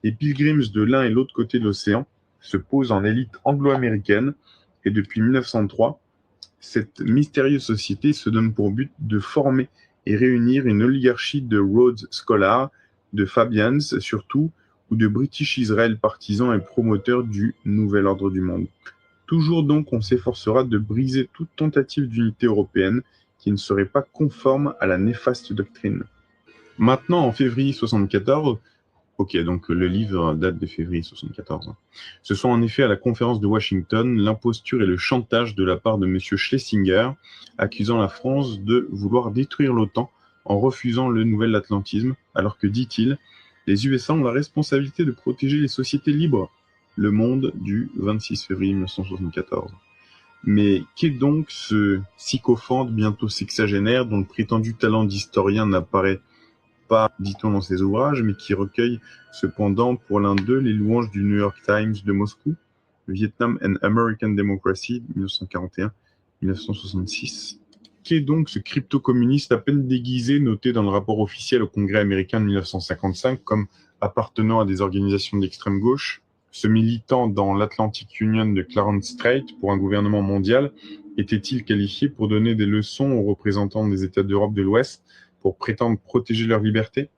Les Pilgrims de l'un et l'autre côté de l'océan se posent en élite anglo-américaine et depuis 1903, cette mystérieuse société se donne pour but de former et réunir une oligarchie de Rhodes Scholars, de Fabians surtout, ou de British Israel partisans et promoteurs du nouvel ordre du monde. Toujours donc, on s'efforcera de briser toute tentative d'unité européenne qui ne serait pas conforme à la néfaste doctrine. Maintenant, en février 1974, ok, donc le livre date de février 1974. Ce sont en effet à la conférence de Washington l'imposture et le chantage de la part de M. Schlesinger, accusant la France de vouloir détruire l'OTAN en refusant le nouvel atlantisme, alors que, dit-il, les USA ont la responsabilité de protéger les sociétés libres. Le Monde du 26 février 1974. Mais qu'est donc ce sycophante bientôt sexagénaire dont le prétendu talent d'historien n'apparaît pas, dit-on dans ses ouvrages, mais qui recueille cependant pour l'un d'eux les louanges du New York Times de Moscou, Vietnam and American Democracy, 1941-1966. Qu'est donc ce crypto-communiste à peine déguisé, noté dans le rapport officiel au Congrès américain de 1955 comme appartenant à des organisations d'extrême gauche? Ce militant dans l'Atlantic Union de Clarence Strait pour un gouvernement mondial était-il qualifié pour donner des leçons aux représentants des États d'Europe de l'Ouest pour prétendre protéger leur liberté?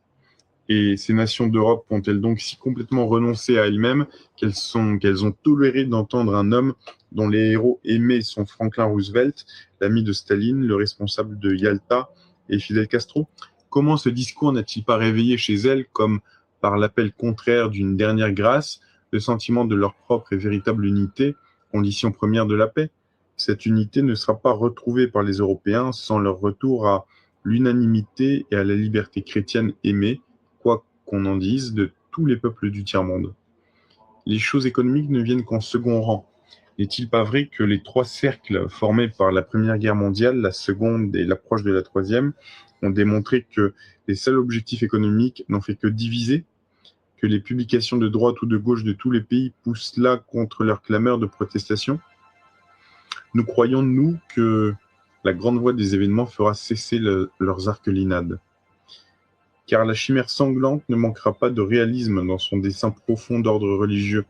Et ces nations d'Europe ont-elles donc si complètement renoncé à elles-mêmes qu'elles ont toléré d'entendre un homme dont les héros aimés sont Franklin Roosevelt, l'ami de Staline, le responsable de Yalta et Fidel Castro? Comment ce discours n'a-t-il pas réveillé chez elles, comme par l'appel contraire d'une dernière grâce, le sentiment de leur propre et véritable unité, condition première de la paix? Cette unité ne sera pas retrouvée par les Européens sans leur retour à l'unanimité et à la liberté chrétienne aimée, quoi qu'on en dise, de tous les peuples du tiers-monde. Les choses économiques ne viennent qu'en second rang. N'est-il pas vrai que les trois cercles formés par la Première Guerre mondiale, la Seconde et l'approche de la Troisième ont démontré que les seuls objectifs économiques n'ont fait que diviser, que les publications de droite ou de gauche de tous les pays poussent là contre leurs clameurs de protestation? Nous croyons, nous, que la grande voie des événements fera cesser leurs arquelinades. Car la chimère sanglante ne manquera pas de réalisme dans son dessein profond d'ordre religieux,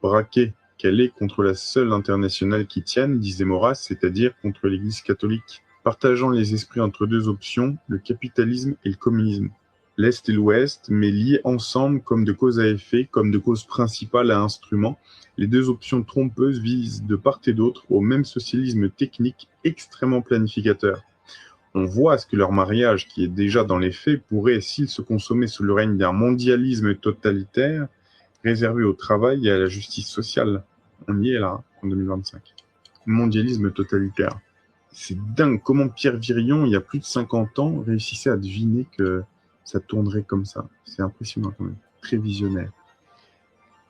braquée qu'elle est contre la seule internationale qui tienne, disait Maurras, c'est-à-dire contre l'Église catholique, partageant les esprits entre deux options, le capitalisme et le communisme. L'Est et l'Ouest, mais liés ensemble comme de cause à effet, comme de cause principale à instrument, les deux options trompeuses visent de part et d'autre au même socialisme technique extrêmement planificateur. On voit ce que leur mariage, qui est déjà dans les faits, pourrait, s'il se consommait sous le règne d'un mondialisme totalitaire, réservé au travail et à la justice sociale. On y est là, en 2025. Mondialisme totalitaire. C'est dingue comment Pierre Virion, il y a plus de 50 ans, réussissait à deviner que ça tournerait comme ça. C'est impressionnant quand même. Très visionnaire.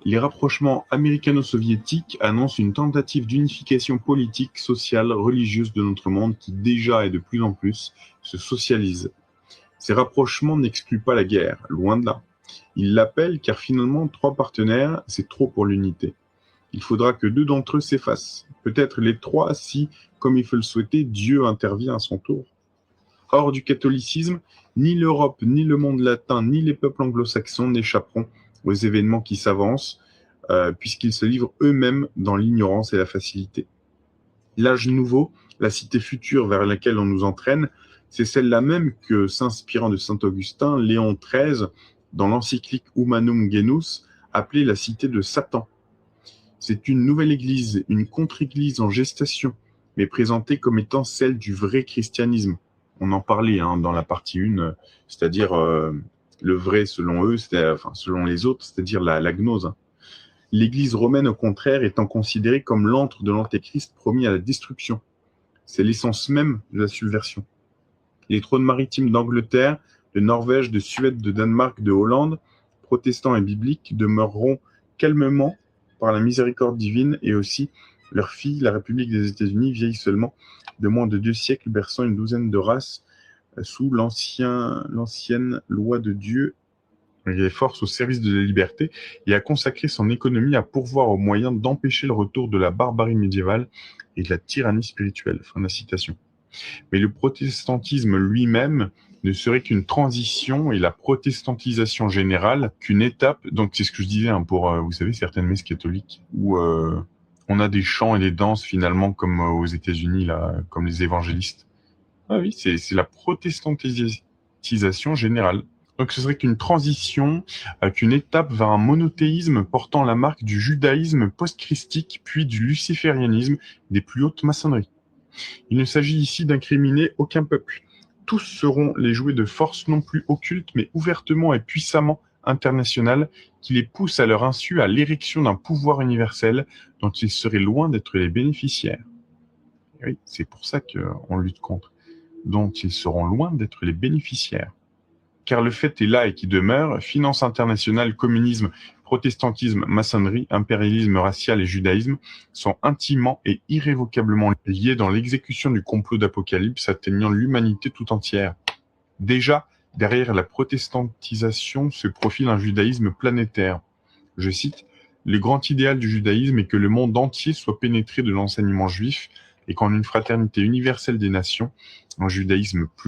Les rapprochements américano-soviétiques annoncent une tentative d'unification politique, sociale, religieuse de notre monde qui déjà et de plus en plus se socialise. Ces rapprochements n'excluent pas la guerre, loin de là. Ils l'appellent car finalement, trois partenaires, c'est trop pour l'unité. Il faudra que deux d'entre eux s'effacent. Peut-être les trois si, comme il faut le souhaiter, Dieu intervient à son tour. Hors du catholicisme, ni l'Europe, ni le monde latin, ni les peuples anglo-saxons n'échapperont aux événements qui s'avancent, puisqu'ils se livrent eux-mêmes dans l'ignorance et la facilité. L'âge nouveau, la cité future vers laquelle on nous entraîne, c'est celle-là même que, s'inspirant de saint Augustin, Léon XIII, dans l'encyclique Humanum Genus, appelait la cité de Satan. C'est une nouvelle église, une contre-église en gestation, mais présentée comme étant celle du vrai christianisme. On en parlait dans la partie 1, c'est-à-dire le vrai selon eux, selon les autres, c'est-à-dire la gnose. L'église romaine, au contraire, étant considérée comme l'antre de l'antéchrist promis à la destruction. C'est l'essence même de la subversion. Les trônes maritimes d'Angleterre, de Norvège, de Suède, de Danemark, de Hollande, protestants et bibliques, demeureront calmement par la miséricorde divine, et aussi leur fille, la République des États-Unis, vieille seulement de moins de 2 siècles, berçant une douzaine de races sous l'ancienne loi de Dieu, les forces au service de la liberté, et a consacré son économie à pourvoir aux moyens d'empêcher le retour de la barbarie médiévale et de la tyrannie spirituelle. Fin de la citation. Mais le protestantisme lui-même ne serait qu'une transition, et la protestantisation générale qu'une étape. Donc c'est ce que je disais pour, vous savez, certaines messes catholiques où on a des chants et des danses finalement comme aux États-Unis, là, comme les évangélistes. Ah oui, c'est la protestantisation générale. Donc ce serait qu'une transition, qu'une étape vers un monothéisme portant la marque du judaïsme post-christique, puis du luciférianisme des plus hautes maçonneries. Il ne s'agit ici d'incriminer aucun peuple. Tous seront les jouets de forces non plus occultes, mais ouvertement et puissamment internationales, qui les poussent à leur insu à l'érection d'un pouvoir universel dont ils seraient loin d'être les bénéficiaires. Et oui, c'est pour ça qu'on lutte contre. Dont ils seront loin d'être les bénéficiaires. Car le fait est là et qui demeure, finance internationale, communisme, protestantisme, maçonnerie, impérialisme racial et judaïsme sont intimement et irrévocablement liés dans l'exécution du complot d'Apocalypse atteignant l'humanité tout entière. Déjà, derrière la protestantisation se profile un judaïsme planétaire. Je cite, « Le grand idéal du judaïsme est que le monde entier soit pénétré de l'enseignement juif et qu'en une fraternité universelle des nations, un judaïsme plus